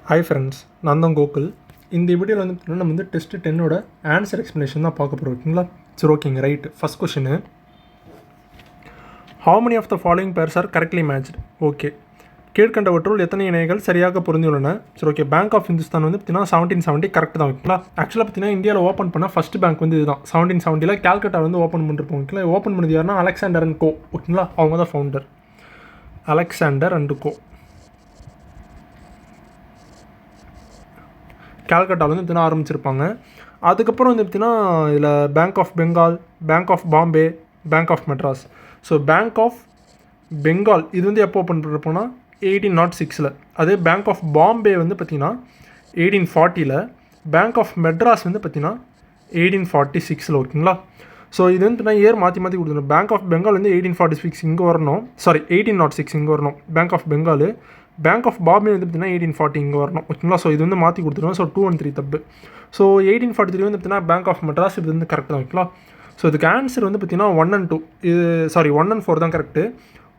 Hi friends, நான் தான் கோகுல். இந்த வீடியோவில் வந்து நம்ம வந்து டெஸ்ட் 10ஓட ஆன்சர் எக்ஸ்ப்ளனேஷன் தான் பார்க்க போகிறோம். ஓகேங்களா? சரி, ஓகேங்க, right. First question, how many of the following pairs are correctly matched? Okay, கீழ்கண்டவற்றுள் எத்தனை இணைகள் சரியாக பொருந்தியுள்ளன? சரி, ஓகே. பேங்க் ஆஃப் இந்துஸ்தான் வந்து பார்த்தீங்கன்னா 1770 கரெக்ட் தான். ஓகேங்களா? ஆக்சுவலாக பார்த்தீங்கன்னா இந்தியாவில் ஓப்பன் பண்ணால் ஃபஸ்ட் பேங்க் வந்து இதுதான் 1770 கேல்கட்டா வந்து ஓப்பன் பண்ணிருப்போம். ஓகேங்களா? ஓப்பன் பண்ணது யாருன்னா அலெக்சாண்டர் அண்ட் கோ. ஓகேங்களா? அவங்க தான் ஃபவுண்டர், அலெக்சாண்டர் அண்ட் கோ. கேல்கட்டாவில் வந்து பார்த்தீங்கன்னா ஆரம்பிச்சிருப்பாங்க. அதுக்கப்புறம் வந்து பார்த்தீங்கன்னா இதில் bank of Bengal, bank of Bombay, bank of Madras. So bank of Bengal இது வந்து எப்போ ஓப்பன் பண்ணிருப்போம்னா 1806. அதே பேங்க் ஆஃப் பாம்பே வந்து பார்த்திங்கன்னா 1840. பேங்க் ஆஃப் மெட்ராஸ் வந்து பார்த்திங்கன்னா 1846. ஓகேங்களா? ஸோ இது வந்து நான் இயர் மாற்றி மாற்றி கொடுத்துருணும். பேங்க் ஆஃப் பெங்கால் வந்து 1846 இங்கே வரணும், 1806 இங்கே வரணும். Bank of Bengal, bank of Bombay வந்து பார்த்தீங்கன்னா 1840 இங்கே வரணும். ஓகேங்களா? ஸோ இது வந்து மாற்றி கொடுத்துருவோம். ஸோ 2 and 3 தப்பு. ஸோ 1843 வந்து பார்த்தீங்கன்னா பேங்க் ஆஃப் மெட்ராஸ், இது வந்து கரெக்ட் தான். ஓகேங்களா? ஸோ இதுக்கு ஆன்சர் வந்து பார்த்தீங்கன்னா 1 and 2, இது 1 and 4 தான் கரெக்டு.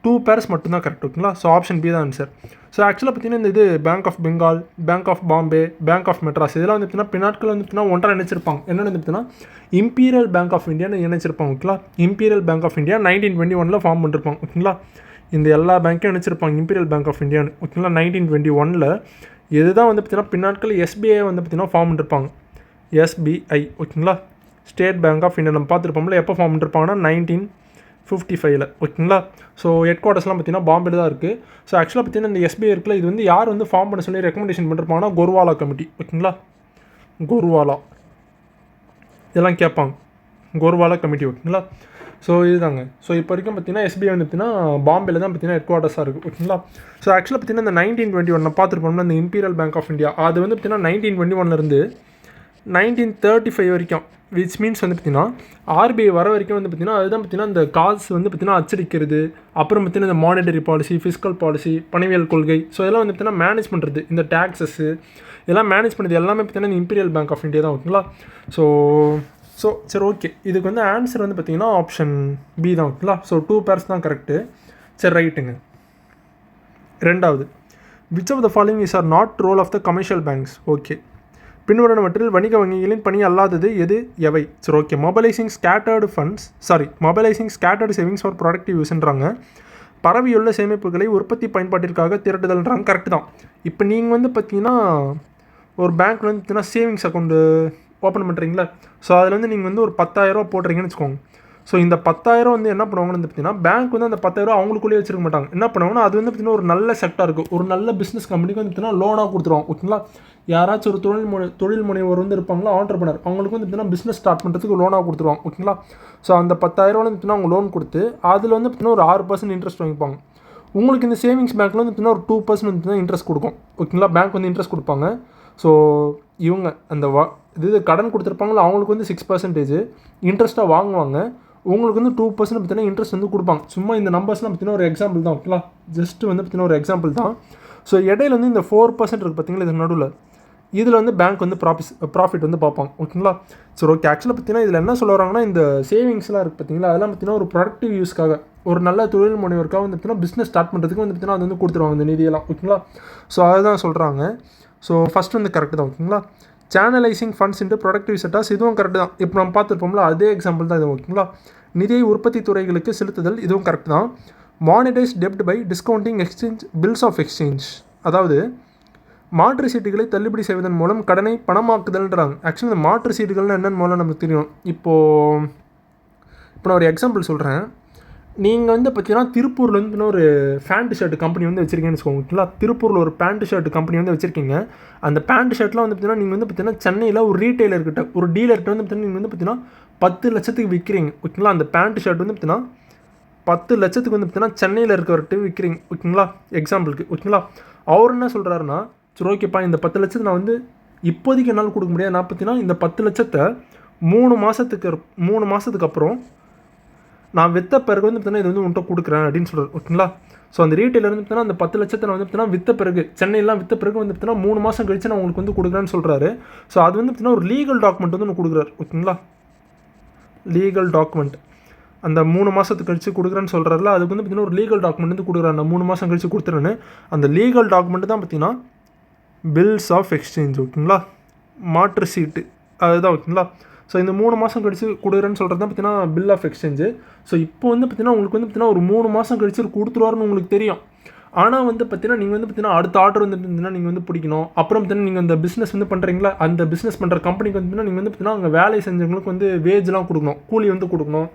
2 pairs மட்டும் தான் கரெக்ட். ஓகேங்களா? ஸோ ஆப்ஷன் பி தான் ஆன்சர். ஸோ ஆக்சுவலாக பார்த்தீங்கன்னா இந்த இது bank of Bengal, bank of Bombay, bank of Madras இதெல்லாம் வந்து பார்த்தீங்கன்னா பின்னாட்கள் வந்து பார்த்தீங்கன்னா ஒன்றா நினைச்சிருப்பாங்க. என்னென்னு வந்து பார்த்தீங்கன்னா இம்பீரியல் பேங்க் ஆஃப் இந்தியான்னு நினைச்சிருப்பாங்க. ஓகேங்களா? Imperial bank of India 1921 form பண்ணிருப்பாங்க. ஓகேங்களா? இந்த எல்லா பேங்க்கையும் நினச்சிருப்பாங்க இம்பீரியல் பேங்க் ஆஃப் இந்தியான்னு. ஓகேங்களா? 1921 இதுதான் வந்து பார்த்தீங்கன்னா பின்னாட்கள் எஸ்பிஐ வந்து பார்த்தீங்கன்னா ஃபார்ம் பண்ணிருப்பாங்க. எஸ்பிஐ. ஓகேங்களா? ஸ்டேட் பேங்க் ஆஃப் இந்தியா நம்ம பார்த்துருப்போம்ல, எப்போ ஃபார்ம் பண்ணிருப்பாங்கன்னா 1955. ஓகேங்களா? ஸோ ஹெட் குவார்ட்டர்ஸ்லாம் பார்த்தீங்கன்னா பாம்பேல தான் இருக்குது. ஸோ ஆக்சுவலாக பார்த்தீங்கன்னா இந்த எஸ்பிஐ இருக்குல்ல, இது வந்து யார் வந்து ஃபார்ம் பண்ண சொல்லி ரெக்கமெண்டேஷன் பண்ணிருப்பாங்கன்னா கோர்வாலா கமிட்டி. ஓகேங்களா? கோர்வாலா இதெல்லாம் கேட்பாங்க, கோர்வாலா கமிட்டி. ஓகேங்களா? ஸோ இதுதாங்க. ஸோ இப்போ வரைக்கும் பார்த்தீங்கன்னா எஸ்பிஐ வந்து பார்த்தீங்கன்னா பாம்பேல தான் பார்த்தீங்கன்னா ஹெட் குவார்ட்டர்ஸாக இருக்குது. ஓகேங்களா? ஸோ ஆக்சுவலாக பார்த்தீங்கன்னா இந்த 1921 பார்த்துருப்போம்னா இந்த இம்பீரியல் பேங்க் ஆஃப் இந்தியா அது வந்து பார்த்தீங்கன்னா 1921 1935 வரைக்கும், விச் மீன்ஸ் வந்து பார்த்தீங்கன்னா ஆர்பிஐ வர வரைக்கும் வந்து பார்த்தீங்கன்னா அதுதான் பார்த்தீங்கன்னா இந்த காசு வந்து பார்த்தீங்கன்னா அச்சடிக்கிறது, அப்புறம் பார்த்தீங்கன்னா இந்த மானிட்டரி பாலிசி, ஃபிஸ்கல் பாலிசி, பணவியல் கொள்கை, ஸோ இதெல்லாம் வந்து பார்த்தீங்கன்னா மேனேஜ் பண்ணுறது, இந்த டேக்ஸஸ் இதெல்லாம் மேனேஜ் பண்ணுறது எல்லாமே பார்த்தீங்கன்னா இந்த இம்பீரியல் பேங்க் ஆஃப் இந்தியா தான். ஓகேங்களா? ஸோ சரி, ஓகே. இதுக்கு வந்து ஆன்சர் வந்து பார்த்தீங்கன்னா ஆப்ஷன் பி தான். ஓகேங்களா? ஸோ 2 pairs தான் கரெக்டு. சரி, ரைட்டுங்க. ரெண்டாவது, which of the following is or not role of the commercial banks? Okay, பின்வருவனவற்றில் வணிக வங்கிகளின் பணி அல்லாதது எது, எவை? சரி, okay. Mobilising scattered savings for productive யூஸ்ன்றாங்க. பரவியுள்ள சேமிப்புகளை உற்பத்தி பயன்பாட்டிற்காக திரட்டுதல்ன்றாங்க. கரெக்டு தான். இப்போ நீங்கள் வந்து பார்த்தீங்கன்னா ஒரு பேங்க்கில் வந்து பார்த்தீங்கன்னா சேவிங்ஸ் அக்கௌண்ட்டு ஓப்பன் பண்ணுறீங்களா? ஸோ அதில் வந்து நீங்கள் வந்து ஒரு 10,000 போடுறீங்கன்னு வச்சுக்கோங்க. ஸோ இந்த 10,000 வந்து என்ன பண்ணுவாங்கன்னு வந்து பார்த்தீங்கன்னா பேங்க் வந்து அந்த 10,000 அவங்களுக்குள்ளேயே வச்சிருக்க மாட்டாங்க. என்ன பண்ணுவாங்கன்னா அது வந்து பார்த்தீங்கன்னா ஒரு நல்ல செக்டார் இருக்குது, ஒரு நல்ல பிஸ்னஸ் கம்பெனிக்கு வந்து பார்த்தீங்கன்னா லோனாக கொடுத்துருவாங்க. ஓகேங்களா? யாராச்சும் ஒரு தொழில் முனைவர் வந்து இருப்பாங்களா, ஆண்டர்பிரனர், அவங்களுக்கு வந்து பார்த்தீங்கன்னா பிஸ்னஸ் ஸ்டார்ட் பண்ணுறதுக்கு லோனாக கொடுத்துருவாங்க. ஓகேங்களா? ஸோ அந்த 10,000 வந்து பார்த்தீங்கன்னா அவங்க லோன் கொடுத்து அதில் வந்து பார்த்தீங்கன்னா ஒரு 6% இன்ட்ரெஸ்ட் வாங்கிப்பாங்க. உங்களுக்கு இந்த சேவிங்ஸ் பேங்க்கில் வந்து பார்த்தீங்கன்னா ஒரு 2% வந்து இன்ட்ரெஸ்ட் கொடுக்கும். ஓகேங்களா? பேங்க் வந்து இன்ட்ரெஸ்ட் கொடுப்பாங்க. ஸோ இவங்க அந்த இது கடன் கொடுத்துருப்பாங்களா அவங்களுக்கு வந்து 6% இன்ட்ரெஸ்ட்டாக வாங்குவாங்க. உங்களுக்கு வந்து 2% பார்த்தீங்கன்னா இன்ட்ரெஸ்ட் வந்து கொடுப்பாங்க. சும்மா இந்த நம்பர்ஸ்லாம் பார்த்தீங்கன்னா ஒரு எக்ஸாம்பிள் தான். ஓகேங்களா? ஜஸ்ட்டு வந்து பார்த்தீங்கன்னா ஒரு எக்ஸாம்பிள் தான். ஸோ இடையில வந்து இந்த 4% இருக்குது பார்த்தீங்களா, இது நடுவில், இதில் வந்து பேங்க் வந்து ப்ராஃபிட் வந்து பார்ப்பாங்க. ஓகேங்களா? சரி, ஓகே. ஆக்சுவலாக பார்த்தீங்கன்னா இதில் என்ன சொல்ல வராங்கன்னா இந்த சேவிங்ஸ்லாம் இருக்குது பார்த்தீங்களா, அதெல்லாம் பார்த்தீங்கன்னா ஒரு ப்ரொடக்டிவ் யூஸ்க்காக, ஒரு நல்ல தொழில் முனைவருக்காக வந்து பார்த்தீங்கன்னா பிஸ்னஸ் ஸ்டார்ட் பண்ணுறதுக்கு வந்து பார்த்தீங்கன்னா அது வந்து கொடுத்துருவாங்க இந்த நிதியெல்லாம். ஓகேங்களா? ஸோ அதுதான் சொல்கிறாங்க. ஸோ ஃபஸ்ட் வந்து கரெக்டு தான். ஓகேங்களா? சேனலைசிங் ஃபண்ட்ஸ் இன்ட்டு ப்ரொடக்டிவ் செட்டாஸ், இதுவும் கரெக்டு தான். இப்போ நம்ம பார்த்துருப்போம்ல அதே எக்ஸாம்பிள் தான் இது. ஓகேங்களா? நிதியை உற்பத்தி துறைகளுக்கு செலுத்துதல், இதுவும் கரெக்ட் தான். மானிடைஸ் டெப்ட் by discounting exchange bills of exchange, அதாவது மாற்று சீட்டுகளை தள்ளுபடி செய்வதன் மூலம் கடனை பணமாக்குதல்ன்றாங்க. ஆக்சுவலி இந்த மாற்று சீட்டுகள்னு என்னென்னு மூலம் நமக்கு தெரியும். இப்போது நான் ஒரு எக்ஸாம்பிள் சொல்கிறேன். நீங்கள் வந்து பார்த்தீங்கன்னா திருப்பூரில் வந்து ஒரு பேண்ட் ஷர்ட் கம்பெனி வந்து வச்சுருக்கீங்கன்னு வச்சுக்கோங்க. ஓகேங்களா? திருப்பூரில் ஒரு பேண்ட் ஷர்ட் கம்பெனி வந்து வச்சுருக்கீங்க. அந்த பேண்ட் ஷர்ட்லாம் வந்து பார்த்தீங்கன்னா நீங்கள் வந்து பார்த்தீங்கன்னா சென்னையில் ஒரு ரீட்டைலர்கிட்ட, ஒரு டீலர்கிட்ட வந்து பார்த்தீங்கன்னா நீங்கள் வந்து பார்த்தீங்கன்னா 10 லட்சத்துக்கு விற்கிறீங்க. ஓகேங்களா? அந்த பேண்ட் ஷர்ட் வந்து பார்த்தீங்கன்னா 10 லட்சத்துக்கு வந்து பார்த்தீங்கன்னா சென்னையில் இருக்கிறவர்கிட்ட விற்கிறீங்க. ஓகேங்களா? எக்ஸாம்பிளுக்கு. ஓகேங்களா? அவர் என்ன சொல்கிறாருன்னா, சரி, ஓகேப்பா, இந்த 10 லட்சத்தை நான் வந்து இப்போதைக்கு என்னால் கொடுக்க முடியாது, நான் பார்த்தீங்கன்னா இந்த 10 லட்சத்தை 3 மாதத்துக்கு அப்புறம் நான் விற்ற பிறகு வந்து பார்த்தீங்கன்னா இது வந்து உன்ட்ட கொடுக்குறேன் அப்படின்னு சொல்கிறார். ஓகேங்களா? ஸோ அந்த ரீட்டைலர் வந்து பார்த்தீங்கன்னா அந்த 10 லட்சத்தை நான் வந்து பார்த்தீங்கன்னா விற்ற பிறகு, சென்னையெல்லாம் விற்ற பிறகு வந்து பார்த்தீங்கன்னா 3 மாதம் கழிச்சு நான் உங்களுக்கு வந்து கொடுக்குறேன்னு சொல்கிறாரு. ஸோ அது வந்து பார்த்தீங்கன்னா ஒரு லீகல் டாக்குமெண்ட் வந்து ஒன்று கொடுக்குறாரு. ஓகேங்களா? லீகல் டாக்குமெண்ட் அந்த 3 மாதத்துக்கு கழிச்சு கொடுக்குறேன்னு சொல்கிறாருல, அதுக்கு வந்து பார்த்தீங்கன்னா ஒரு லீகல் டாக்குமெண்ட் வந்து கொடுக்குறாரு. அந்த 3 மாதம் கழிச்சு கொடுத்துறேன்னு அந்த லீகல் டாக்குமெண்ட் தான் பார்த்தீங்கன்னா பில்ஸ் ஆஃப் எக்ஸ்சேஞ்ச் ஓகேங்களா, மாற்று சீட்டு அதுதான் ஓகேங்களா. ஸோ இந்த 3 மாதம் கழிச்சு கொடுக்குறேன்னு சொல்கிறது தான் பார்த்தீங்கன்னா பில் ஆஃப் எக்ஸ்சேஞ்சு. ஸோ இப்போ வந்து பார்த்தீங்கன்னா உங்களுக்கு வந்து பார்த்தீங்கன்னா ஒரு 3 மாதம் கழிச்சு கொடுத்துருவாருன்னு உங்களுக்கு தெரியும். ஆனால் வந்து பார்த்தீங்கன்னா நீங்கள் வந்து பார்த்தீங்கன்னா அடுத்த ஆர்டர் வந்து பார்த்தீங்கன்னா நீங்கள் வந்து பிடிக்கணும். அப்புறம் பார்த்தீங்கன்னா நீங்கள் அந்த பிஸ்னஸ் வந்து பண்ணுறீங்களா, அந்த பிஸ்னஸ் பண்ணுற கம்பெனிக்கு வந்து பார்த்தீங்கன்னா நீங்கள் வந்து பார்த்தீங்கன்னா அங்கே வேலை செஞ்சவங்களுக்கு வந்து வேஜ்லாம் கொடுக்கணும், கூலி வந்து கொடுக்கணும்,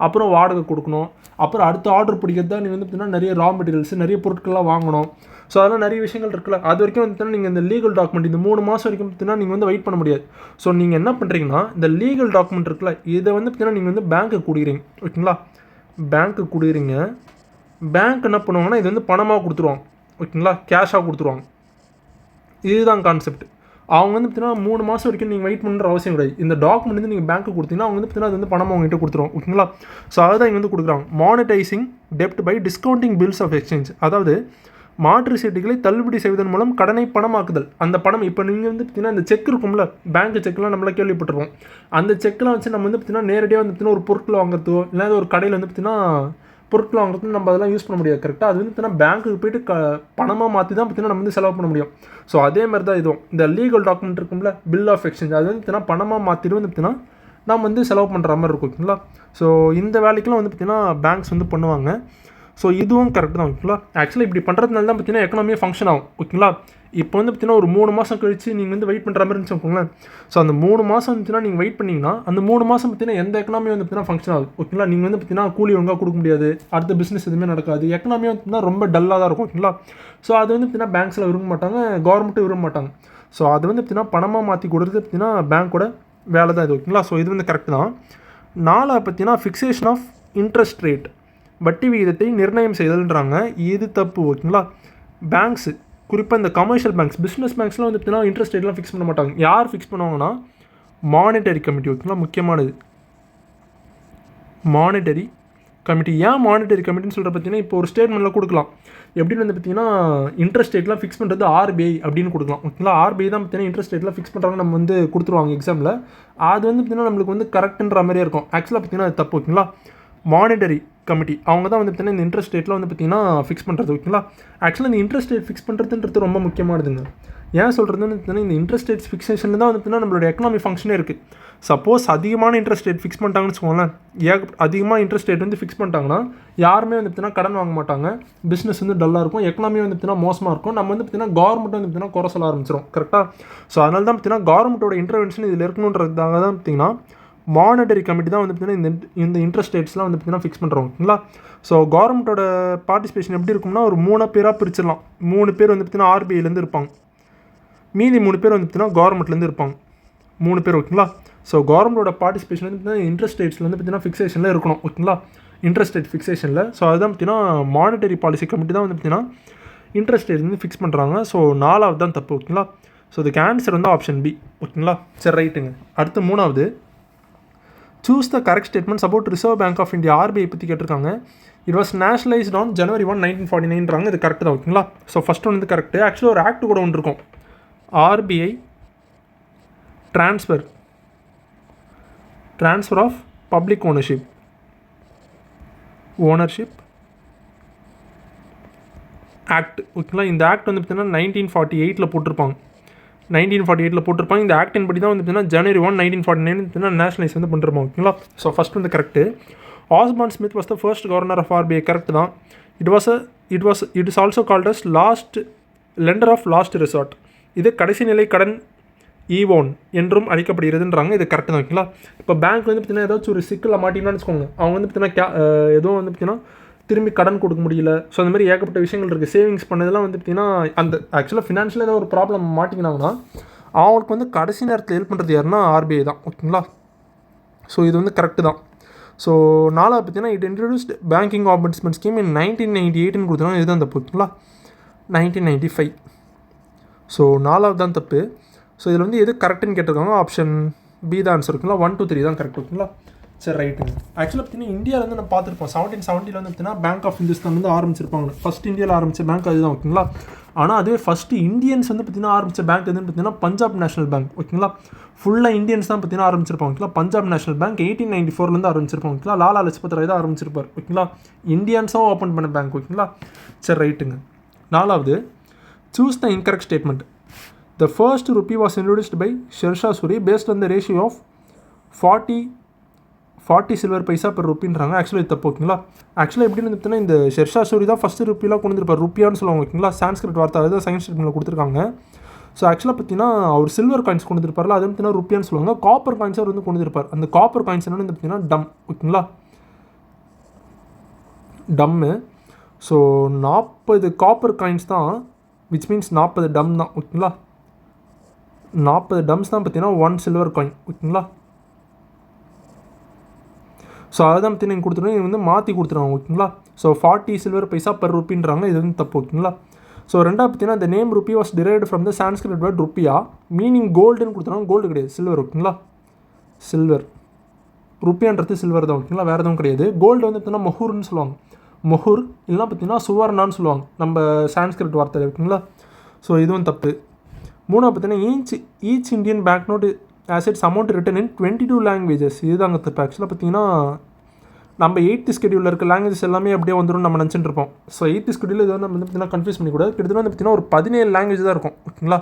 அப்புறம் வாடகை கொடுக்கணும். அப்புறம் அடுத்த ஆர்டர் பிடிக்கிறது தான் நீங்கள் வந்து பார்த்தீங்கன்னா நிறைய ரா மெட்டீரியல்ஸ் நிறைய பொருட்கள்லாம் வாங்கணும். ஸோ அதெல்லாம் நிறைய விஷயங்கள் இருக்குல்ல. அது வரைக்கும் வந்து பார்த்தீங்கன்னா நீங்கள் இந்த லீகல் டாக்குமெண்ட் இந்த 3 மாதம் வரைக்கும் பார்த்தீங்கன்னா நீங்கள் வந்து வெயிட் பண்ண முடியாது. ஸோ நீங்கள் என்ன பண்ணுறீங்கன்னா இந்த லீகல் டாக்குமெண்ட் இருக்குல்ல, இதை வந்து பார்த்தீங்கன்னா நீங்கள் வந்து பேங்க்குக்கு கொடுக்குறீங்க ஓகேங்களா. பேங்க்குக்கு கொடுக்குறீங்க, பேங்க் என்ன பண்ணுவாங்கன்னா இது வந்து பணமாக கொடுத்துருவாங்க ஓகேங்களா, கேஷாக கொடுத்துருவாங்க. இதுதான் கான்செப்ட். அவங்க வந்து பார்த்தீங்கன்னா 3 மாதம் வரைக்கும் நீங்கள் வெயிட் பண்ணுற அவசியம் கிடையாது. இந்த டாக்குமெண்ட் வந்து நீங்கள் பேங்க்கு கொடுத்தீங்கன்னா அவங்க வந்து பார்த்தீங்கன்னா அது வந்து பணமாக அவங்ககிட்ட கொடுத்துருவோம் ஓகேங்களா. ஸோ அதுதான் இங்கே வந்து கொடுக்குறாங்க. மானிட்டைசிங் டெப்ட் by discounting bills of exchange, அதாவது மாற்று சீட்டுகளை தள்ளுபடி செய்வதன் மூலம் கடனை பணமாக்குதல். அந்த பணம் இப்போ நீங்கள் வந்து பார்த்தீங்கன்னா இந்த செக் இருக்கும்ல, பேங்க் செக்லாம் நம்மள கேள்விப்பட்டிருப்போம். அந்த செக்லாம் வச்சு நம்ம வந்து பார்த்தீங்கன்னா நேரடியாக வந்து பார்த்தீங்கன்னா ஒரு பொருட்கள் வாங்குறதோ இல்லை ஒரு கடையில் வந்து பார்த்தீங்கன்னா பொருட்கள் வாங்குறதுக்கு நம்ம அதெல்லாம் யூஸ் பண்ண முடியாது கரெக்டாக. அது வந்து பார்த்தீங்கன்னா பேங்க்குக்கு போய்ட்டு பணமாக மாற்றி தான் பார்த்தீங்கன்னா நம்ம வந்து செலவு பண்ண முடியும். ஸோ அதே மாதிரி தான் இதுவும் இந்த லீகல் டாக்குமெண்ட் இருக்கும்ல, பில் ஆஃப் எக்ஸ்சேஞ்ச், அது வந்து பார்த்தீங்கன்னா பணமாக மாற்றிட்டு வந்து பார்த்தீங்கன்னா நம்ம வந்து செலவு பண்ணுற மாதிரி இருக்கும் ஓகேங்களா. ஸோ இந்த வேலைக்கெலாம் வந்து பார்த்தீங்கன்னா பேங்க்ஸ் வந்து பண்ணுவாங்க. ஸோ இதுவும் கரெக்ட் தான் ஓகேங்களா. ஆக்சுவலாக இப்படி பண்ணுறதுனால தான் பார்த்தீங்கன்னா எக்கனாமியே ஃபங்க்ஷன் ஆகும் ஓகேங்களா. இப்போ வந்து பார்த்தீங்கன்னா ஒரு 3 மாதம் கழிச்சு நீங்கள் வந்து வெயிட் பண்ணுற மாதிரி இருந்துச்சு வச்சுக்கோங்களேன். ஸோ அந்த 3 மாதம் வந்துச்சுன்னா நீங்கள் வெயிட் பண்ணிங்கன்னா அந்த 3 மாதம் பார்த்தீங்கன்னா எந்த எக்கனாமியும் வந்து பார்த்தீங்கன்னா ஃபங்க்ஷன் ஆகுது ஓகேங்களா. நீங்கள் வந்து பார்த்தீங்கன்னா கூலி ஒழுங்காக கொடுக்க முடியாது, அடுத்த பிஸ்னஸ் எதுவுமே நடக்காது, எக்கனாமியும் வந்து ரொம்ப டல்லாக தான் இருக்கும் ஓகேங்களா. ஸோ அது வந்து பார்த்தீங்கன்னா பேங்க்ஸில் விரும்ப மாட்டாங்க, கவர்மெண்ட்டும் விரும்ப மாட்டாங்க. ஸோ அது வந்து பார்த்தீங்கன்னா பணமாக மாற்றி கொடுக்குறது பார்த்தீங்கன்னா பேங்க்கோட வேலை தான் இது ஓகேங்களா. ஸோ இது வந்து கரெக்ட் தான். 4 பார்த்தீங்கன்னா ஃபிக்ஸேஷன் ஆஃப் இன்ட்ரெஸ்ட் ரேட், வட்டி விகிதத்தை நிர்ணயம் செய்தல்ன்றாங்க. இது தப்பு ஓகேங்களா. பேங்க்ஸு குறிப்பாக இந்த கமர்ஷியல் பேங்க்ஸ், பிஸ்னஸ் பேங்க்ஸ்லாம் வந்து பார்த்தீங்கன்னா இன்ட்ரெஸ்ட் ரேட்லாம் ஃபிக்ஸ் பண்ண மாட்டாங்க. யார் ஃபிக்ஸ் பண்ணுவாங்கன்னா மானிட்டரி கமிட்டி ஓகேங்களா. முக்கியமானது மானிட்டரி கமிட்டி. ஏன் மானிட்டரி கமிட்டின்னு சொல்கிற பார்த்தீங்கன்னா இப்போ ஒரு ஸ்டேட்மெண்ட்டில் கொடுக்கலாம். எப்படின்னு வந்து பார்த்தீங்கன்னா இன்ட்ரெஸ்ட் ரேட்லாம் ஃபிக்ஸ் பண்ணுறது ஆர்பிஐ அப்படின்னு கொடுக்கலாம் ஓகேங்களா. ஆர்பிஐ தான் பார்த்தீங்கன்னா இன்ட்ரெஸ்ட் ரேட்லாம் ஃபிக்ஸ் பண்ணுறாங்க, நம்ம வந்து கொடுத்துருவாங்க எக்ஸாமில். அது வந்து பார்த்தீங்கன்னா நம்மளுக்கு வந்து கரெக்டுன்ற மாதிரியே இருக்கும். ஆக்சுவலாக பார்த்தீங்கன்னா அது தப்பு ஓகேங்களா. மானிட்டரி கமிட்டி அவங்க தான் வந்து பார்த்தீங்கன்னா இந்த இன்ட்ரெஸ்ட் ரேட்டில் வந்து பார்த்தீங்கன்னா ஃபிக்ஸ் பண்ணுறது ஓகேங்களா. ஆக்சுவலாக இந்த இன்ட்ரெஸ்ட் ரேட் ஃபிக்ஸ் பண்ணுறதுன்றது ரொம்ப முக்கியமானதுங்க. ஏன் சொல்கிறதுன்னு பார்த்தீங்கன்னா இந்த இன்ட்ரெஸ்ட் ரேட்ஸ் ஃபிக்ஸேஷனில் தான் வந்து பார்த்தீங்கன்னா நம்மளோட எக்கனாமி ஃபங்க்ஷனே இருக்குது. சப்போஸ் அதிகமான இன்ட்ரெஸ்ட் ரேட் ஃபிக்ஸ் பண்ணிட்டாங்கன்னு வச்சுக்கோங்களேன், அதிகமாக இன்ட்ரெஸ்ட் ரேட் வந்து ஃபிக்ஸ் பண்ணிட்டாங்கன்னா யாருமே வந்து பார்த்தீங்கன்னா கடன் வாங்க மாட்டாங்க, பிஸ்னஸ் வந்து டல்லாக இருக்கும், எக்கனாமி வந்து பார்த்தீங்கன்னா மோசமாக இருக்கும், நம்ம வந்து பார்த்தீங்கன்னா கவர்மெண்ட் வந்து பார்த்தீங்கன்னா குறை சொல்ல ஆரம்பிச்சிடும் கரெக்டாக. ஸோ அதனால தான் பார்த்தீங்கன்னா கவர்மெண்ட்டோட இன்டர்வென்ஷன் இதில் இருக்கணுன்றதுக்காக தான் பார்த்தீங்கன்னா மானிட்டரி கமிட்டி தான் வந்து பார்த்தீங்கன்னா இந்த இன்ட்ரெஸ்ட் ரேட்ஸ்லாம் வந்து பார்த்தீங்கன்னா ஃபிக்ஸ் பண்ணுறோம் ஓகேங்களா. ஸோ கவர்மெண்ட்டோட பார்ட்டிசிபேஷன் எப்படி இருக்கும்னா ஒரு 3 பேராக பிரிச்சிடலாம். 3 பேர் வந்து பார்த்தீங்கன்னா ஆர்பிஐலேருந்து இருப்பாங்க, மீதி 3 பேர் வந்து பார்த்தீங்கன்னா கவர்மெண்ட்லேருந்து இருப்பாங்க, 3 பேர் ஓகேங்களா. ஸோ கவர்மெண்ட்டோட பார்ட்டிசிபேஷன் வந்து பார்த்தீங்கன்னா இன்ட்ரெஸ்ட் ரேட்ஸில் வந்து பார்த்தீங்கன்னா ஃபிக்ஸேஷனில் இருக்கணும் ஓகேங்களா, இன்ட்ரெஸ்ட் ரேட் ஃபிக்ஸேஷனில். ஸோ அதுதான் பார்த்தீங்கன்னா மானிட்டரி பாலிசி கமிட்டி தான் வந்து பார்த்தீங்கன்னா இன்ட்ரெஸ்ட் ரேட் வந்து ஃபிக்ஸ் பண்ணுறாங்க. ஸோ 4வது தான் தப்பு ஓகேங்களா. ஸோ இதுக்கு ஆன்சர் வந்து ஆப்ஷன் பி ஓகேங்களா. சரி ரைட்டுங்க. அடுத்து 3வது, choose the correct statements about Reserve Bank of India, RBI பற்றி கேட்டிருக்காங்க. It was nationalised on January 1, 1949. இது கரெக்ட் தான் ஓகேங்களா. ஸோ ஃபஸ்ட் ஒன் வந்து கரெக்டு. ஆக்சுவலாக ஒரு ஆக்ட் கூட ஒன்று இருக்கும், RBI transfer of public ownership act ஓகேங்களா. இந்த ஆக்ட் வந்து பார்த்தீங்கன்னா 1948 போட்டிருப்பாங்க. 1948 போட்டிருப்பாங்க. இந்த ஆக்டின் படி தான் வந்து பார்த்தீங்கன்னா January 1, 1949 பார்த்தீங்கன்னா நேஷனலைஸ் வந்து பண்ணிருப்பாங்க ஓகேங்களா. ஸோ ஃபஸ்ட் வந்து correct. Osborne Smith was the first governor of RBI, correct தான். It is also called as lender of last resort. இது கடைசி நிலை கடன் ஈவோன் என்றும் அழைக்கப்படுகிறதுன்றாங்க. இது கரெக்ட் தான் ஓகேங்களா. இப்போ பேங்க் வந்து பார்த்தீங்கன்னா ஏதாச்சும் ஒரு சிக்கலில் மாட்டிங்கன்னு வச்சுக்கோங்க, அவங்க வந்து பார்த்தீங்கன்னா ஏதோ வந்து பார்த்தீங்கன்னா திரும்பி கடன் கொடுக்க முடியல. ஸோ அந்த மாதிரி ஏகப்பட்ட விஷயங்கள் இருக்குது. சேவிங்ஸ் பண்ணதெல்லாம் வந்து பார்த்திங்கன்னா அந்த ஆக்சுவலாக ஃபினான்ஷியலாக ஏதாவது ஒரு ப்ராப்ளம் மாட்டிக்கினாங்கன்னா அவங்களுக்கு வந்து கடைசி நேரத்தில் ஹெல்ப் பண்ணுறது யாருன்னா ஆர்பிஐ தான் ஓகேங்களா. ஸோ இது வந்து கரெக்டு தான். ஸோ 4வது பார்த்தீங்கன்னா it introduced banking ombudsman scheme in 1998 கொடுத்தோன்னா இதுதான் தப்பு ஓகேங்களா. 1995. ஸோ 4வது தான் தப்பு. ஸோ இதில் வந்து எது கரெக்டுன்னு கேட்டிருக்காங்க, ஆப்ஷன் பி தான் ஆன்சர் ஓகேங்களா. 1, 2, 3 தான் கரெக்ட் ஓகேங்களா. சரி ரைட்டுங்க. ஆக்சுவலாக பார்த்தீங்கன்னா இந்தியாவில் வந்து நம்ம பார்த்துருப்போம் 1770 வந்து பார்த்தீங்கன்னா பேங்க் ஆஃப் இந்துஸ்தான் வந்து ஆரம்பிச்சிருப்பாங்க. ஃபஸ்ட் இந்தியாவில் ஆரம்பித்த பேங்க் அதுதான் ஓகேங்களா. ஆனால் அதுவே ஃபஸ்ட்டு இந்தியன்ஸ் வந்து பார்த்தீங்கன்னா ஆரம்பித்த பேங்க் எதுன்னு பார்த்தீங்கன்னா பஞ்சாப் நேஷனல் பேங்க் ஓகேங்களா. ஃபுல்லாக இந்தியன்ஸ் தான் பார்த்தீங்கன்னா ஆரம்பிச்சிருப்பாங்க ஓகேங்களா. பஞ்சாப் நேஷனல் பேங்க் 1894 ஆரம்பிச்சிருப்பாங்க ஓகேங்களா. லாலா லஜ்பத் ராய் தான் ஆரம்பிச்சிருப்பார் ஓகேங்களா. இந்தியன்ஸும் ஓப்பன் பண்ண பேங்க் ஓகேங்களா. சரி ரைட்டுங்க. 4வது, choose the incorrect statement. The first rupee was introduced by Shershah Suri based on the ratio of 40 silver paisa per ருப்பின்றாங்க. ஆக்சுவலாக இது தப்பு ஓகேங்களா. ஆக்சுவலாக எப்படின்னு பார்த்தீங்கன்னா இந்த ஷெர்ஷா சூரி தான் ஃபஸ்ட்டு ருப்பிலாம் கொண்டு வந்துருப்பார். ருப்பியான்னு சொல்லுவாங்க ஓகேங்களா. சான்ஸ்கிரிட் வார்த்தை அதுதான் சயின்ஸ் ஸ்டேட்மெண்ட்டில் கொடுத்துருக்காங்க. ஸோ ஆக்சுவலாக பார்த்தீங்கன்னா அவர் சில்வர் காயின்ஸ் கொண்டு வந்துருப்பார்ல அது பார்த்தீங்கன்னா ருப்பியான்னு சொல்லுவாங்க. காப்பர் காயின்ஸ் அவர் வந்து கொண்டு வந்துருப்பார். அந்த காப்பர் காயின்ஸ் என்னென்னு பார்த்தீங்கன்னா டம் ஓகேங்களா. டம்மு. ஸோ 40 காப்பர் காயின்ஸ் தான் விச் மீன்ஸ் 40 டம் தான் ஓகேங்களா. 40 டம்ஸ் தான் பார்த்தீங்கன்னா 1 சில்வர் காயின் ஓகேங்களா. ஸோ அதுதான் பற்றி நீங்கள் கொடுத்துருவோம் இது வந்து மாற்றி கொடுத்துருவாங்க ஓகேங்களா. ஸோ 40 சில்வர் பைசா per ருப்பின்றாங்க இது வந்து தப்பு ஓகேங்களா. ஸோ ரெண்டாவது பார்த்தீங்கன்னா the name rupee was derived from the Sanskrit word rupiya meaning கோல்டுன்னு கொடுத்துருவாங்க. கோல்டு கிடையாது சில்வர் ஓகேங்களா. சில்வர் ருப்பியான்றது சில்வர் தான் ஓகேங்களா. வேறு எதுவும் கிடையாது. கோல்டு வந்து பார்த்தீங்கன்னா மொஹூர்னு சொல்லுவாங்க. மொஹூர் இல்லைனா பார்த்தீங்கன்னா சுவர்ணான்னு சொல்லுவாங்க நம்ம சான்ஸ்கிரிட் வார்த்தை ஓகேங்களா. ஸோ இதுவும் தப்பு. மூணாவது பார்த்தீங்கன்னா each Indian bank note assets amount written in 22 languages இதுதாங்க தப்பு. ஆக்சுவலாக பார்த்தீங்கன்னா நம்ம 8th ஸ்கெடியூலில் இருக்க லாங்குவேஜஸ் எல்லாமே அப்படியே வந்துடும் நம்ம நினச்சிட்டு இருப்போம். ஸோ 8th ஸ்கெடியூல் இதை நம்ம வந்து பார்த்தீங்கன்னா கன்ஃபியூஸ் பண்ணிக்கூடாது. கிட்டத்தட்ட வந்து பார்த்தீங்கன்னா ஒரு 17 லாங்குவேஜ் தான் இருக்கும் ஓகேங்களா.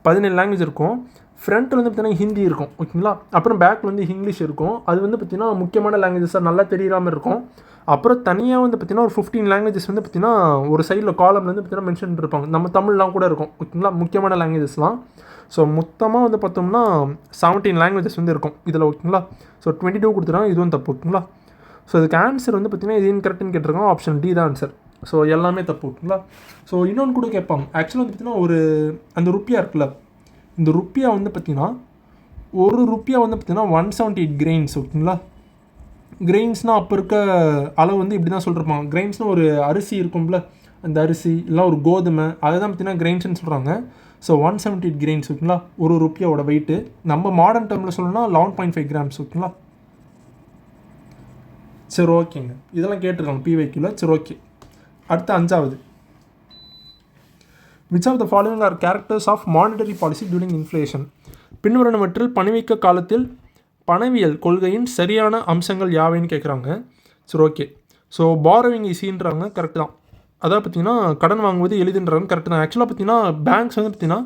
17 லாங்குவேஜ் இருக்கும். ஃப்ரண்ட்டில் வந்து பார்த்தீங்கன்னா ஹிந்தி இருக்கும் ஓகேங்களா. அப்புறம் பேக்கில் வந்து இங்கிலீஷ் இருக்கும். அது வந்து பார்த்தீங்கன்னா முக்கியமான லாங்குவேஜஸாக நல்லா தெரியாமல் இருக்கும். அப்புறம் தனியாக வந்து பார்த்தீங்கன்னா ஒரு 15 லாங்குவேஜஸ் வந்து பார்த்தீங்கன்னா ஒரு சைடில் காலமில் வந்து பார்த்தீங்கன்னா மென்ஷன் இருப்பாங்க. நம்ம தமிழ்லாம் கூட இருக்கும் ஓகேங்களா முக்கியமான லாங்குவேஜஸ்லாம். ஸோ மொத்தமாக வந்து பார்த்தோம்னா 17 லாங்குவேஜஸ் வந்து இருக்கும் இதில் ஓகேங்களா. ஸோ 22 கொடுத்துருக்காங்க இதுவும் தப்பு ஓகேங்களா. ஸோ இதுக்கு ஆன்சர் வந்து பார்த்தீங்கன்னா இது இன்கரெக்ட்னு கேட்டிருக்காங்க. ஆப்ஷன் டி தான் ஆன்சர். ஸோ எல்லாமே தப்பு ஓகேங்களா. ஸோ இன்னொன்று கூட கேட்பாங்க. ஆக்சுவலாக வந்து பார்த்தீங்கன்னா ஒரு அந்த ருப்பியா இருக்குல்ல இந்த ருப்பியா வந்து பார்த்தீங்கன்னா ஒரு ருப்பியா வந்து பார்த்தீங்கன்னா 178 கிரெயின்ஸ் ஓகேங்களா. கிரெயின்ஸ்னால் அப்போ இருக்க அளவு வந்து இப்படி தான் சொல்லிருப்பாங்க. கிரெயின்ஸ்னால் ஒரு அரிசி இருக்கும்ல அந்த அரிசி இல்லை ஒரு கோதுமை அதை தான் பார்த்தீங்கன்னா கிரெயின்ஸ்னு சொல்கிறாங்க. ஸோ 178 கிரெயின்ஸ் ஓகேங்களா ஒரு ருப்பியாவோட வெயிட்டு. நம்ம மாடர்ன் டைமில் சொல்லணும்னா 11.5 கிராம்ஸ் ஓகேங்களா. சரி ஓகேங்க இதெல்லாம் கேட்டிருக்காங்க பிவைக்கில். சரி ஓகே. அடுத்த 5வது which of the following are characters of monetary policy during inflation பின்வருவனவற்றில் பணவீக்க காலத்தில் பணவியல் கொள்கையின் சரியான அம்சங்கள் யாவைன்னு கேட்குறாங்க. சரி ஓகே. ஸோ பாரோவிங் ஈஸின்றாங்க கரெக்டு தான். அதாவது பார்த்தீங்கன்னா கடன் வாங்குவது எளிதுன்றாங்க கரெக்டு தான். ஆக்சுவலாக பார்த்தீங்கன்னா பேங்க்ஸ் வந்து பார்த்தீங்கன்னா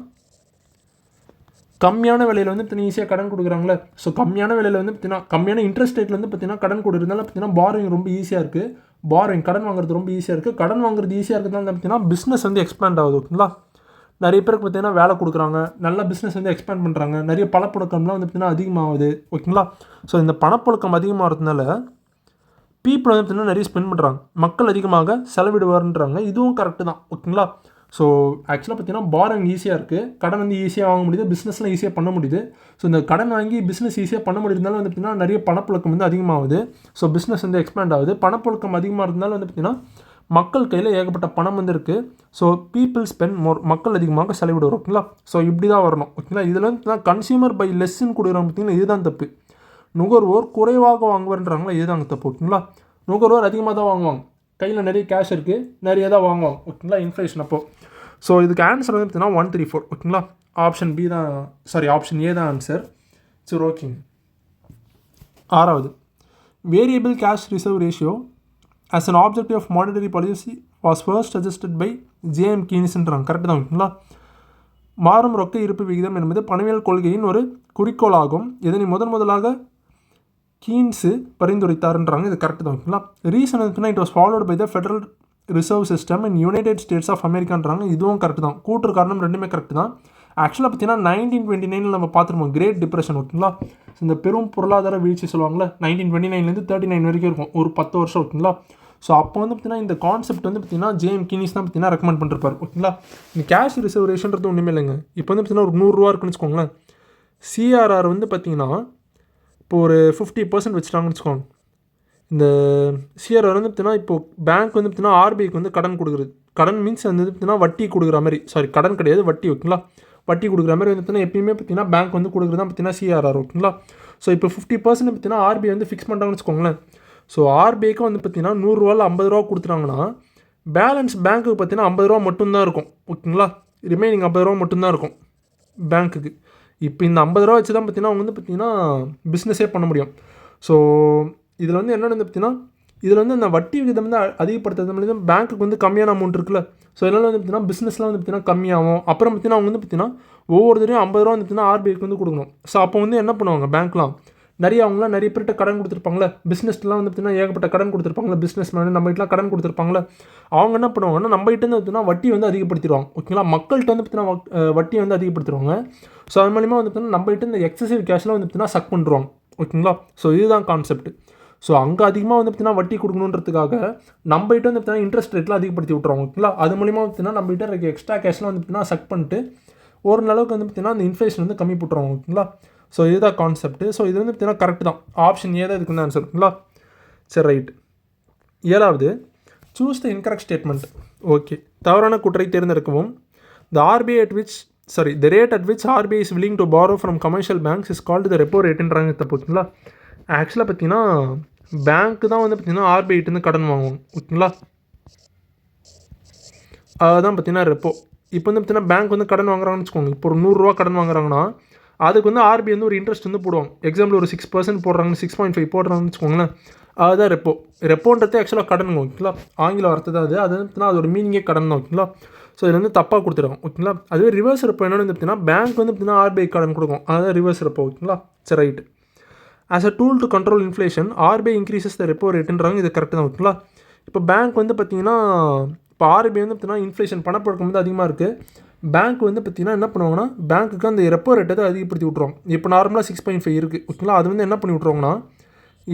கம்மியான விலையில் வந்து பார்த்தீங்கன்னா ஈஸியாக கடன் கொடுக்குறாங்களே. ஸோ கம்மியான விலையில் வந்து பார்த்தீங்கன்னா கம்மியான இன்ட்ரெஸ்ட் ரேட்டில் வந்து பார்த்தீங்கன்னா கடன் கொடுக்குறதுனால பார்த்தீங்கன்னா பாரோவிங் ரொம்ப ஈஸியாக இருக்குது. பாரோவிங் கடன் வாங்குறது ரொம்ப ஈஸியாக இருக்குது. கடன் வாங்குறது ஈஸியாக இருக்கிறதுனால பார்த்தீங்கன்னா பிஸ்னஸ் வந்து எக்ஸ்பேண்ட் ஆகுது ஓகேங்களா. நிறைய பேருக்கு பார்த்தீங்கன்னா வேலை கொடுக்குறாங்க. நல்ல பிஸ்னஸ் வந்து எக்ஸ்பேண்ட் பண்ணுறாங்க. நிறைய பணப்புழக்கம்லாம் வந்து பார்த்தீங்கன்னா அதிகமாகுது ஓகேங்களா. ஸோ இந்த பணப்புழக்கம் அதிகமாகிறதுனால பீப்புள் வந்து பார்த்தீங்கன்னா நிறைய ஸ்பெண்ட் பண்ணுறாங்க. மக்கள் அதிகமாக செலவிடுவார்ன்றாங்க இதுவும் கரெக்டு தான் ஓகேங்களா. ஸோ ஆக்சுவலாக பார்த்தீங்கன்னா பாரோவிங் ஈஸியாக இருக்குது. கடன் வந்து ஈஸியாக வாங்க முடியுது. பிஸ்னஸ்லாம் ஈஸியாக பண்ண முடியுது. ஸோ இந்த கடன் வாங்கி பிஸ்னஸ் ஈஸியாக பண்ண முடியுறதுனால வந்து பார்த்தீங்கன்னா நிறைய பணப்புழக்கம் வந்து அதிகமாகுது. ஸோ பிஸ்னஸ் வந்து எக்ஸ்பேண்ட் ஆகுது. பணப்புழக்கம் அதிகமாக இருந்தாலும் வந்து பார்த்தீங்கன்னா மக்கள் கையில் ஏகப்பட்ட பணம் வந்து இருக்குது. ஸோ பீப்புள் ஸ்பெண்ட் மோர் மக்கள் அதிகமாக செலவிடுவார் ஓகேங்களா. ஸோ இப்படி தான் வரணும் ஓகேங்களா. இதில் வந்து கன்சியூமர் பை லெஸ்ன்னு கொடுக்குறோம் பார்த்தீங்கன்னா இதுதான் தப்பு. நுகர்வோர் குறைவாக வாங்குவார்ன்றாங்களா இதுதாங்க தப்பு ஓகேங்களா. நுகர்வோர் அதிகமாக தான் வாங்குவாங்க. கையில் நிறைய கேஷ் இருக்குது நிறைய தான் வாங்குவாங்க ஓகேங்களா இன்ஃப்ளேஷன் அப்போது. ஸோ இதுக்கு ஆன்சர் வந்து பார்த்தீங்கன்னா 134 ஓகேங்களா. ஆப்ஷன் பி தான் ஆப்ஷன் ஏ தான் ஆன்சர். சரி ஓகேங்க. 6வது variable cash reserve ratio as an objective of monetary policy was first suggested by J.M. Keynesன்றாங்க கரெக்டு தான் ஓகேங்களா. மாறும் ரொக்க இருப்பு விகிதம் என்பது பணவியல் கொள்கையின் ஒரு குறிக்கோளாகும். இதனை முதலாக கீன்ஸு பரிந்துரைத்தார்ன்றாங்க இது கரெக்டு தான் ஓகேங்களா. ரீசன் வந்துட்டுனா it was followed by the Federal Reserve System in United States of அமெரிக்கான்றாங்க இதுவும் கரெக்டு தான். கூட்டுற காரணம் ரெண்டுமே கரெக்டு தான். ஆக்சுவலாக பார்த்தீங்கன்னா 1929 நம்ம பார்த்துருப்போம் கிரேட் டிப்ரெஷன் ஓகேங்களா. இந்த பெரும் பொருளாதார வீழ்ச்சி சொல்லுவாங்களே 1929 39 வரைக்கும் இருக்கும் ஒரு 10 வருஷம் ஓகேங்களா. ஸோ அப்போ வந்து பார்த்தீங்கன்னா இந்த கான்செப்ட் வந்து பார்த்தீங்கன்னா ஜேஎம் கீனிஸ் தான் பார்த்தீங்கன்னா ரெக்கமெண்ட் பண்ணிருப்பார் ஓகேங்களா. இந்த கேஷ் ரிசர்வேஷன்றது ஒன்றுமே இல்லைங்க. இப்போ வந்து பார்த்தீங்கன்னா ஒரு 100 ரூபா இருக்குன்னு வச்சுக்கோங்களேன். சிஆர்ஆர் வந்து பார்த்தீங்கன்னா இப்போ ஒரு 50% வச்சுட்டாங்கன்னு வச்சுக்கோங்க. இந்த சிஆர்ஆர் வந்து பார்த்தீங்கன்னா இப்போ பேங்க் வந்து பார்த்தீங்கன்னா ஆர்பிஐக்கு வந்து கடன் கொடுக்குறது. கடன் மீன்ஸ் வந்து பார்த்தீங்கன்னா வட்டி கொடுக்குற மாதிரி கடன் கிடையாது வட்டி ஓகேங்களா. வட்டி கொடுக்குற மாதிரி வந்து பார்த்தீங்கன்னா எப்பயுமே பார்த்தீங்கன்னா பேங்க் வந்து கொடுக்குறது தான் பார்த்தீங்கன்னா சிஆர்ஆர் ஓகேங்களா. ஸோ இப்போ 50% பார்த்தீங்கன்னா ஆர்பிஐ வந்து ஃபிக்ஸ் பண்ணுறாங்கன்னு வச்சுக்கோங்களேன். ஸோ ஆர்பிஐக்கு வந்து பார்த்தீங்கன்னா 100 ரூபாயில் 50 ரூபா கொடுத்துட்டாங்கன்னா பேலன்ஸ் பேங்க்குக்கு பார்த்தீங்கன்னா 50 ரூபா மட்டும்தான் இருக்கும் ஓகேங்களா. ரிமைனிங் 50 ரூபா மட்டும்தான் இருக்கும் பேங்க்குக்கு. இப்போ இந்த 50 ரூபா வச்சு தான் பார்த்தீங்கன்னா அவங்க வந்து பார்த்தீங்கன்னா பிஸ்னஸே பண்ண முடியும். ஸோ இதில் வந்து என்னென்னு பார்த்தீங்கன்னா இதில் வந்து அந்த வட்டி விகிதம் வந்து அதிகப்படுத்துறது மூலியம் பேங்க்குக்கு வந்து கம்மியான அமௌண்ட் இருக்குல்ல. ஸோ இதனால் வந்து பார்த்திங்கன்னா பிஸ்னஸ்லாம் வந்து பார்த்திங்கன்னா கம்மியாகும். அப்புறம் பார்த்திங்கன்னா அவங்க வந்து பார்த்திங்கன்னா ஒவ்வொரு தடவையும் 50 ரூபா வந்து பார்த்திங்கன்னா ஆர்பிஐக்கு வந்து கொடுக்கணும். ஸோ அப்போ வந்து என்ன பண்ணுவாங்க பேங்க்லாம் அவங்களாம் நிறைய பேர்கிட்ட கடன் கொடுத்துருப்பாங்களே, பிஸ்னஸ்லாம் வந்து பார்த்திங்கன்னா ஏகப்பட்ட கடன் கொடுத்துருப்பாங்களே, பிஸ்னஸ் மேன் நம்மகிட்டலாம் கடன் கொடுத்துருப்பாங்களே, அவங்க என்ன பண்ணுவாங்கன்னா நம்மகிட்ட வந்து பார்த்திங்கன்னா வட்டி வந்து அதிகப்படுத்திடுவாங்க. ஓகேங்களா, மக்கள்கிட்ட வந்து பார்த்திங்கன்னா வட்டி வந்து அதிகப்படுத்திடுவாங்க. ஸோ அது மூலிமா வந்து பார்த்திங்கன்னா நம்மகிட்ட இந்த எக்ஸசிவ் கேஷ்லாம் வந்து பார்த்திங்கன்னா சக் பண்ணுறாங்க. ஓகேங்களா, ஸோ இதுதான் கான்செப்ட். ஸோ அங்கே அதிகமாக வந்து பார்த்திங்கன்னா வட்டி கொடுக்கணுன்றதுக்காக நம்மகிட்ட வந்து பார்த்திங்கன்னா இன்ட்ரெஸ்ட் ரேட்லாம் அதிகப்படுத்தி விட்ருவாங்க. ஓகேங்களா, அது மூலிமா வந்து பார்த்திங்கன்னா நம்மகிட்ட இருக்க எக்ஸ்ட்ரா கேஷ்லாம் வந்து பார்த்திங்கன்னா சக் பண்ணிட்டு ஓரளவுக்கு வந்து பார்த்திங்கன்னா அந்த இன்ஃப்ளேஷன் வந்து கம்மி போட்டுருவாங்க. ஓகேங்களா, ஸோ இதுதான் கான்செப்ட். ஸோ இது வந்து பார்த்திங்கன்னா கரெக்ட் தான். ஆப்ஷன் ஏ தான் இதுக்கு வந்து ஆன்சர். ஓகேங்களா, சரி ரைட். 7வது, choose the incorrect statement. Okay, தவறான குற்றை தேர்ந்தெடுக்கவும். The rate at which RBI is willing to borrow from commercial banks is called the repo rateன்றாங்க. தப்பு. ஓகேங்களா, ஆக்சுவலாக பார்த்திங்கன்னா பேங்க்கு தான் வந்து பார்த்திங்கன்னா ஆர்பிஐட்டேருந்து கடன் வாங்குவோம். ஓகேங்களா, அதுதான் பார்த்திங்கன்னா ரெப்போ. இப்போ வந்து பார்த்திங்கன்னா பேங்க் வந்து கடன் வாங்குறாங்கன்னு வச்சுக்கோங்க. இப்போ ஒரு 100 ரூபா கடன் வாங்குறாங்கன்னா அதுக்கு வந்து ஆர்பிஐ வந்து ஒரு இன்ட்ரெஸ்ட் வந்து போடுவாங்க. எக்ஸாம்பிள் ஒரு 6% போடுறாங்க, 6.5 போடுறாங்கன்னு வச்சுக்கோங்களேன். அதுதான் ரெப்போன்றது ஆக்சுவலாக கடன். ஓகேங்களா, ஆங்கில வார்த்தை தான் அது. அது வந்து அதோட மீனிங்கே கடன் தான். ஓகேங்களா, ஸோ இது வந்து தப்பாக கொடுத்துருவாங்க. ஓகேங்களா, அதுவே ரிவர்ஸ் ரெப்போ என்னென்னு பார்த்திங்கன்னா பேங்க் வந்து பார்த்திங்கன்னா ஆர்பிஐ கடன் கொடுக்கும். அதுதான் ரிவர்ஸ் ரெப்போ. ஓகேங்களா, சரி right. As a tool to control inflation RBI increases the repo ரேட்டுன்றாங்க. இது கரெக்டு தான். ஓகேங்களா, இப்போ பேங்க் வந்து பார்த்திங்கன்னா இப்போ ஆர்பிஐ வந்து பார்த்திங்கன்னா இன்ஃப்ளேஷன் பணப்புழக்கம் வந்து அதிகமாக இருக்குது. பேங்க் வந்து பார்த்திங்கன்னா என்ன பண்ணுவாங்கன்னா பேங்க்குக்கு அந்த ரெப்போ ரேட்டை தான் அதிகப்படுத்தி விட்ருவாங்க. இப்போ நார்மலாக 6.5 இருக்குது. ஓகேங்களா, அது வந்து என்ன பண்ணி விட்ருவாங்கன்னா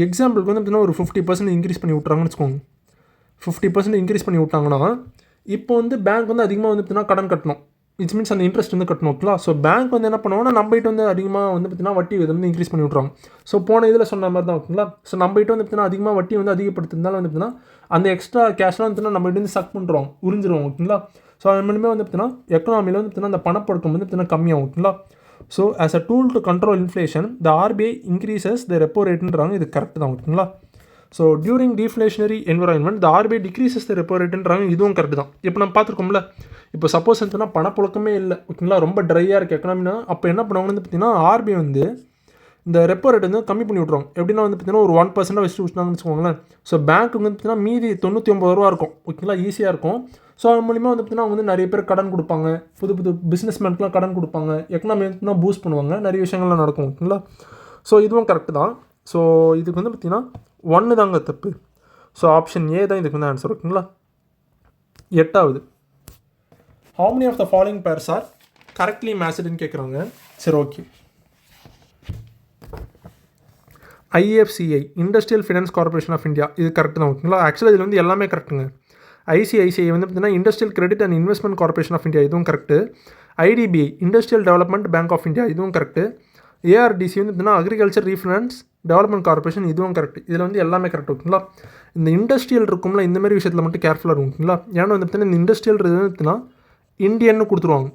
எக்ஸாம்பிளுக்கு வந்து பார்த்திங்கன்னா ஒரு 50% இன்க்ரீஸ் பண்ணி விட்றாங்கன்னு வச்சுக்கோங்க. 50% இன்க்ரீஸ் பண்ணி விட்டாங்கன்னா இப்போ வந்து பேங்க் வந்து அதிகமாக வந்து பார்த்திங்கன்னா கடன் கட்டணும். இட்ஸ் மீன்ஸ் அந்த இன்ட்ரெஸ்ட் வந்து கட்டணும். ஓகேங்களா, ஸோ பேங்க் வந்து என்ன பண்ணுவாங்கன்னா நம்மகிட்ட வந்து அதிகமாக வந்து பார்த்திங்கன்னா வட்டி வந்து இன்க்ரீஸ் பண்ணி விட்ருவாங்க. ஸோ போன இதில் சொன்ன மாதிரி தான். ஓகேங்களா, ஸோ நம்மகிட்ட வந்து பார்த்திங்கன்னா அதிகமாக வட்டி வந்து அதிகப்படுத்திருந்தாலும் வந்து பார்த்திங்கன்னா அந்த எக்ஸ்ட்ரா கேஷ்லாம் வந்து நம்மகிட்ட வந்து சக் பண்ணுறோம், உறிஞ்சிருவோம். ஓகேங்களா, ஸோ அது மூலியமாக வந்து பார்த்திங்கன்னா எக்கனாமியில் வந்து பார்த்திங்கன்னா அந்த பணப்பழக்கம் வந்து பார்த்திங்கன்னா கம்மியாகும். ஓகேங்களா, so as a tool to control inflation the RBI increases the repo ரேட்டுன்றாங்க. இது கரெக்ட் தான். ஓகேங்களா, so during deflationary environment the RBI decreases the repo ரேட்டுன்றாங்க. இதுவும் கரெக்ட் தான். இப்போ நம்ம பார்த்துருக்கோம்ல, இப்போ சப்போஸ் வந்துன்னா பணப்புழக்கமே இல்லை. ஓகேங்களா, ரொம்ப ட்ரையாக இருக்குது எக்கனாமினா, அப்போ என்ன பண்ணுவாங்கன்னு வந்து பார்த்திங்கன்னா ஆர்பிஐ வந்து இந்த ரெப்போ ரேட் வந்து கம்மி பண்ணி விட்ருவாங்க. எப்படின்னா வந்து பார்த்திங்கன்னா ஒரு 1% வச்சுட்டு விட்டாங்கன்னு வச்சுக்கோங்களேன். ஸோ பேங்க்கு வந்து பார்த்திங்கன்னா மீதி 99 ரூபா இருக்கும். ஓகேங்களா, ஈஸியாக இருக்கும். ஸோ அது மூலிமா வந்து பார்த்திங்கன்னா அவங்க வந்து நிறைய பேர் கடன் கொடுப்பாங்க, புது பிஸ்னஸ் மேனுக்குலாம் கடன் கொடுப்பாங்க, எக்கனாமி வந்து பூஸ்ட் பண்ணுவாங்க, நிறைய விஷயங்கள்லாம் நடக்கும். ஓகேங்களா, ஸோ இதுவும் கரெக்டு தான். ஸோ இதுக்கு வந்து பார்த்திங்கன்னா 1 தாங்க தப்பு. ஸோ ஆப்ஷன் ஏ தான் இதுக்கு வந்து ஆன்சர். ஓகேங்களா, 8வது, how many of the following pairs are correctly matchedன்னு கேட்குறாங்க. சரி, okay. IFCI industrial finance corporation of India, இது கரெக்டு தான். ஓகேங்களா, ஆக்சுவலாக இதில் வந்து எல்லாமே கரெக்டுங்க. ஐசிஐசிஐ வந்து பார்த்திங்கன்னா Industrial Credit and Investment Corporation of India, இதுவும் correct. IDBI Industrial Development Bank of India, இதுவும் கரெக்டு. ஏஆர்டிசி வந்து பார்த்திங்கன்னா அக்ரிகல்ச்சர் ரீஃபினான்ஸ் டெவலப்மெண்ட் கார்பரேஷன், இதுவும் கரெக்ட். இதில் வந்து எல்லாமே கரெக்ட். ஓகேங்களா, இந்த இண்டஸ்ட்ரியல் இருக்கும்ல, இந்த மாதிரி விஷயத்தில் மட்டும் கேர்ஃபுல்லாக இருக்கும். ஓகேங்களா, ஏன்னா வந்து பார்த்திங்கன்னா இந்த இண்டஸ்ட்ரியல் இருந்துச்சுன்னா இந்தியன்னு கொடுத்துருவாங்க.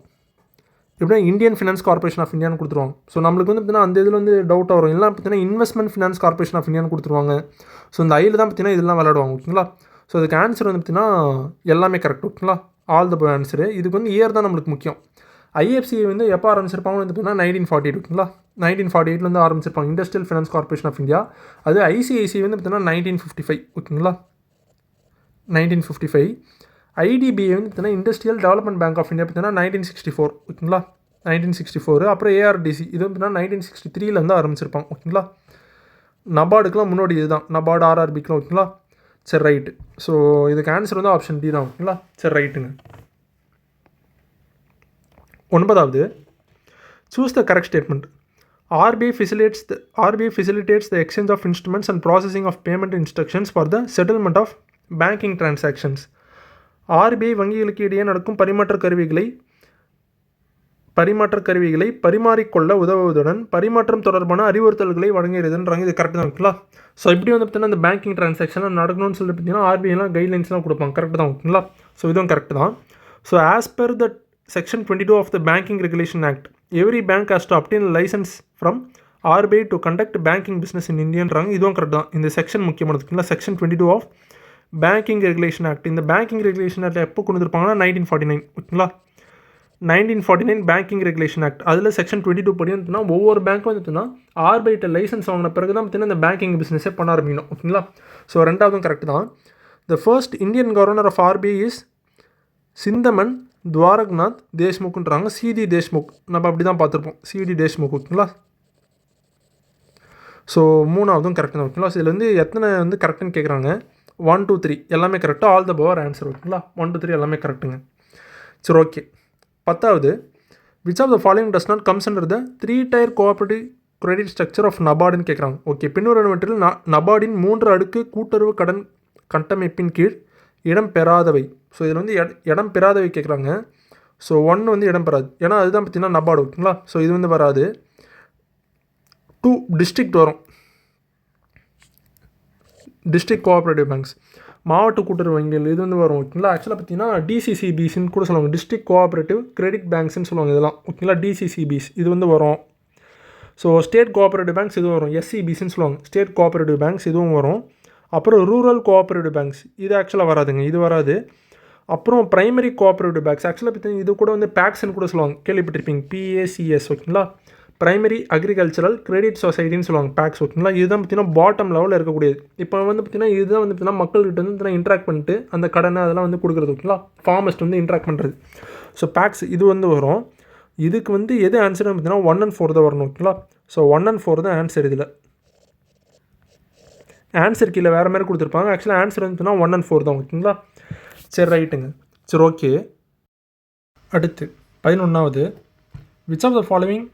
எப்படின்னா இந்தியன் ஃபினான்ஸ் கார்பரேஷன் ஆஃப் இந்தியான்னு கொடுத்துருவாங்க. ஸோ நம்மளுக்கு வந்து பார்த்திங்கன்னா அந்த இதில் வந்து டவுட்டாக வரும். எல்லாம் பார்த்திங்கன்னா இன்வெஸ்ட்மெண்ட் ஃபினான்ஸ் கார்பரேஷன் ஆஃப் இந்தியான்னு கொடுத்துருவாங்க. ஸோ இந்த ஐயில் தான் பார்த்திங்கன்னா இதெல்லாம் விளையாடுவாங்க. ஓகேங்களா, ஸோ அதுக்கு ஆன்சர் வந்து பார்த்திங்கன்னா எல்லாமே கரெக்ட். ஓகேங்களா, ஆல் த ஆன்சரு. இதுக்கு வந்து இயர் தான் நம்மளுக்கு முக்கியம். ஐஎஃப்சிஐ வந்து எப்போ ஆரம்பிச்சிருப்பாங்க வந்து பார்த்திங்கன்னா 1948. ஓகேங்களா, 1948 வந்து ஆரம்பிச்சிருப்பாங்க Industrial finance corporation of India. அது ஐசிஐசிஐ வந்து பார்த்திங்கன்னா 1955. ஓகேங்களா, 1955. ஐடிபிஐ வந்து பார்த்திங்கன்னா Industrial Development Bank of India பார்த்திங்கன்னா 1964. ஓகேங்களா, 1964. அப்புறம் ஏஆர்டிசி இது வந்து 1963 வந்து ஆரம்பிச்சிருப்பாங்க. ஓகேங்களா, நபார்டுக்கெலாம் முன்னாடி இதுதான், நபார்டு ஆர்ஆர்பிக்கெலாம். ஓகேங்களா, சரி ரைட்டு. ஸோ இதுக்கு ஆன்சர் வந்து ஆப்ஷன் டி தான். ஓகேங்களா, சரி ரைட்டுங்க. 9வது, choose the correct statement. RBI facilitates the exchange of instruments and processing of payment instructions for the settlement of banking transactions. RBI வங்கிகளுக்கு இடையே நடக்கும் பரிமாற்ற கருவிகளை பரிமாறிக்கொள்ள உதவுவதுடன் பரிமாற்றம் தொடர்பான அறிவுறுத்தல்களை வழங்குகிறதுன்றாங்க. இது கரெக்ட் தான். ஓகேங்களா, ஸோ இப்படி வந்து பார்த்தீங்கன்னா இந்த பேங்கிங் ட்ரான்சாக்ஷன்லாம் நடக்கணும்னு சொல்லிட்டு பார்த்தீங்கன்னா ஆர்பிஐலாம் கைட்லைன்ஸ்லாம் கொடுப்பாங்க. கரெக்ட் தான். ஓகேங்களா, ஸோ இதுவும் கரெக்ட் தான். So as per the Section 22 of the Banking Regulation Act, every bank has to obtain a license from RBI to conduct banking business in Indiaன்றாங்க. இதுவும் கரெக்ட் தான். இந்த செக்ஷன் முக்கியமானது. Section 22 of banking regulation act. இந்த banking regulation act எப்போ கொண்டு வந்துருப்பாங்கன்னா 1949. ஓகேங்களா, 1949 பேங்கிங் ரெகுலேஷன் ஆக்ட் அதில் செக்ஷன் 22 படி வந்துட்டுனா ஒவ்வொரு பேங்க்கும் வந்துட்டுனா ஆர்பிஐட்ட லைசன்ஸ் வாங்கின பிறகு தான் பார்த்தீங்கன்னா இந்த பேங்கிங் பிஸ்னஸே பண்ண ஆரம்பிக்கணும். ஓகேங்களா? ஸோ ரெண்டாவதும் கரெக்ட் தான். The first Indian governor of RBI is Chintaman Dwarakanath தேஷ்முக்ன்றாங்க. சிடி தேஷ்முக் நம்ம அப்படி தான் பார்த்துருப்போம், சிடி தேஷ்முக். ஓகேங்களா? ஸோ மூணாவதும் கரெக்ட் தான். ஓகேங்களா? ஸோ இதில் வந்து எத்தனை வந்து கரெக்டுன்னு கேட்குறாங்க. 1 2 3 எல்லாமே கரெக்டாக, ஆல் த பவர் ஆன்சர். ஓகேங்களா? 1 2 3 எல்லாமே கரெக்டுங்க. சரி, ஓகே. 10வது, which of the following does not comes under the 3-tier cooperative credit structure of நபார்டுன்னு கேட்குறாங்க. ஓகே, பின்வருவனவற்றில் நபார்டின் 3 அடுக்கு கூட்டுறவு கடன் கட்டமைப்பின் கீழ் இடம் பெறாதவை. ஸோ இதில் வந்து இடம் பெறாதவை கேட்குறாங்க. ஸோ 1 வந்து இடம் பெறாது, ஏன்னா அதுதான் பார்த்தீங்கன்னா நபார்டு. ஓகேங்களா? ஸோ இது வந்து வராது. 2 டிஸ்ட்ரிக்ட் வரும், டிஸ்ட்ரிக்ட் கோஆப்ரேட்டிவ் பேங்க்ஸ், மாவட்ட கூட்டுறவு வங்கிகள் இது வந்து வரும். ஓகேங்களா? ஆக்சுவலாக பார்த்தீங்கன்னா டிசிசிபிஸ்ன்னு கூட சொல்லுவாங்க, டிஸ்ட்ரிக்ட் கோஆப்ரேட்டிவ் கிரெடிட் பேங்க்ஸ்ன்னு சொல்லுவாங்க இதெல்லாம். ஓகேங்களா? டிசிசிபிஸ் இது வந்து வரும். ஸோ ஸ்டேட் கோஆப்ரேட்டிவ் பேங்க்ஸ் இதுவும் வரும், எஸ்சிபிஸ்ன்னு சொல்லுவாங்க, ஸ்டேட் கோஆப்ரேட்டிவ் பேங்க்ஸ் இதுவும் வரும். அப்புறம் ரூரல் கோஆப்ரேட்டிவ் பேங்க்ஸ் இது ஆக்சுவலாக வராதுங்க, இது வராது. அப்புறம் ப்ரைமரி கோஆப்ரேட்டிவ் பேங்க்ஸ் ஆக்சுவலாக பார்த்தீங்கன்னா இது கூட வந்து பேக்ஸ்ன்னு கூட சொல்லுவாங்க, கேள்விப்பட்டிருப்பீங்க, PACS. ஓகேங்களா? பிரைமரி அக்ரிகல்ச்சரல் கிரெடிட் சொசைட்டின்னு சொல்லுவாங்க, பேக்ஸ். ஓகேங்களா? இதுதான் பார்த்தீங்கன்னா பாட்டம் லெவலில் இருக்கக்கூடியது. இப்போ வந்து பார்த்தீங்கன்னா இதுதான் வந்து பார்த்தீங்கன்னா மக்கள்கிட்ட வந்து பார்த்தீங்கன்னா இன்ட்ராக்ட் பண்ணிட்டு அந்த கடனை அதெல்லாம் வந்து கொடுக்குறது. ஓகேங்களா? ஃபார்மஸ்ட் வந்து இன்ட்ராக்ட் பண்ணுறது. ஸோ பேக்ஸ் இது வந்து வரும். இதுக்கு வந்து எது ஆன்சர்னு பார்த்தீங்கன்னா 1 and 4 தான் வரணும். ஓகேங்களா? ஸோ 1 and 4 தான் ஆன்சர். இதில் ஆன்சர் கீழே வேறு மாதிரி கொடுத்துருப்பாங்க, ஆக்சுவலாக ஆன்சர் வந்து 1 and 4 தான். ஓகேங்களா? சரி, ரைட்டுங்க. சரி, ஓகே. அடுத்து 11வது, which of the following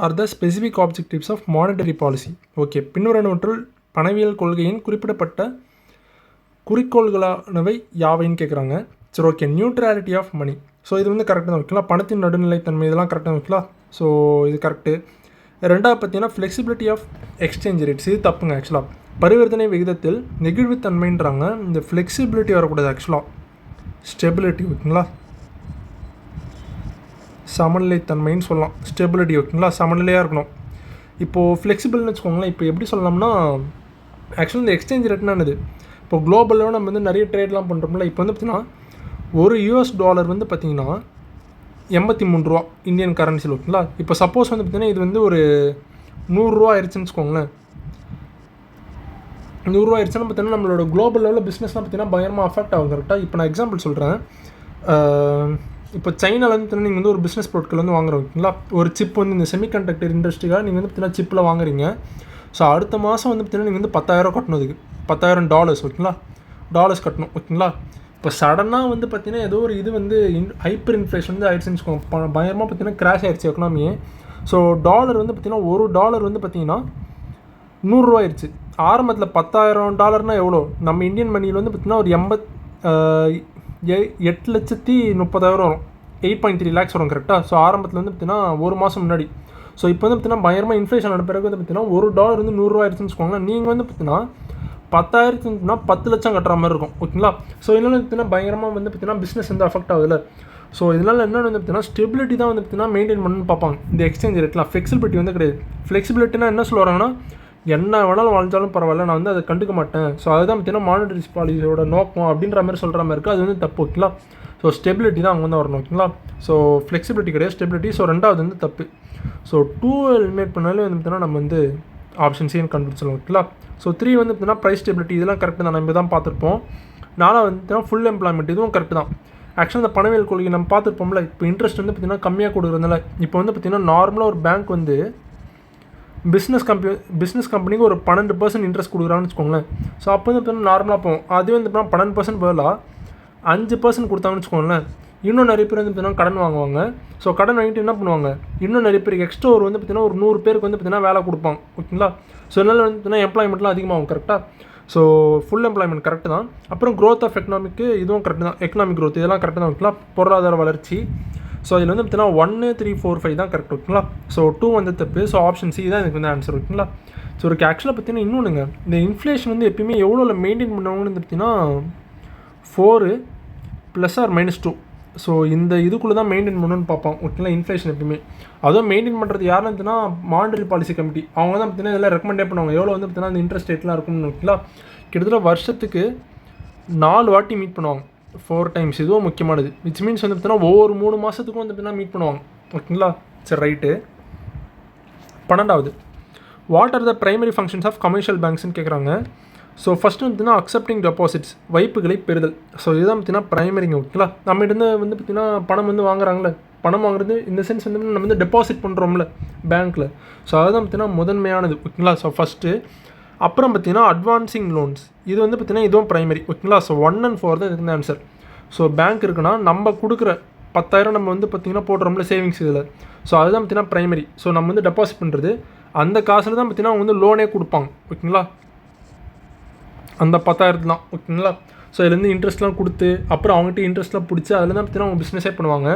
are the specific objectives of monetary policy. Okay, பின்வருவனவற்றுள் பணவியல் கொள்கையின் குறிப்பிடப்பட்ட குறிக்கோள்களானவை யாவைன்னு கேட்குறாங்க. சரி, okay. Neutrality of money. So இது வந்து கரெக்டாக தான். வைக்கலாம், பணத்தின் நடுநிலைத்தன்மை இதெல்லாம் கரெக்டாக வைக்கலாம். ஸோ இது கரெக்டு. ரெண்டாவது பார்த்தீங்கன்னா ஃப்ளெக்சிபிலிட்டி ஆஃப் எக்ஸ்சேஞ்ச் ரேட்ஸ் இது தப்புங்க. ஆக்சுவலாக பரிவர்த்தனை விகிதத்தில் நெகிழ்வுத்தன்மைன்றாங்க, இந்த ஃப்ளெக்சிபிலிட்டி வரக்கூடாது. ஆக்சுவலாக ஸ்டெபிலிட்டி. ஓகேங்களா? சமநிலைத்தன்மைன்னு சொல்லலாம், ஸ்டெபிலிட்டி. ஓகேங்களா? சமநிலையாக இருக்கணும். இப்போது ஃப்ளெக்சிபிள்னு வச்சுக்கோங்களேன். இப்போ எப்படி சொல்லலாம்னா ஆக்சுவலாக இந்த எக்ஸ்சேஞ்ச் ரேட்னா என்னது, இப்போ குளோபலில் நம்ம வந்து நிறைய ட்ரேட்லாம் பண்ணுறோம்ல. இப்போ வந்து பார்த்தீங்கன்னா ஒரு $1 வந்து பார்த்திங்கன்னா 83 ரூபா இந்தியன் கரன்சியில். ஓகேங்களா? இப்போ சப்போஸ் வந்து பார்த்திங்கன்னா இது வந்து ஒரு 100 ரூபா ஆயிடுச்சுன்னு வச்சுக்கோங்களேன். 100 ரூபா ஆயிடுச்சுன்னா பார்த்தீங்கன்னா நம்மளோட குளோபல் லெவலில் பிஸ்னஸ்லாம் பார்த்தீங்கன்னா பயங்கரமாக அஃபெக்ட் ஆகும். கரெக்டாக? இப்போ நான் எக்ஸாம்பிள் சொல்கிறேன். இப்போ சைனாவில் வந்து நீங்கள் வந்து ஒரு பிஸ்னஸ் பொருட்கள் வந்து வாங்குறோம். ஓகேங்களா? ஒரு சிப் வந்து இந்த செமிகண்டக்டர் இண்டஸ்ட்ரிக்காக நீங்கள் வந்து பார்த்தீங்கன்னா சிப்பில் வாங்குறீங்க. ஸோ அடுத்த மாதம் வந்து பார்த்தீங்கன்னா நீங்கள் வந்து $10,000 கட்டணும், அதுக்கு $10,000. ஓகேங்களா? டாலர்ஸ் கட்டணும். ஓகேங்களா? இப்போ சடனாக வந்து பார்த்தீங்கன்னா ஏதோ ஒரு இது வந்து ஹைப்பர் இன்ஃப்ளேஷன் வந்து ஆயிடுச்சுன்னு வச்சுக்கோங்க, பயங்கரமாக பார்த்தீங்கன்னா கிராஷ் ஆயிடுச்சு எக்கனாமியே. ஸோ டாலர் வந்து பார்த்தீங்கன்னா $1 வந்து பார்த்தீங்கன்னா 100 ரூபா ஆயிடுச்சு. ஆரம்பத்தில் $10,000 எவ்வளோ நம்ம இந்தியன் மணியில் வந்து பார்த்தீங்கன்னா ஒரு 8,30,000 வரும், 8.3 lakhs வரும். கரெக்டாக? ஸோ ஆரம்பத்தில் வந்து பார்த்தீங்கன்னா ஒரு மாதம் முன்னாடி. ஸோ இப்போ வந்து பார்த்தீங்கன்னா பயங்கரமாக இன்ஃப்ளேஷன் ஆன பிறகு வந்து பார்த்தீங்கன்னா $1 வந்து 100 ரூபா ஆயிடுச்சுன்னு வச்சுக்கோங்களேன். நீங்கள் வந்து பார்த்தீங்கன்னா 10,000 10 லட்சம் கட்டுற மாதிரி இருக்கும். ஓகேங்களா? ஸோ இதனால் பார்த்தீங்கன்னா பயங்கரமாக வந்து பார்த்தீங்கன்னா பிஸ்னஸ் வந்து அஃபெக்ட் ஆகுதுல்ல. ஸோ இதனால் என்ன வந்து பார்த்தீங்கன்னா ஸ்டெபிலிட்டி தான் வந்து பார்த்தீங்கன்னா மெயின்டைன் பண்ணணும்னு பார்ப்பாங்க இந்த எக்ஸ்சேஞ்ச் ரேட்லாம். ஃப்ளெக்சிபிலிட்டி வந்து கிடையாது. ஃப்ளெக்சிபிலிட்டினா என்ன சொல்லுவாங்கன்னா என்ன வேணாலும் வாழ்ந்தாலும் பரவாயில்ல, நான் வந்து அதை கண்டுக்க மாட்டேன். ஸோ அதுதான் பார்த்தீங்கன்னா மானிட்டரி பாலிசியோட நோக்கம் அப்படின்ற மாதிரி சொல்கிற மாதிரி இருக்குது. அது வந்து தப்பு. ஓகேங்களா? ஸோ ஸ்டெபிலிட்டி தான் அங்கே வந்து வரணும். ஓகேங்களா? ஸோ ஃப்ளெக்சிபிலிட்டி கிடையாது, ஸ்டெபிலிட்டி. ஸோ ரெண்டாவது வந்து தப்பு. ஸோ 2 எலிமினேட் பண்ணாலே வந்து பார்த்தீங்கன்னா நம்ம வந்து ஆப்ஷன் சின்னு கண்டுபிடிச்சிடலாம். ஓகேங்களா? ஸோ 3 வந்து பார்த்தீங்கன்னா ப்ரைஸ் ஸ்டெபிலிட்டி இதெல்லாம் கரெக்டு தான், நம்ம தான் பார்த்துருப்போம். 4 வந்து ஃபுல் எம்ப்ளாய்மெண்ட் இதுவும் கரெக்டு தான். ஆக்சுவலாக இந்த பணவியல் கொள்கை நம்ம பார்த்துருப்போம்ல. இப்போ இன்ட்ரெஸ்ட் வந்து பார்த்தீங்கன்னா கம்மியாக கொடுக்குறதுனால இப்போ வந்து பார்த்தீங்கன்னா நார்மலாக ஒரு பேங்க் வந்து பிஸ்னஸ் கம்பெனிக்கு ஒரு 12% இன்ட்ரெஸ்ட் கொடுக்குறான்னு வச்சுக்கோங்களேன். ஸோ அப்போ வந்து பார்த்தீங்கன்னா நார்மலாக போகும். அதுவே வந்து பார்த்தீங்கன்னா 12% பதிலாக 5% கொடுத்தாங்கன்னு வச்சுக்கோங்களேன், இன்னும் நிறைய பேர் வந்து பார்த்தீங்கன்னா கடன் வாங்குவாங்க. ஸோ கடன் வாங்கிட்டு என்ன பண்ணுவாங்க, இன்னும் நிறைய பேருக்கு எக்ஸ்ட்ரா ஒரு வந்து பார்த்தீங்கன்னா ஒரு 100 பேருக்கு வந்து பார்த்தீங்கன்னா வேலை கொடுப்பாங்க. ஓகேங்களா? ஸோ இதனால் வந்து பார்த்தீங்கன்னா எம்ப்ளாய்மெண்ட்லாம் அதிகமாகும். கரெக்டாக? ஸோ ஃபுல் எம்ப்ளாய்மெண்ட் கரெக்டு தான். அப்புறம் க்ரோத் ஆஃப் எக்கனாமிக்கு இதுவும் கரெக்டு தான். எக்கனாமிக் க்ரோத் இதெல்லாம் கரெக்டு தான். ஓகேங்களா? பொருளாதார வளர்ச்சி. ஸோ இதில் வந்து பார்த்தீங்கன்னா 1 3 4 5 தான் கரெக்ட். ஓகேங்களா? ஸோ 2 வந்து தப்பு. ஸோ ஆப்ஷன் சி தான் எனக்கு வந்து ஆன்சர். ஓகேங்களா? ஸோ ஒரு ஆக்சுவலாக பார்த்தீங்கன்னா இன்னொன்றுங்க, இந்த இன்ஃப்ளேஷன் வந்து எப்பயுமே எவ்வளோ மெயின்டைன் பண்ணுவாங்கன்னு பார்த்தீங்கன்னா 4 ± 2. ஸோ இந்த இதுக்குள்ளே தான் மெயின்டைன் பண்ணணும்னு பார்ப்போம். ஓகேங்களா? இன்ஃப்ளேஷன் எப்பயுமே அதுவும் மெயின்டைன் பண்ணுறது யாருன்னு பார்த்தீங்கன்னா மானிட்டரி பாலிசி கமிட்டி. அவங்க தான் பார்த்தீங்கன்னா இதெல்லாம் ரெக்கமெண்டே பண்ணுவாங்க, எவ்வளோ வந்து பார்த்தீங்கன்னா அந்த இன்ட்ரெஸ்ட் ரேட்லாம் இருக்கும்னு. ஓகேங்களா? கிட்டத்தட்ட வருஷத்துக்கு 4 வாட்டி மீட் பண்ணுவாங்க. 4 டைம்ஸ் இதுவும் முக்கியமானது. விச் மீன்ஸ் வந்து பார்த்தீங்கன்னா ஒவ்வொரு 3 மாதத்துக்கும் வந்து பார்த்தீங்கன்னா மீட் பண்ணுவாங்க. ஓகேங்களா? சரி ரைட்டு. 12வது what are the primary functions of commercial பேங்க்ஸ்னு கேட்குறாங்க. ஸோ ஃபஸ்ட்டு வந்து பார்த்தீங்கன்னா அக்செப்டிங் டெபாசிட்ஸ், வைப்புகளை பெறுதல். ஸோ இதுதான் பார்த்தீங்கன்னா பிரைமரிங்க. ஓகேங்களா? நம்மகிட்ட வந்து பார்த்தீங்கன்னா பணம் வந்து வாங்குறாங்களே, பணம் வாங்குறது இந்த சென்ஸ் வந்து நம்ம வந்து டெபாசிட் பண்ணுறோம்ல பேங்க்கில். ஸோ அதுதான் பார்த்தீங்கன்னா முதன்மையானது. ஓகேங்களா? So first. அப்புறம் பார்த்தீங்கன்னா அட்வான்சிங் லோன்ஸ், இது வந்து பார்த்தீங்கன்னா இதுவும் பிரைமரி. ஓகேங்களா? ஸோ 1 and 4 தான் இதுக்கு ஆன்சர். ஸோ பேங்க் இருக்குன்னா நம்ம கொடுக்குற 10,000 நம்ம வந்து பார்த்திங்கன்னா போடுறோம்ல சேவிங்ஸ் இதில். ஸோ அதுதான் பார்த்தீங்கன்னா ப்ரைமரி. ஸோ நம்ம வந்து டெபாசிட் பண்ணுறது அந்த காசில் தான் பார்த்தீங்கன்னா அவங்க வந்து லோனே கொடுப்பாங்க. ஓகேங்களா? அந்த 10,000 தான். ஓகேங்களா? ஸோ இதுலேருந்து இன்ட்ரெஸ்ட்லாம் கொடுத்து அப்புறம் அவங்ககிட்ட இன்ட்ரெஸ்ட்லாம் பிடிச்சி அதில் தான் பார்த்தீங்கன்னா அவங்க பிஸ்னஸே பண்ணுவாங்க.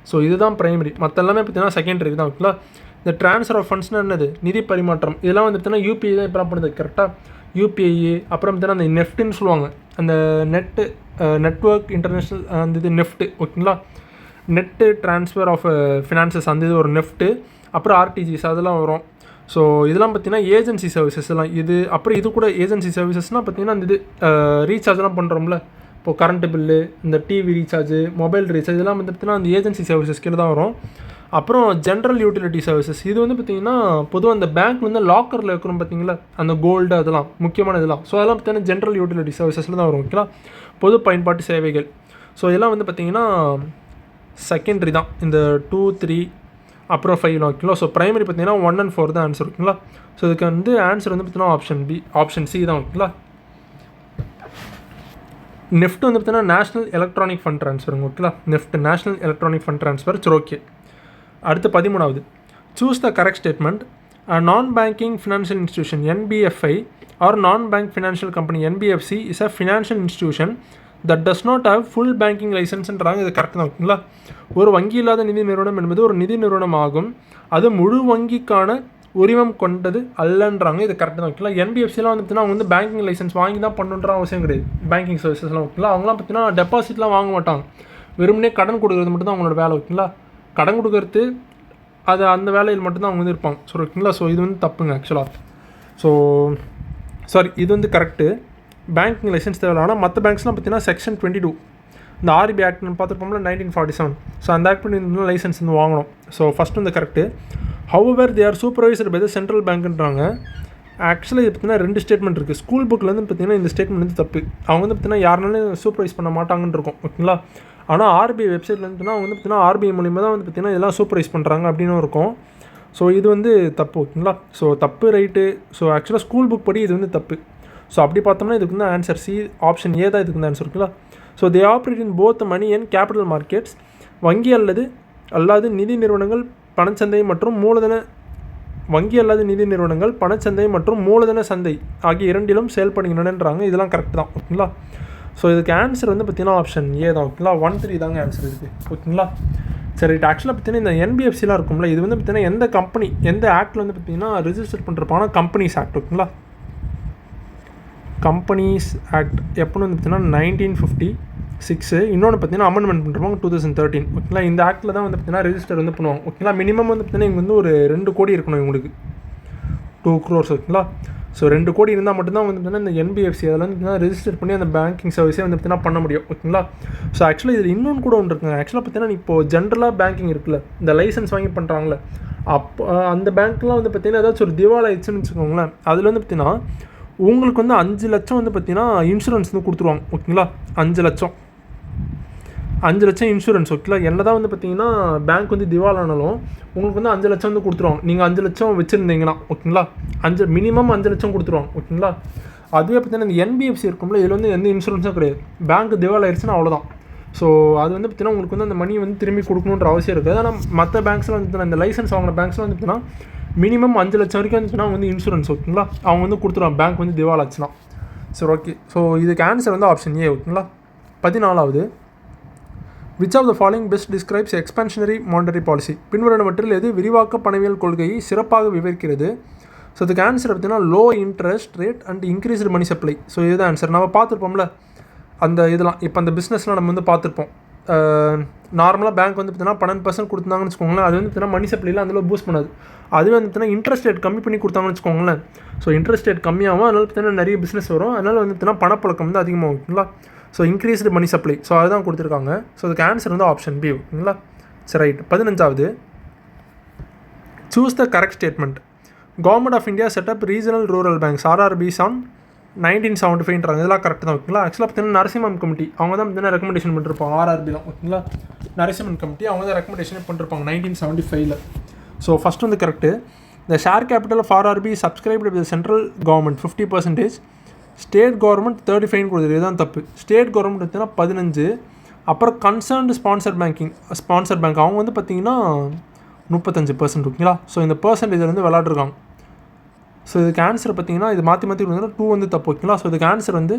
ஸோ இதுதான் ப்ரைமரி. மற்ற எல்லாமே பார்த்தீங்கன்னா செகண்டரி தான். ஓகேங்களா? இந்த ட்ரான்ஸ்ஃபர் ஆஃப் ஃபண்ட்ஸ்னால் என்னது, நிதி பரிமாற்றம். இதெல்லாம் வந்து பார்த்தீங்கன்னா யூபிஐ தான் இப்போலாம் பண்ணுது. கரெக்டாக யூபிஐ, அப்புறம் பார்த்தீங்கன்னா அந்த நெஃப்ட்டுன்னு சொல்லுவாங்க, அந்த நெட்வொர்க் இன்டர்நேஷ்னல் அந்த இது நெஃப்ட்டு. ஓகேங்களா? நெட்டு ட்ரான்ஸ்ஃபர் ஆஃப் ஃபினான்சஸ் அந்த இது ஒரு நெஃப்ட்டு. அப்புறம் ஆர்டிஜிஎஸ் அதெல்லாம் வரும். ஸோ இதெல்லாம் பார்த்தீங்கன்னா ஏஜென்சி சர்வீசஸ் எல்லாம் இது. அப்புறம் இது கூட ஏஜென்சி சர்வீசஸ்னால் பார்த்தீங்கன்னா அந்த இது ரீசார்ஜ்லாம் பண்ணுறோம்ல, இப்போது கரண்ட்டு பில்லு, இந்த டிவி ரீசார்ஜு, மொபைல் ரீசார்ஜ், இதெல்லாம் வந்து பார்த்தீங்கன்னா அந்த ஏஜென்சி சர்வீசஸ் கீழே தான் வரும். அப்புறம் ஜென்ரல் யூட்டிலிட்டி சர்வீசஸ், இது வந்து பார்த்திங்கன்னா பொதுவாக அந்த பேங்க் வந்து லாக்கரில் இருக்கிறோம் பார்த்தீங்களா, அந்த கோல்டு அதெல்லாம் முக்கியமான இதெல்லாம். ஸோ அதெல்லாம் பார்த்தீங்கன்னா ஜென்ரல் யூட்டிலிட்டி சர்வீசஸில் தான் வரும். ஓகேங்களா? பொது பயன்பாட்டு சேவைகள். ஸோ இதெல்லாம் வந்து பார்த்திங்கன்னா செகண்டரி தான். இந்த 2, 3 அப்புறம் 5 ஓகேங்களா? ஸோ ப்ரைமரி பார்த்தீங்கன்னா 1 and 4 தான் ஆன்சர். ஓகேங்களா? ஸோ இதுக்கு வந்து ஆன்சர் வந்து பார்த்தீங்கன்னா ஆப்ஷன் சி தான். ஓகேங்களா? நெஃப்ட் வந்து பார்த்தீங்கன்னா நேஷனல் எலக்ட்ரானிக் ஃபண்ட் ட்ரான்ஸ்ஃபருங்க. ஓகேங்களா? NEFT National Electronic Fund Transfer. சரி ஓகே. அடுத்து 13வது choose the correct statement. Non banking financial institution NBFI or non bank financial company NBFC is a financial institution that does not have full banking லைசன்ஸ்ன்றாங்க. இது correct தான். ஓகேங்களா? ஒரு வங்கி இல்லாத நிதி நிறுவனம் என்பது ஒரு நிதி நிறுவனம் ஆகும், அது முழு வங்கிக்கான உரிமம் கொண்டது அல்லன்றாங்க. இது கரெக்ட் தான். ஓகேங்களா? NBFCலாம் வந்து பார்த்தீங்கன்னா அவங்க வந்து பேங்கிங் லைசன்ஸ் வாங்கி தான் பண்ணுன்ற அவசியம் கிடையாது. பேங்கிங் சர்வீசஸ்லாம் ஓகேங்களா? அவங்களாம் பார்த்தீங்கன்னா டெபாசிட்லாம் வாங்க மாட்டாங்க, வெறுமனே கடன் கொடுக்குறது மட்டும் தான் அவங்களோட வேலை. ஓகேங்களா? கடன் கொடுக்கறது அது அந்த வேலையில் மட்டும்தான் அவங்க வந்து இருப்பாங்க. ஸோ ஓகேங்களா? ஸோ இது வந்து தப்புங்க ஆக்சுவலாக. ஸோ சாரி, இது வந்து கரெக்டு. பேங்கிங் லைசன்ஸ் தேவை. ஆனால் மற்ற பேங்க்ஸ்லாம் பார்த்தீங்கன்னா செக்ஷன் 22 இந்த RBI ஆக்ட்னு பார்த்துருப்போம்ல 1947. ஸோ அந்த ஆக்ட் பண்ணி லைசன்ஸ் வந்து வாங்கணும். ஸோ ஃபஸ்ட்டு வந்து correct. However they are supervisor by the central பேங்க்ன்றாங்க. ஆக்சுவலாக இது பார்த்தீங்கன்னா 2 ஸ்டேட்மெண்ட் இருக்குது. ஸ்கூல் புக்கில் வந்து பார்த்தீங்கன்னா இந்த ஸ்டேட்மெண்ட் வந்து தப்பு. அவங்க வந்து பார்த்தீங்கன்னா யாருனாலும் சூப்பர்வைஸ் பண்ண மாட்டாங்கன்னு இருக்கும். ஓகேங்களா? ஆனால் RBI வெப்சைட்டில் வந்துட்டுனா அவங்க வந்து பார்த்தீங்கன்னா RBI மூலிமா தான் வந்து பார்த்தீங்கன்னா இதெல்லாம் சூப்பர்வைஸ் பண்ணுறாங்க அப்படின்னு இருக்கும். ஸோ இது வந்து தப்பு. ஓகேங்களா? ஸோ தப்பு ரைட்டு. ஸோ ஆக்சுவலாக ஸ்கூல் புக் படி இது வந்து தப்பு. ஸோ அப்படி பார்த்தோம்னா இதுக்கு வந்து ஆன்சர் சி ஆப்ஷன் ஏ தான் இதுக்கு வந்து ஆன்சர். ஓகேங்களா? So they operate in both money and capital markets. வங்கி அல்லாது நிதி நிறுவனங்கள் பணச்சந்தை மற்றும் மூலதன சந்தை ஆகிய இரண்டிலும் செயல்படுகின்றனன்றாங்க. இதெல்லாம் கரெக்ட் தான். ஓகேங்களா? ஸோ இதுக்கு ஆன்சர் வந்து பார்த்தீங்கன்னா ஆப்ஷன் ஏ தான். ஓகேங்களா? 1, 3 தாங்க ஆன்சர் இருக்குது. ஓகேங்களா? சரி ரைட். ஆக்சுவலாக பார்த்தீங்கன்னா இந்த NBFCலாம் இருக்கும்ல, இது வந்து பார்த்தீங்கன்னா எந்த கம்பெனி எந்த ஆக்டில் வந்து பார்த்தீங்கன்னா ரிஜிஸ்டர் பண்ணுறப்பான கம்பெனிஸ் ஆக்ட். ஓகேங்களா? கம்பெனிஸ் ஆக்ட் எப்போன்னு வந்து பார்த்தீங்கன்னா 1956. இன்னொன்று பார்த்தீங்கன்னா அமெண்ட்மெண்ட் பண்ணுறவங்க 2013. ஓகேங்களா? இந்த ஆக்டில் தான் வந்து பார்த்தீங்கன்னா ரெஜிஸ்டர் வந்து பண்ணுவாங்க. ஓகேங்களா? மினிமம் வந்து பார்த்தீங்கன்னா இங்கே வந்து ஒரு 2 கோடி இருக்கணும் இவங்களுக்கு, 2 crores. ஓகேங்களா? ஸோ 2 கோடி இருந்தால் மட்டும்தான் வந்து பார்த்தீங்கன்னா இந்த NBFC அதில் வந்து ரெஜிஸ்டர் பண்ணி அந்த பேங்கிங் சர்வீஸே வந்து பார்த்தீங்கன்னா பண்ண முடியும். ஓகேங்களா? ஸோ ஆக்சுவலாக இதில் இன்னொன்று கூட ஒன்று இருக்குங்க. ஆக்சுவலாக பார்த்தீங்கன்னா இப்போது ஜென்ரலாக பேங்கிங் இருக்குல்ல, இந்த லைசன்ஸ் வாங்கி பண்ணுறாங்களே, அப்போ அந்த பேங்க்லாம் வந்து பார்த்தீங்கன்னா ஏதாச்சும் ஒரு திவால் ஆயிடுச்சுன்னு வச்சுக்கோங்களேன், அதில் வந்து பார்த்தீங்கன்னா உங்களுக்கு வந்து 5 லட்சம் வந்து பார்த்தீங்கன்னா இன்சூரன்ஸ் வந்து கொடுத்துருவாங்க. ஓகேங்களா? 5 லட்சம் இன்சூரன்ஸ். ஓகேங்களா? என்ன தான் வந்து பார்த்தீங்கன்னா பேங்க் வந்து திவால் ஆனாலும் உங்களுக்கு வந்து 5 லட்சம் வந்து கொடுத்துருவாங்க. நீங்கள் 5 லட்சம் வச்சுருந்தீங்கன்னா. ஓகேங்களா? மினிமம் 5 லட்சம் கொடுத்துருவாங்க. ஓகேங்களா? அதுவே பார்த்தீங்கன்னா இந்த NBFC இருக்கும்ல, இதில் வந்து எந்த இன்சூரன்ஸும் கிடையாது. பேங்க் திவால் ஆயிடுச்சுன்னா அவ்வளோதான். ஸோ அது வந்து பார்த்தீங்கன்னா உங்களுக்கு வந்து அந்த மணி வந்து திரும்பி கொடுக்கணுன்ற அவசியம் இருக்குது. ஆனால் மற்ற பேங்க்ஸில் வந்து இந்த லைசன்ஸ் வாங்கின பேங்க்ஸில் வந்து பார்த்தீங்கன்னா மினிமம் 5 லட்சம் வரைக்கும் வந்துச்சுன்னா வந்து இன்சூரன்ஸ். ஓகேங்களா? அவங்க வந்து கொடுத்துருவாங்க பேங்க் வந்து திவால் ஆச்சுன்னா. சரி ஓகே. ஸோ இதுக்கு ஆன்சர் வந்து ஆப்ஷன் ஏ. ஓகேங்களா? 14வது which of the following best describes expansionary monetary policy. பின்வருவனவற்றில் எது விரிவாக்க பணவியல் கொள்கையை சிறப்பாக விவரிக்கிறது? ஸோ இதுக்கு ஆன்சர் பார்த்தீங்கன்னா low interest rate and increased money supply. So இதுதான் ஆன்சர். நம்ம பார்த்துருப்போம்ல அந்த இதெல்லாம். இப்போ அந்த பிஸ்னஸ்லாம் நம்ம வந்து பார்த்துருப்போம். நார்மலாக பேங்க் வந்து பார்த்தீங்கன்னா 12% கொடுத்தாங்கன்னு வச்சுக்கோங்களேன், அது வந்து பார்த்தீங்கன்னா மணி சப்ளையில் அதில் பூஸ்ட் பண்ணாது. அதுவே வந்து பார்த்தீங்கன்னா இன்ட்ரெஸ்ட் ரேட் கம்மி பண்ணி கொடுத்தாங்கன்னு வச்சுக்கோங்களேன், ஸோ இன்ட்ரெஸ்ட் ரேட் கம்மியாகும், அதனால் பார்த்தீங்கன்னா நிறைய பிஸ்னஸ் வரும், அதனால் வந்து பார்த்தீங்கன்னா பணப்பழக்கம் வந்து அதிகமாகும். ஓகேங்களா? So increased money supply. So அதுதான் கொடுத்துருக்காங்க. ஸோ அதுக்கு ஆன்சர் வந்து ஆப்ஷன் பி. ஓகேங்களா? சரி, ரைட். 15வது, choose the correct statement. Government of India set up regional rural banks RRBs on 1975ன்றாங்க. இதெல்லாம் கரெக்ட் தான். ஓகேங்களா? ஆக்சுவலாக பார்த்தீங்கன்னா நரசிம்மன் கமிட்டி அவங்க தான் பார்த்தீங்கன்னா ரெக்கமெண்டேஷன் பண்ணிருப்பாங்க. RRBலாம் ஓகேங்களா? நரசிம்மன் கமிட்டி அவங்க தான் ரெக்கமெண்டேஷன் பண்ணிருப்பாங்க 1975. ஸோ ஃபஸ்ட் வந்து correct. The share capital of RRB subscribed with central government 50%, state government 35 கொடுக்குது. இதுதான் தப்பு. ஸ்டேட் கவர்மெண்ட் பார்த்தீங்கன்னா 15, அப்புறம் கன்சர்ன்டு ஸ்பான்சர் பேங்க் அவங்க வந்து பார்த்தீங்கன்னா 35%. ஓகேங்களா? ஸோ இந்த பர்சன்டேஜில் வந்து விளாட்ருக்காங்க. ஸோ இதுக்கு ஆன்சர் பார்த்தீங்கன்னா இது மாற்றி வந்து 2 வந்து தப்பு. ஓகேங்களா? ஸோ இதுக்கு ஆன்சர் வந்து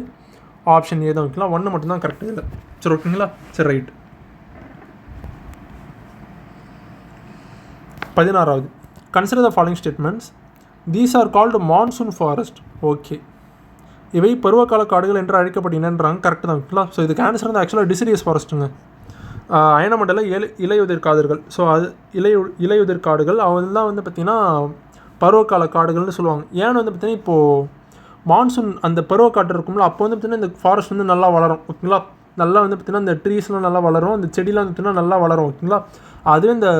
ஆப்ஷன் ஏ தான். ஓகேங்களா? 1 மட்டும்தான் கரெக்டு இல்லை. சரி, ஓகேங்களா? சரி, ரைட். 16வது, consider the following statements. These are called monsoon forest. Okay, இவை பருவகால காடுகள் என்று அழைக்கப்படுகின்றன்றாங்க. கரெக்டு தான். ஓகேங்களா? ஸோ இதுக்கு ஆன்சர் வந்து ஆக்சுவலாக டிசிடியஸ் ஃபாரஸ்ட்டுங்க. அயனமண்டல இலையுதிர் காடுகள். ஸோ அது இலையுதிர் காடுகள் அவெல்லாம் வந்து பார்த்திங்கன்னா பருவகால காடுகள்னு சொல்லுவாங்க. ஏன்னு வந்து பார்த்திங்கன்னா இப்போது மான்சூன் அந்த பருவக்காற்று இருக்கும்ல, அப்போ வந்து பார்த்திங்கன்னா இந்த ஃபாரஸ்ட் வந்து நல்லா வளரும். ஓகேங்களா? நல்லா வந்து பார்த்திங்கன்னா இந்த ட்ரீஸ்லாம் நல்லா வளரும், அந்த செடிலாம் வந்து பார்த்திங்கன்னா நல்லா வளரும். ஓகேங்களா? அதுவே இந்த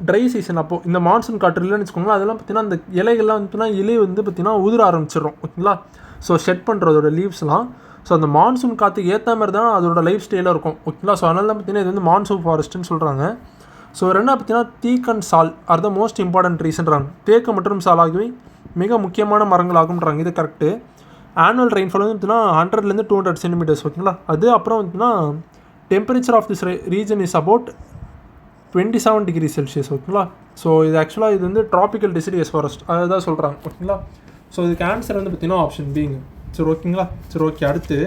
ட்ரை சீசன் அப்போது இந்த மான்சூன் காற்று இல்லைன்னு வச்சுக்கோங்களேன், அதெல்லாம் பார்த்திங்கன்னா அந்த இலைகள்லாம் வந்து பார்த்திங்கன்னா இலை வந்து பார்த்திங்கன்னா உதிர ஆரம்பிச்சிடும். ஓகேங்களா? ஸோ ஷெட் பண்ணுறதோட லீவ்ஸ்லாம். ஸோ அந்த மான்சூன் காற்றுக்கு ஏற்ற மாதிரி தான் அதோட லைஃப் ஸ்டைலாக இருக்கும். ஓகேங்களா? ஸோ அதனால தான் பார்த்திங்கன்னா இது வந்து மான்சூன் ஃபாரஸ்ட்டுன்னு சொல்கிறாங்க. ஸோ ரெண்டாவது பார்த்தீங்கன்னா தீக் அண்ட் சால் ஆர் த மோஸ்ட் இம்பார்ட்டன்ட் ட்ரீஸ்ன்றாங்க. தேக்கு மற்றும் சால் ஆகியவை மிக முக்கியமான மரங்கள் ஆகும்ன்றாங்க. இது கரெக்டு. ஆனுவல் ரெயின்ஃபால் வந்து பார்த்தீங்கன்னா 100 to 200 centimeters. ஓகேங்களா? அது அப்புறம் பார்த்தீங்கன்னா temperature of this region is about 27 degrees Celsius. ஓகேங்களா? ஸோ இது ஆக்சுவலாக இது வந்து ட்ராபிக்கல் டெசிடியஸ் ஃபாரஸ்ட் அதுதான் சொல்கிறாங்க. ஓகேங்களா? ஸோ இதுக்கு ஆன்சர் வந்து பார்த்தீங்கன்னா ஆப்ஷன் பிங்க. சரி, ஓகேங்களா? சரி, ஓகே. அடுத்து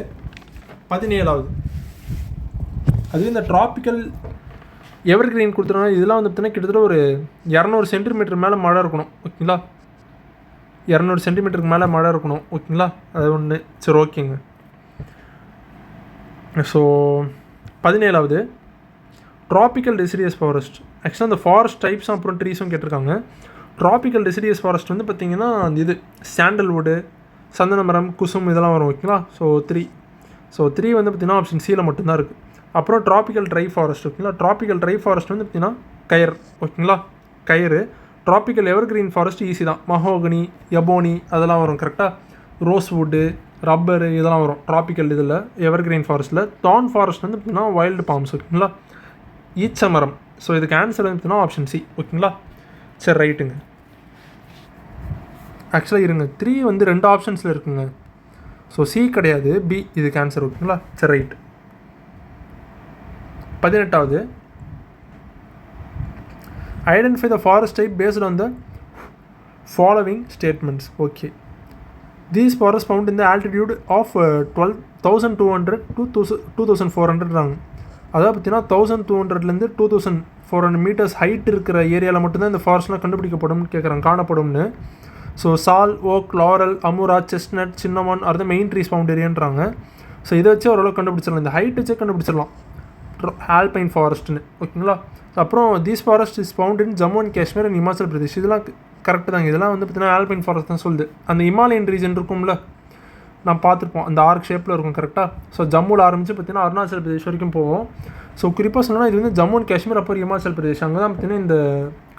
17வது, அது இந்த ட்ராபிக்கல் எவர் கிரீன் கொடுத்துருவாங்க. இதெல்லாம் வந்து பார்த்தீங்கன்னா கிட்டத்தட்ட ஒரு 200 centimeter மேலே மழை இருக்கணும். ஓகேங்களா? 200 centimeter மேலே மழை இருக்கணும். ஓகேங்களா? அது ஒன்று. சரி, ஓகேங்க. ஸோ 17வது, ட்ராபிக்கல் டெசிடியஸ் ஃபாரஸ்ட். ஆக்சுவலாக அந்த ஃபாரஸ்ட் டைப்ஸும் அப்புறம் ட்ரீஸும் கேட்டிருக்காங்க. ட்ராபிக்கல் டெசிடியஸ் ஃபாரஸ்ட் வந்து பார்த்திங்கன்னா அந்த இது சாண்டல்வுட்டு, சந்தன மரம், குசும் இதெல்லாம் வரும். ஓகேங்களா? ஸோ 3 வந்து பார்த்திங்கன்னா ஆப்ஷன் சியில் மட்டும்தான் இருக்குது. அப்புறம் ட்ராபிக்கல் ட்ரை ஃபாரஸ்ட். ஓகேங்களா? ட்ராபிக்கல் ட்ரை ஃபாரஸ்ட் வந்து பார்த்திங்கன்னா கயிறு. ஓகேங்களா? கயிறு. ட்ராபிக்கல் எவர் கிரீன் ஃபாரஸ்ட் ஈஸி தான். மஹோகனி, எபோனி அதெல்லாம் வரும். கரெக்டாக ரோஸ்வுட்டு, ரப்பரு இதெல்லாம் வரும் ட்ராபிக்கல் இதில் எவர் கிரீன் ஃபாரஸ்ட்டில். தார்ன் ஃபாரஸ்ட் வந்து பார்த்திங்கன்னா வைல்டு பாம்ஸ். ஓகேங்களா? ஈச்ச மரம். ஸோ இதுக்கு ஆன்சர் வந்து பார்த்திங்கன்னா ஆப்ஷன் சி. ஓகேங்களா? சரி, ரைட்டுங்க. ஆக்சுவலாக இருங்க 3 வந்து 2 ஆப்ஷன்ஸில் இருக்குங்க. ஸோ சி கிடையாது, பி இதுக்கு ஆன்சர். ஓகேங்களா? சரி, ரைட். 18வது, identify the forest type based on the following statements. Okay, these forest found in the altitude of 1200 to 2400. அதாவது பார்த்தீங்கன்னா 1200 to 2400 meters ஹைட் இருக்கிற ஏரியாவில் மட்டும்தான் இந்த ஃபாரஸ்ட்லாம் கண்டுபிடிக்கப்படும் கேட்குறாங்க, காணப்படும்னு. So sal, oak, laurel, amoora, chestnut, cinnamon are the main trees found ஏரியான்றாங்க. ஸோ இதை வச்சு ஓரளவு கண்டுபிடிச்சிடலாம். இந்த ஹைட் வச்சே கண்டுபிடிச்சிடலாம் ஆல்பைன் ஃபாரஸ்ட்னு. ஓகேங்களா? அப்புறம் these forest is found in Jammu and Kashmir and Himachal Pradesh. இதெல்லாம் கரெக்டு தாங்க. இதெல்லாம் வந்து பார்த்தீங்கன்னா ஆல்பைன் ஃபாரஸ்ட் தான் சொல்லுது. அந்த இமாலயன் ரீஜன் இருக்கும்ல, நான் பார்த்துருப்போம், அந்த ஆர்க் ஷேப்பில் இருக்கும். கரெக்டாக? ஸோ ஜம்முவில் ஆரம்பித்து பார்த்தீங்கன்னா அருணாச்சல் பிரதேஷ் வரைக்கும் போவோம். ஸோ குறிப்பாக சொன்னால் இது வந்து ஜம்மு அண்ட் காஷ்மீர் அப்புறம் இமாச்சல் பிரதேஷ் அங்கே தான் பார்த்தீங்கன்னா இந்த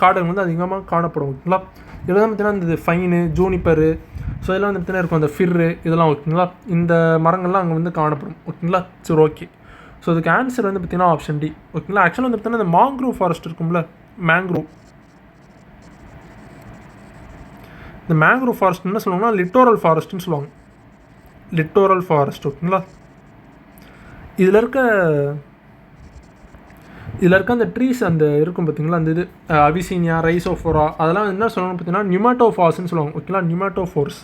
காடுகள் வந்து அதிகமாக காணப்படும். ஓகேங்களா? இதில் தான் பார்த்தீங்கன்னா இந்த ஃபைனு, ஜூனிப்பரு, ஸோ இதெல்லாம் வந்து பார்த்தீங்கன்னா இருக்கும். அந்த ஃபிர்ரு இதெல்லாம். ஓகேங்களா? இந்த மரங்கள்லாம் அங்கே வந்து காணப்படும். ஓகேங்களா? சரி, ஓகே. ஸோ இதுக்கு ஆன்சர் வந்து பார்த்திங்கன்னா ஆப்ஷன் டி. ஓகேங்களா? ஆக்சுவலாக வந்து பார்த்திங்கன்னா இந்த மாங்க்ரூவ் ஃபாரஸ்ட் இருக்கும்ல, மேங்க்ரூவ். இந்த மேங்க்ரூவ் ஃபாரஸ்ட் என்ன சொல்லுவாங்கன்னா லிட்டோரல் ஃபாரஸ்ட்னு சொல்லுவாங்க. Littoral forest. ஓகேங்களா? இதில் இருக்க அந்த ட்ரீஸ் அந்த இருக்கும் பார்த்திங்களா, அந்த இது அபிசீனியா, ரைசோஃபோரா அதெல்லாம் என்ன சொல்லணும்னு பார்த்தீங்கன்னா நியூமாட்டோஃபார்ஸ்ன்னு சொல்லுவாங்க. ஓகேங்களா? நியூமாட்டோஃபோர்ஸ்.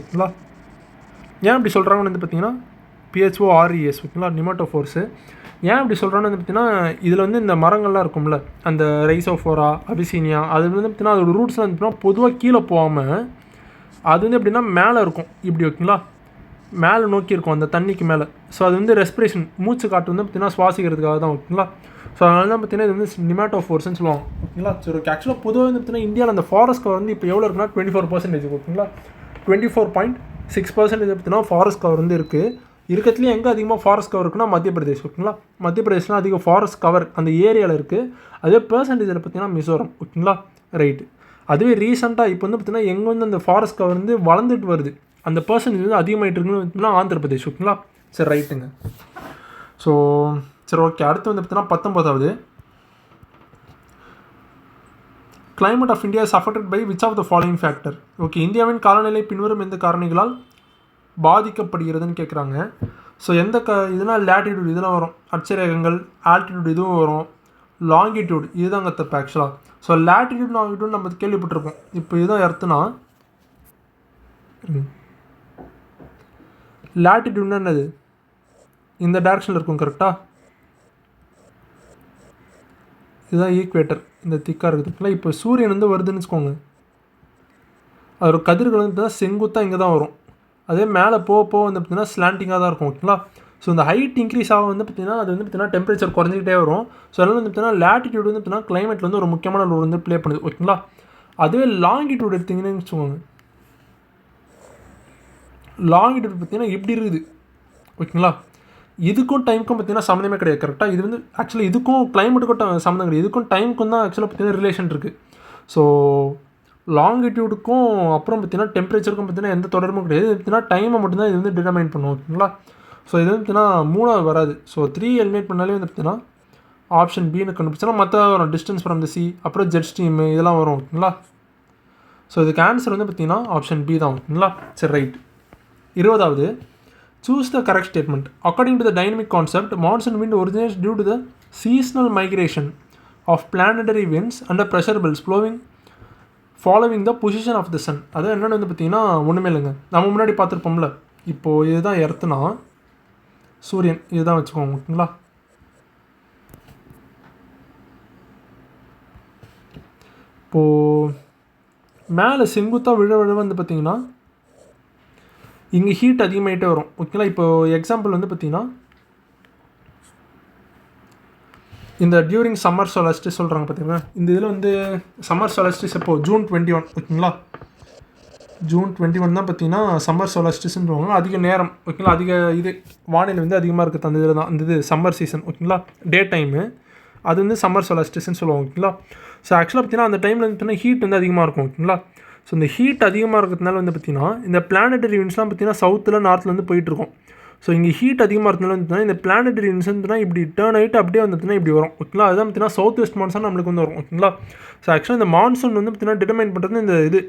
ஓகேங்களா? ஏன் இப்படி சொல்கிறாங்கன்னு வந்து பார்த்தீங்கன்னா PHORES. ஓகேங்களா? நியூமாட்டோஃபோர்ஸு. ஏன் இப்படி சொல்கிறான்னு வந்து பார்த்தீங்கன்னா இதில் வந்து இந்த மரங்கள்லாம் இருக்கும்ல, அந்த ரைசோஃபோரா, அபிசீனியா, அது வந்து பார்த்தீங்கன்னா அதோட ரூட்ஸ்லாம் வந்து பார்த்தீங்கன்னா பொதுவாக கீழே போகாமல் அது வந்து எப்படின்னா மேலே இருக்கும் இப்படி. ஓகேங்களா? மேலே நோக்கி இருக்கும் அந்த தண்ணிக்கு மேலே. ஸோ அது வந்து ரெஸ்பிரேஷன், மூச்சு காற்று வந்து பார்த்தீங்கன்னா சுவாசிக்கிறதுக்காக தான். ஓகேங்களா? ஸோ அதனால தான் பார்த்தீங்கன்னா இது வந்து நியூமாட்டோஃபோர்ஸ்ன்னு சொல்லுவாங்க. ஓகேங்களா? சரி, ஓகே. ஆக்சுவலாக பொதுவாக வந்து பார்த்தீங்கன்னா இந்தியாவில் அந்த ஃபாரஸ்ட் வந்து இப்போ எவ்வளோ இருக்குன்னா 24%. ஓகேங்களா? 24.2 6% பார்த்தீங்கன்னா ஃபாரஸ்ட் கவர் வந்து இருக்குது. இருக்கிறதுலேயே எங்கே அதிகமாக ஃபாரஸ்ட் கவர் இருக்குன்னா மத்திய பிரதேஷ். ஓகேங்களா, மத்திய பிரதேஷ்னால் அதிக ஃபாரஸ்ட் கவர் அந்த ஏரியாவில் இருக்குது. அதே பெர்சன்டேஜில் பார்த்தீங்கன்னா மிசோரம். ஓகேங்களா, ரைட்டு. அதுவே ரீசெண்டாக இப்போ வந்து பார்த்தீங்கன்னா எங்கே வந்து அந்த ஃபாரஸ்ட் கவர் வந்து வளர்ந்துட்டு வருது, அந்த பெர்சன்டேஜ் வந்து அதிகமாகிட்டு இருக்குன்னு பார்த்தீங்கன்னா ஆந்திர பிரதேஷ். ஓகேங்களா, சரி ரைட்டுங்க. ஸோ சரி ஓகே, அடுத்து வந்து பார்த்தீங்கன்னா 19வது, climate of India is affected by which of the following factor. Okay, இந்தியாவின் காலநிலை பின்வரும் எந்த காரணிகளால் பாதிக்கப்படுகிறதுன்னு கேட்குறாங்க. ஸோ எந்த இதெல்லாம் லேட்டிடியூட் இதெல்லாம் வரும், அட்சரேகங்கள், ஆல்டிடியூட் இதுவும் வரும், லாங்கிடியூட் இதுதாங்க தப்பு ஆக்சுவலாக. ஸோ லேட்டிடியூட் லாங்கிடியூட் நம்ம கேள்விப்பட்டிருப்போம். இப்போ இதுதான் எர்த்துனா லேட்டிடியூட்னா என்னது, இந்த டேரக்ஷனில் இருக்கும் கரெக்டாக, இதுதான் ஈக்குவேட்டர், இந்த திக்காக இருக்குதுங்களா. இப்போ சூரியன் வந்து வருதுன்னு வச்சுக்கோங்க, அதோட கதிர்கள் வந்து செங்குத்தாக இங்கே தான் வரும். அதே மேலே போக வந்து பார்த்திங்கன்னா ஸ்லாண்டிங்காக தான் இருக்கும். ஓகேங்களா, ஸோ இந்த ஹைட் இன்க்ரீஸ் ஆக வந்து பார்த்திங்கன்னா அது வந்து பார்த்திங்கன்னா டெம்பரேச்சர் குறைஞ்சிக்கிட்டே வரும். ஸோ அதனால் வந்து பார்த்திங்கன்னா லேட்டிடியூட் வந்து பார்த்திங்கன்னா கிளைமேட்டில் வந்து ஒரு முக்கியமான ரோல் வந்து ப்ளே பண்ணுது. ஓகேங்களா, அதுவே லாங்கிடியூட் எடுத்திங்கன்னு வச்சுக்கோங்க, லாங்கிடியூட் பார்த்திங்கன்னா இப்படி இருக்குது. ஓகேங்களா, இதுக்கும் டைமுக்கும் பார்த்திங்கன்னா சம்மந்தமே கிடையாது கரெக்டாக. இது வந்து ஆக்சுவலாக இதுக்கும் கிளைமேட்டுக்கும் சம்மந்தம் கிடையாது, இதுக்கும் டைமுக்கும் தான் ஆக்சுவலாக பார்த்திங்கன்னா ரிலேஷன் இருக்குது. ஸோ லாங்கிடியூடுக்கும் அப்புறம் பார்த்திங்கன்னா டெம்பரேச்சருக்கும் பார்த்திங்கன்னா எந்த தொடர்பும் கிடையாது. பார்த்திங்கன்னா டைமை மட்டும்தான் இது வந்து டிட்டர்மைன் பண்ணும். ஓகேங்களா, ஸோ இது வந்து பார்த்திங்கன்னா 3வது வராது. ஸோ 3 எலிமினேட் பண்ணாலே வந்து பார்த்திங்கன்னா ஆப்ஷன் பின்னு கண்டுபிடிச்சா மற்ற வரும், டிஸ்டன்ஸ் ஃப்ரம் த சி, அப்புறம் ஜெட் ஸ்ட்ரீமு இதெல்லாம் வரும். ஓகேங்களா, ஸோ இதுக்கு ஆன்சர் வந்து பார்த்திங்கன்னா ஆப்ஷன் பி தான். ஓகேங்களா, சரி right. 20வது, choose the correct statement. According to the dynamic concept, monsoon wind originates due to the seasonal migration of planetary winds under pressure belts following the position of the sun. அது என்னென்னு வந்து பார்த்திங்கன்னா ஒன்றுமே இல்லைங்க, நம்ம முன்னாடி பார்த்துருப்போம்ல. இப்போது இதுதான் எர்த்துனா சூரியன் இதுதான் வச்சுக்கோங்க. ஓகேங்களா, இப்போது மேலே செங்குத்தாக விழ வந்து பார்த்திங்கன்னா இங்கே ஹீட் அதிகமாகிட்டே வரும். ஓகேங்களா, இப்போது எக்ஸாம்பிள் வந்து பார்த்திங்கன்னா இந்த டியூரிங் சம்மர் சொலஸ்டிஸ் சொல்கிறாங்க பார்த்தீங்கன்னா, இந்த இதில் வந்து சம்மர் சொலஸ்டிஸ் எப்போது ஜூன் 21. ஓகேங்களா, ஜூன் 21 தான் பார்த்திங்கன்னா சம்மர் சொலஸ்டிஸ்ன்னு சொல்லுவாங்க. அதிக நேரம். ஓகேங்களா, அதிக இது வானிலை வந்து அதிகமாக இருக்குது அந்த இதில் தான், அந்த இது சம்மர் சீசன். ஓகேங்களா, டே டைமு அது வந்து சம்மர் சொலஸ்டிஸ்ன்னு சொல்லுவாங்க. ஓகேங்களா, ஸோ ஆக்சுவலாக பார்த்திங்கன்னா அந்த டைமில் வந்து பார்த்திங்கன்னா ஹீட் வந்து அதிகமாக இருக்கும். ஓகேங்களா, ஸோ இந்த ஹீட் அதிகமாக இருக்கிறதுனால வந்து பார்த்திங்கன்னா இந்த பிளானட்டரி விண்ட்ஸ்லாம் பார்த்திங்கன்னா சவுத்தில் நார்த்தில் வந்து போயிட்டுருக்கும். ஸோ இங்கே ஹீட் அதிகமாக இருக்கிறதுனால வந்து இந்த பிளானட்டரி விண்ட்ஸ் வந்து இப்படி டேர்ன் ஆகிட்டு அப்படியே வந்து இப்படி வரும். ஓகேங்களா, அதுதான் பார்த்திங்கன்னா சவுத் வெஸ்ட் மான்சூன் நம்மளுக்கு வந்து வரும். ஓகேங்களா, ஸோ ஆக்சுவலாக இந்த மான்சூன் வந்து பார்த்திங்கன்னா டிட்டர்மைன் பண்ணுறது இந்த இது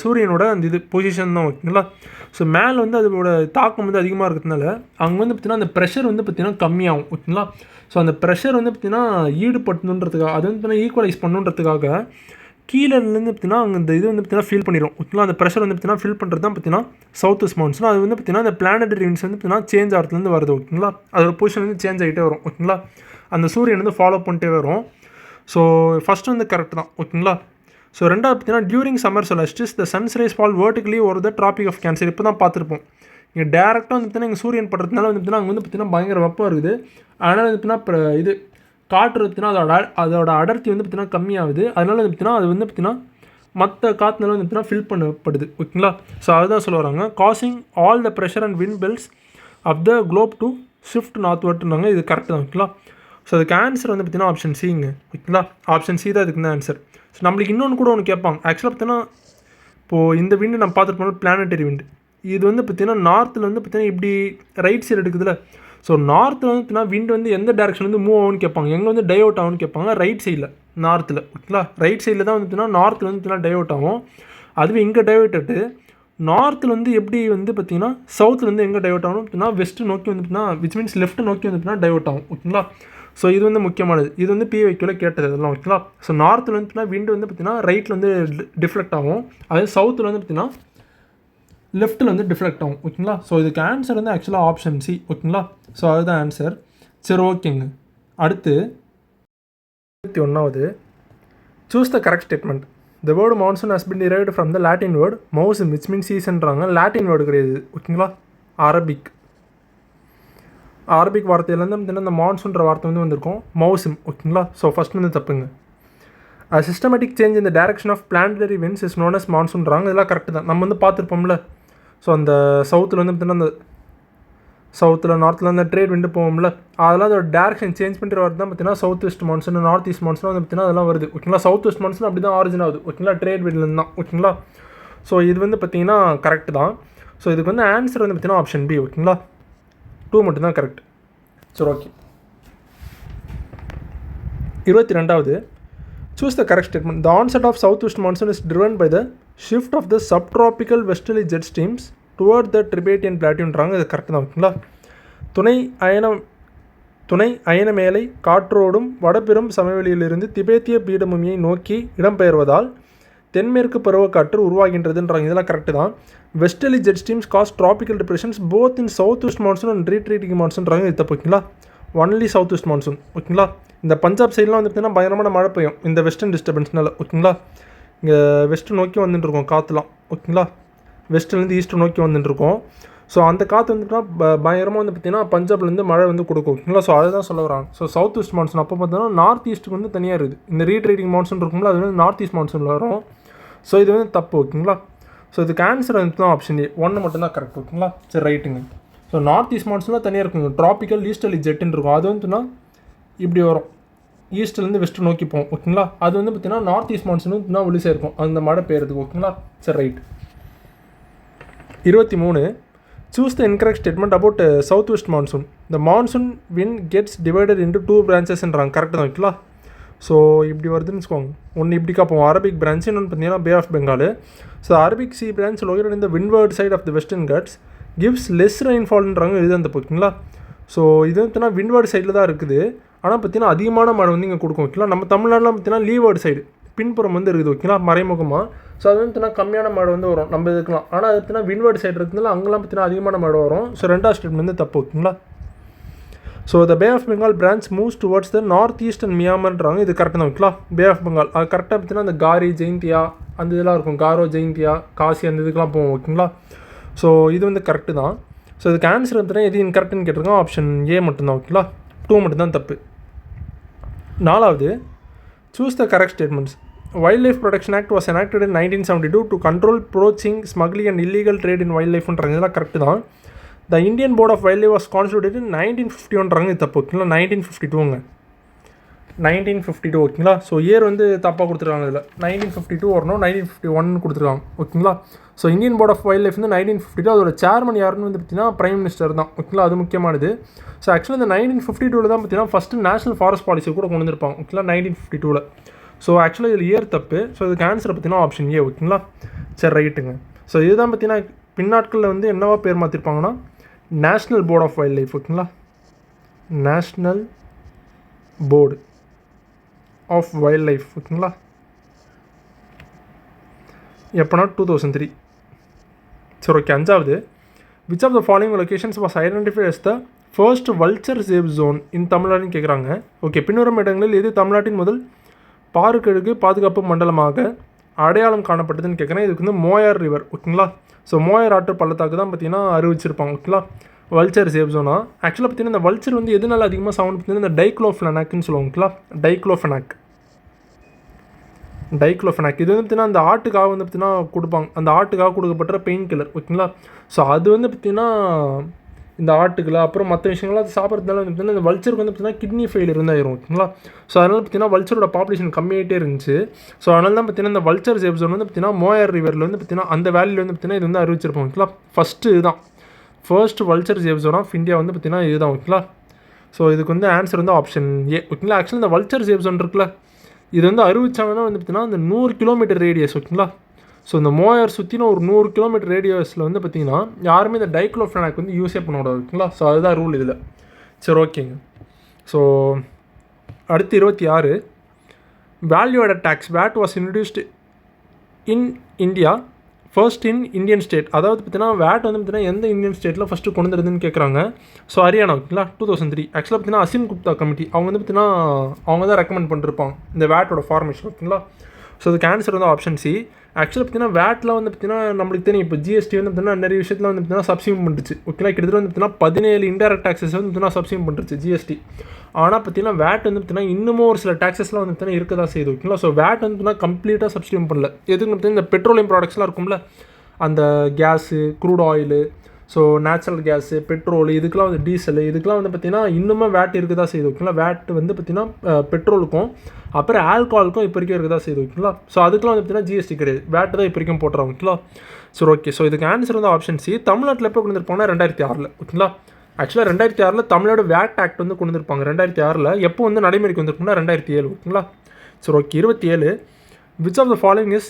சூரியனோட அந்த இது பொசிஷன் தான். ஓகேங்களா, ஸோ மேலே வந்து அதோட தாக்கம் வந்து அதிகமாக இருக்கிறதுனால அங்கே வந்து பார்த்திங்கன்னா அந்த ப்ரெஷர் வந்து பார்த்திங்கன்னா கம்மியாகும். ஓகேங்களா, ஸோ அந்த ப்ரெஷர் வந்து பார்த்திங்கன்னா ஈடுபடணுன்றதுக்காக அது வந்து பார்த்திங்கன்னா ஈக்குவலைஸ் பண்ணுன்றதுக்காக கீழேருந்து பார்த்திங்கன்னா அங்கே இந்த இது வந்து பார்த்திங்கன்னா ஃபீல் பண்ணிடும். ஓகேங்களா, அந்த ப்ரெஷர் வந்து பார்த்திங்கன்னா ஃபில் பண்ணுறது தான் பார்த்திங்கன்னா சவுத் வெஸ்ட் மான்சூன். அது வந்து பார்த்திங்கன்னா அந்த பிளானட்டரி விண்ட்ஸ் வந்து பார்த்திங்கன்னா சேஞ்ச் ஆகிறதுலேருந்து வருது. ஓகேங்களா, அதோட பொசிஷன் வந்து சேஞ்ச் ஆகிட்டே வரும். ஓகேங்களா, அந்த சூரியன் வந்து ஃபாலோ பண்ணிட்டே வரும். ஸோ ஃபஸ்ட்டு வந்து கரெக்ட் தான். ஓகேங்களா, ஸோ ரெண்டாவது பார்த்திங்கன்னா during summer solstice the sun's rays fall vertically over the Tropic of Cancer. இப்போ தான் பார்த்துருப்போம். இங்கே டேரெக்டாக வந்து பார்த்திங்கன்னா இங்கே சூரியன் படுறதுனால வந்து பார்த்திங்கன்னா அங்கே வந்து பார்த்திங்கன்னா பயங்கர வெப்பம் இருக்குது. அதனால் வந்து பார்த்திங்கன்னா இது காற்று பார்த்திங்கன்னா அதோட அடர்த்தி வந்து பார்த்திங்கன்னா கம்மியாகுது. அதனால் வந்து பார்த்திங்கன்னா அது வந்து பார்த்திங்கன்னா மற்ற காற்றுனால வந்து பார்த்திங்கன்னா ஃபில் பண்ணப்படுது. ஓகேங்களா, ஸோ அதுதான் சொல்ல வராங்க, causing all the pressure and wind belts of the globe to shift நார்த்வர்ட்னாங்க. இது கரெக்ட் தான். ஓகேங்களா, ஸோ அதுக்கு ஆன்சர் வந்து பார்த்திங்கன்னா ஆப்ஷன் சிங்க. ஓகேங்களா, ஆப்ஷன் சி தான் இதுக்கு தான் ஆன்சர். ஸோ நம்மளுக்கு இன்னொன்று கூட ஒன்று கேட்பாங்க. ஆக்சுவலாக பார்த்திங்கன்னா இப்போது இந்த விண்டு நம்ம பார்த்துட்டு போனால் பிளானட்டரி விண்டு இது வந்து பார்த்திங்கன்னா நார்த்தில் வந்து பார்த்திங்கன்னா இப்படி ரைட் சைடு எடுக்குதுல்ல. ஸோ நார்த்தில் வந்து பார்த்திங்கன்னா விண்ட் வந்து எந்த டேரக்ஷன் வந்து மூவ் ஆகும்னு கேட்பாங்க, எங்கே வந்து டைவர்ட் ஆகும்னு கேட்பாங்க, ரைட் சைடில் நார்த்தில். ஓகேங்களா, ரைட் சைடில் தான் வந்து பார்த்திங்கன்னா நார்த்தில் வந்து பார்த்திங்கன்னா டைவர்ட் ஆகும். அதுவே இங்கே டைவர்ட் ஆகிட்டு நார்த்தில் வந்து எப்படி வந்து பார்த்திங்கன்னா சவுத்தில் வந்து எங்கே டைவர்ட் ஆகணும் அப்படின்னா வெஸ்ட்டு நோக்கி வந்து பார்த்திங்கன்னா விச் மீன்ஸ் லெஃப்ட் நோக்கி வந்து பார்த்திங்கன்னா டைவர்ட் ஆகும். ஓகேங்களா, ஸோ இது வந்து முக்கியமானது. இது வந்து பிவைக்கில் கேட்டது இதெல்லாம். ஓகேங்களா, ஸோ நார்த்தில் வந்து பார்த்திங்கன்னா விண்டு வந்து பார்த்திங்கன்னா ரைட்டில் வந்து டிஃப்ளெக்ட் ஆகும், அதே சவுத்தில் வந்து பார்த்திங்கன்னா லெஃப்ட்டில் வந்து டிஃப்ளெக்ட் ஆகும். ஓகேங்களா, ஸோ இதுக்கு ஆன்சர் வந்து ஆக்சுவலாக ஆப்ஷன் சி. ஓகேங்களா, ஸோ அதுதான் ஆன்சர். சரி ஓகேங்க, அடுத்து 21வது, choose the correct statement. The word monsoon has been derived from the Latin word மவுசிம் விச் மீன் சீசன்றாங்க. லாட்டின் வேர்டு கிடையாது. ஓகேங்களா, அரபிக் வார்த்தையிலேருந்து பார்த்திங்கன்னா இந்த மான்சூன்ற வார்த்தை வந்து வந்திருக்கும் மவுசிம். ஓகேங்களா, ஸோ ஃபஸ்ட் வந்து தப்புங்க. Systematic change in the direction of planetary winds is known as மான்சூன்றாங்க. இதெல்லாம் கரெக்டு தான், நம்ம வந்து பார்த்துருப்போம்ல. ஸோ அந்த சவுத்தில் வந்து பார்த்திங்கன்னா அந்த சவுத்தில் நார்த்தில் அந்த ட்ரேட் விண்டு போகும்ல, அதெல்லாம் அதோட டேரக்ஷன் சேஞ்ச் பண்ணிட்டு வரது தான் பார்த்திங்கன்னா south west monsoon, north east monsoon வந்து பார்த்திங்கன்னா அதெல்லாம் வருது. ஓகேங்களா, சவுத் வெஸ்ட் மான்சூன் அப்படி தான் ஆரிஜின் ஆகுது. ஓகேங்களா, ட்ரேட் விண்ட்லேருந்து தான். ஓகேங்களா, ஸோ இது வந்து பார்த்திங்கன்னா கரெக்ட் தான். ஸோ இதுக்கு வந்து ஆன்சர் வந்து பார்த்திங்கன்னா ஆப்ஷன் பி. ஓகேங்களா, 2 மட்டும்தான் கரெக்ட். சரி, okay. 22வது, choose the correct statement. The onset of southwest monsoon is driven by the shift of the subtropical westerly jet streams toward the Tibetan plateauன்றாங்க. இது கரெக்ட் தான். ஓகேங்களா, துணை அயன மேலை காற்றோடும் வடபெரும் சமவெளியிலிருந்து திபேத்திய பீடபூமியை நோக்கி இடம்பெயர்வதால் தென்மேற்கு பருவக்காற்று உருவாகின்றதுன்றாங்க. இதெல்லாம் கரெக்டு தான். Westerly jet streams cause tropical depressions both in south west monsoon and retreating மான்சூன்றாங்க. இது தப்பு. ஓகேங்களா, ஒன்லி சவுத் வெஸ்ட் மான்சூன். ஓகேங்களா, இந்த பஞ்சாப் சைட்லாம் வந்து பார்த்திங்கன்னா பயங்கரமான மழை பெய்யும் இந்த வெஸ்டர்ன் டிஸ்டர்பன்ஸ்னால. ஓகேங்களா, இங்கே வெஸ்ட்டு நோக்கி வந்துட்டுருக்கோம் காற்றுலாம். ஓகேங்களா, வெஸ்ட்லேருந்து ஈஸ்ட்டு நோக்கி வந்துட்டுருக்கோம். ஸோ அந்த காற்று வந்துட்டுனா பயங்கரமாக வந்து பார்த்திங்கன்னா பஞ்சாப்லேருந்து மழை வந்து கொடுக்கும். ஓகேங்களா, ஸோ அதுதான் சொல்ல வராங்க. ஸோ சவுத் வெஸ்ட் மான்சூன் அப்போ பார்த்தீங்கன்னா நார்த் ஈஸ்ட்டுக்கு வந்து தனியாக இருக்குது. இந்த ரீட்ரீட்டிங் மான்சூன் இருக்கும்போது அது வந்து நார்த் ஈஸ்ட் மான்சூனில் வரும். ஸோ இது வந்து தப்பு. ஓகேங்களா, ஸோ இதுக்கு ஆன்சர் வந்து தான் ஆப்ஷன் ஏ, 1 மட்டும்தான் கரெக்ட். ஓகேங்களா, சரி, ரைட்டுங்க. ஸோ நார்த் ஈஸ்ட் மான்சூன்லாம் தனியாக இருக்குங்க. ட்ராபிக்கல் ஈஸ்டர்லி ஜெட்டுன்னு இருக்கும். அது வந்துட்டுனா இப்படி வரும், ஈஸ்ட்லேருந்து வெஸ்ட்டு நோக்கி போகும். ஓகேங்களா, அது வந்து பார்த்திங்கன்னா நார்த் ஈஸ்ட் மான்சூன் வந்து வெளியே இருக்கும் அந்த மழை பெய்யறதுக்கு. ஓகேங்களா, சரி, right. 23, choose the incorrect statement about south west monsoon. The monsoon wind gets divided into 2 branchesன்றாங்க. Correct தான். ஓகேங்களா, ஸோ இப்படி வருதுன்னு வச்சுக்கோங்க. ஒன்று இப்படி காப்போம் அரபிக் பிரான்ச், இன்னொன்று பார்த்தீங்கன்னா Bay of Bengal. So Arabic sea branch located in the windward side of the western Ghats gives less ரெயின்ஃபால்ன்றாங்க. இது அந்த ஓகேங்களா, ஸோ இது வந்து விண்ட்வர்ட் சைடில் தான் இருக்குது. ஆனால் பார்த்தீங்கன்னா அதிகமான மழை வந்து இங்கே கொடுக்கும். ஓகேங்களா, நம்ம தமிழ்நாடுலாம் பார்த்தீங்கன்னா லீவர்டு சைடு பின்புறம் வந்து இருக்குது. ஓகேங்களா, மறைமுகமாக. ஸோ அது வந்து கம்மியான மழை வந்து வரும் நம்ம இதுக்கெலாம். ஆனால் அது பார்த்தீங்கன்னா விண்ட்வர்ட் சைடு இருக்கிறதுனால அங்கெல்லாம் பார்த்தீங்கன்னா அதிகமான மழை வரும். ஸோ 2வது ஸ்டேட்மெண்ட் வந்து தப்பு. ஓகேங்களா, so the Bay of Bengal branch moves towards the north east and மியான்மர்ன்றாங்க. இது கரெக்டாக தான். ஓகேங்களா, பே ஆஃப் பெங்கால் அது கரெக்டாக பார்த்தீங்கன்னா அந்த காரி ஜெயந்தியா அந்த இதெல்லாம் இருக்கும். காரோ ஜெயந்தியா காசி அந்த இதுக்கெலாம் போவோம். ஓகேங்களா, ஸோ இது வந்து கரெக்டு தான். ஸோ இதுக்கு ஆன்சர் வந்துன்னா எது இன்கரெக்ட்னு கேட்டிருக்கோம். ஆப்ஷன் ஏ மட்டும்தான். ஓகேங்களா, 2 மட்டும்தான் தப்பு. 4வது, choose the correct statements. Wildlife Protection Act was enacted in 1972 to control poaching, smuggling and illegal trade in wildlife-ன்றாங்க. இதெல்லாம் கரெக்டு தான். The Indian Board of Wildlife was constituted in 1951ன்றாங்க. இது தப்பு. ஓகேங்களா, 1952ங்க, 1952. ஓகேங்களா, ஸோ இயர் வந்து தப்பாக கொடுத்துருக்காங்க. இதில் 1952 வரணும், 1951 கொடுத்துருக்காங்க. ஓகேங்களா, so Indian board of wild life வந்து 1952. அதோட சேர்மன் யாருன்னு வந்து பார்த்தீங்கன்னா பிரைம் மினிஸ்டர் தான். ஓகேங்களா, அது முக்கியமானது. ஸோ ஆக்சுவலாக இந்த 1952 தான் பார்த்தீங்கன்னா ஃபஸ்ட்டு நேஷனல் ஃபாரஸ்ட் பாலிசி கூட கொண்டு வந்திருப்பாங்க. ஓகேங்களா, 1952. ஸோ ஆக்சுவலாக இதில் இயர் தப்பு. ஸோ இதுக்கு ஆன்சர் பார்த்தீங்கன்னா ஆப்ஷன் ஏ. ஓகேங்களா, சரி, ரைட்டுங்க. ஸோ இதுதான் பார்த்தீங்கன்னா பின்னாட்களில் வந்து என்னவா பேர் மாற்றிருப்பாங்கன்னா National Board of wild life. ஓகேங்களா, National Board of wild life. ஓகேங்களா, எப்போனா 2003. சரி, ஓகே. 5வது, which of the following locations was identified as the first vulture safe zone in தமிழ்நாடுன்னு கேட்குறாங்க. ஓகே, பின்வரும் இடங்களில் எது தமிழ்நாட்டின் முதல் பாருக்கிழக்கு பாதுகாப்பு மண்டலமாக அடையாளம் காணப்பட்டதுன்னு கேட்குறேன். இதுக்கு வந்து மோயார் ரிவர். ஓகேங்களா, ஸோ மோயார் ஆற்று பள்ளத்தாக்கு தான் பார்த்தீங்கன்னா அறிவிச்சிருப்பாங்க. ஓகேங்களா, வல்ச்சர் சேஃப் ஜோனா. ஆக்சுவலாக பார்த்தீங்கன்னா இந்த வல்ச்சர் வந்து எதனால அதிகமாக சவுண்ட் பார்த்தீங்கன்னா இந்த டைக்ளோஃபெனாக்னு சொல்லுவாங்க. ஓகேங்களா, டைக்ளோஃபெனாக் இது வந்து பார்த்திங்கன்னா அந்த ஆட்டுக்காக வந்து பார்த்திங்கன்னா கொடுப்பாங்க. அந்த ஆட்டுக்காக கொடுக்கப்பட்ட பெயின் கில்லர். ஓகேங்களா, ஸோ அது வந்து பார்த்திங்கன்னா இந்த ஆட்டுக்களை அப்புறம் மற்ற விஷயங்கள்லாம் அது சாப்பிட்றதுனால வந்து பார்த்திங்கன்னா இந்த வல்ச்சருக்கு வந்து பார்த்திங்கன்னா கிட்னி ஃபெயிலியர் இருந்தாயிரும். ஓகேங்களா, ஸோ அதனால் பார்த்திங்கன்னா வல்ச்சரோட பாப்புலேஷன் கம்மியாகிட்டே இருந்துச்சு. ஸோ அதனால தான் பார்த்திங்கன்னா இந்த வல்ச்சர் சேஃப் ஜோன் வந்து பார்த்திங்கன்னா மோயார் ரிவரில் வந்து பார்த்திங்கன்னா அந்த வேலியில் வந்து பார்த்திங்கன்னா இது வந்து அறிவிச்சிருப்போம். ஓகேங்களா, ஃபஸ்ட்டு இதுதான் first vulture safe zone of India வந்து பார்த்திங்கன்னா இதுதான். ஓகேங்களா, ஸோ இதுக்கு வந்து ஆன்சர் வந்து ஆப்ஷன் ஏ. ஓகேங்களா, ஆக்சுவலி இந்த வல்ச்சர் சேஃப் ஜோன் இருக்குல்ல, இது வந்து அறிவிச்சாங்கன்னா வந்து பார்த்திங்கன்னா இந்த 100 கிலோமீட்டர் ரேடியஸ். ஓகேங்களா, ஸோ இந்த மோயார் சுற்றின ஒரு 100 கிலோமீட்டர் ரேடியஸில் வந்து பார்த்திங்கன்னா யாருமே இந்த டைக்ளோஃபெனாக் வந்து யூஸே பண்ணக்கூடாது. ஓகேங்களா, ஸோ அதுதான் ரூல் இதில். சரி, ஓகேங்க. ஸோ அடுத்து 26, value added tax VAT was introduced in India first in Indian state. அதாவது பார்த்தீங்கன்னா வேட் வந்து பார்த்தீங்கன்னா எந்த இந்தியன் ஸ்டேட்டில் ஃபஸ்ட்டு கொண்டு வந்துருதுன்னு கேட்குறாங்க. ஸோ ஹரியானா. ஓகேங்களா, 2003. ஆக்சுவலாக பார்த்தீங்கன்னா அசிம் குப்தா கமிட்டி அவங்க வந்து பார்த்தீங்கன்னா அவங்க தான் ரெக்கமெண்ட் பண்ணிருப்பாங்க இந்த வேட்டோட ஃபார்மேஷன். ஓகேங்களா, ஸோ அதுக்கு ஆன்சர் வந்து ஆப்ஷன் சி. ஆக்சுவலாக பார்த்தீங்கன்னா வேட்டில் வந்து பார்த்தீங்கன்னா நம்மளுக்கு தெரியும் இப்போ ஜிஎஸ்டி வந்து பார்த்தீங்கன்னா நிறைய விஷயத்தில் வந்து பார்த்தீங்கன்னா சப்ஸ்டியூட் பண்ணிருச்சு. ஓகேங்களா, கிட்டத்தட்ட வந்து பார்த்தீங்கன்னா 17 இன்டைரக்ட் டாக்ஸஸ் வந்து பார்த்தீங்கன்னா சப்ஸ்டியூட் பண்ணிருச்சு ஜிஎஸ்டி. ஆனால் பார்த்தீங்கன்னா வேட் வந்து பார்த்தீங்கன்னா இன்னமும் ஒரு சில டாக்ஸஸ்லாம் வந்து பார்த்தீங்கன்னா இருக்க தான் செய்யுது. ஓகேங்களா, ஸோ வேட் வந்து பார்த்தீங்கன்னா கம்ப்ளீட்டாக சப்ஸ்டியூட் பண்ணல. எதுக்கு பார்த்தீங்கன்னா இந்த பெட்ரோலியம் ப்ராடக்ட்ஸ்லாம் இருக்கும்ல அந்த gas, crude oil, so natural gas, petrol, இதுக்கெலாம் வந்து டீசலு, இதுக்கெலாம் வந்து பார்த்திங்கன்னா இன்னுமே வேட் இருக்க தான் செய்யுது. ஓகேங்களா, வேட் வந்து பார்த்திங்கன்னா பெட்ரோலுக்கும் அப்புறம் ஆல்கஹாலுக்கும் இப்போ வரைக்கும் இருக்க தான் செய்யுது. ஓகேங்களா, ஸோ அதுக்கெலாம் வந்து பார்த்திங்கன்னா ஜிஎஸ்டி கிடையாது, வேட்டு தான் இப்போ வரைக்கும் போட்டுறாங்க. ஓகேங்களா, சரி ஓகே. ஸோ இதுக்கு ஆன்சர் வந்து ஆப்ஷன் சி. தமிழ்நாட்டில் எப்போ கொண்டு வந்திருப்பாங்கன்னா 2006. ஓகேங்களா, ஆக்சுவலாக 2006 தமிழ்நாடு வேட் ஆக்ட் வந்து கொண்டு வந்திருப்பாங்க. 2006 எப்போ வந்து நடைமுறைக்கு வந்திருக்குன்னா 2007. ஓகேங்களா, சரி okay. 27 which of the following is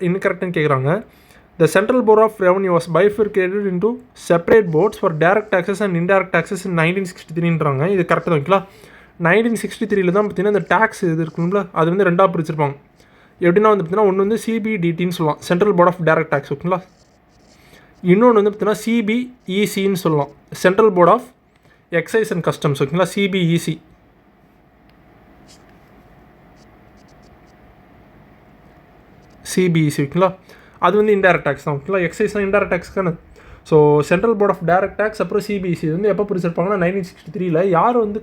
இன்கரெக்ட்னு கேட்குறாங்க. The Central Board of Revenue was bifurcated into separate boards for direct taxes and indirect taxes in 1963ன்றாங்க. இது கரெக்டாக தான். ஓகேங்களா, 1963 தான் பார்த்தீங்கன்னா இந்த டேக்ஸ் இது இருக்குங்களா, அது வந்து ரெண்டாக பிரிச்சிருப்பாங்க. எப்படின்னா வந்து பார்த்தீங்கன்னா ஒன்று வந்து சிபிடிடின்னு சொல்லலாம், central board of direct tax. ஓகேங்களா, இன்னொன்று வந்து பார்த்தீங்கன்னா சிபிஇசின்னு சொல்லலாம், central board of excise and customs. ஓகேங்களா, சிபிஇசி. சிபிஇசி. ஓகேங்களா, அது வந்து இன்டைரக்ட் டேக்ஸ் தான். ஓகேங்களா, எக்ஸைஸ் தான் இன்டைரக்ட் டேக்ஸ் தானே. So central board of direct tax அப்புறம் சிபிஎஸ்சி வந்து எப்போ பிரிச்சிருப்பாங்கன்னா 1963 யார் வந்து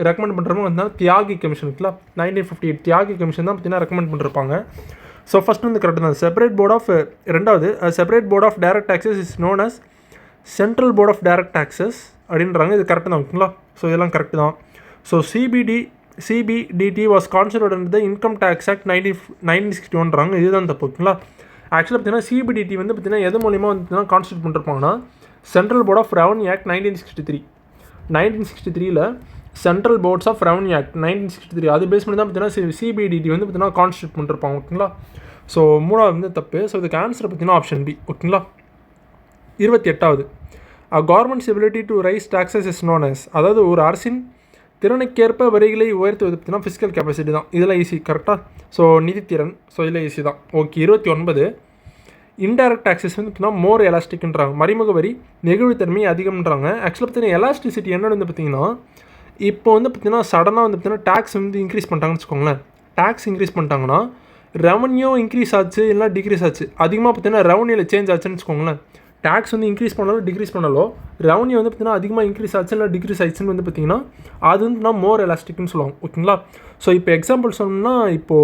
ரெக்கமெண்ட் பண்ணுறமோ வந்து தியாகி கமிஷன். ஓகேங்களா, 1958 தியாகி கமிஷன் தான் பார்த்தீங்கன்னா ரெக்கமெண்ட் பண்ணிருப்பாங்க. ஸோ ஃபஸ்ட் வந்து கரெக்ட் தான். செப்பரேட் போர்ட் ஆஃப் ரெண்டாவது separate board of direct taxes is known as Central board of direct Taxes அப்படின்றாங்க. இது கரெக்டு தான். ஓகேங்களா, ஸோ இதெல்லாம் கரெக்டு தான். So CBDT was constituted under the Income Tax Act 1961ன்றாங்க. இதுதான் தப்பு. ஓகேங்களா, ஆக்சுவலாக பார்த்தீங்கன்னா சிபிடிடி வந்து பார்த்தீங்கன்னா எது மூலிமா வந்து பார்த்தீங்கன்னா கான்ஸ்டியூட் பண்ணிருப்பாங்கன்னா Central board of Revenue Act 1963 Central Boards of Revenue Act 1963 அது பேஸ் பண்ணி தான் பார்த்தீங்கன்னா சிபிடிடி வந்து பார்த்தீங்கன்னா கான்ஸ்டியூட் பண்ணிருப்பாங்க. ஓகேங்களா, ஸோ மூணாவது வந்து தப்பு. ஸோ இதுக்கு ஆன்சர் பார்த்தீங்கன்னா ஆப்ஷன் பி. ஓகேங்களா, 28வது government's ability to raise taxes is known as, அதாவது ஒரு அரசின் திறனுக்கேற்ப வரிகளை உயர்த்துவது பார்த்தீங்கன்னா ஃபிஸ்கல் கெப்பாசிட்டி தான். இதெல்லாம் ஈஸி. கரெக்டாக, ஸோ நிதித்திறன். ஸோ இதில் ஈஸி தான். ஓகே. 29 இன்டைரக்ட் டாக்ஸஸ் வந்து பார்த்தீங்கன்னா மோர் எலாஸ்டிக்ன்றாங்க, மறைமுக வரி நெகிழ்வுத்தன்மை அதிகம்ன்றாங்க. ஆக்சுவலாக பார்த்தீங்கன்னா எலாஸ்டிசிட்டி என்னென்னு வந்து பார்த்தீங்கன்னா இப்போ வந்து பார்த்தீங்கன்னா சடனாக வந்து பார்த்தீங்கன்னா டேக்ஸ் வந்து இன்க்ரீஸ் பண்ணிட்டாங்கன்னு வச்சுக்கோங்களேன். டேக்ஸ் இன்க்ரீஸ் பண்ணிட்டாங்கன்னா ரெவன்யூ இன்க்ரீஸ் ஆச்சு இல்லை டிக்ரீஸ் ஆச்சு, அதிகமாக பார்த்தீங்கன்னா ரெவன்யூவில் சேஞ்ச் ஆச்சுன்னு வச்சுக்கோங்களேன். டேக்ஸ் வந்து இன்க்ரீஸ் பண்ணாலும் டிக்ரீஸ் பண்ணாலும் ரெவன்யூ வந்து பார்த்தீங்கன்னா அதிகமாக இன்க்ரீஸ் ஆச்சு இல்லை டிக்ரீஸ் ஆயிடுச்சுன்னு வந்து பார்த்தீங்கன்னா அது வந்து நான் மோர் எலாஸ்டிக்னு சொல்லுவாங்க. ஓகேங்களா, ஸோ இப்போ எக்ஸாம்பிள் சொன்னோம்னா இப்போ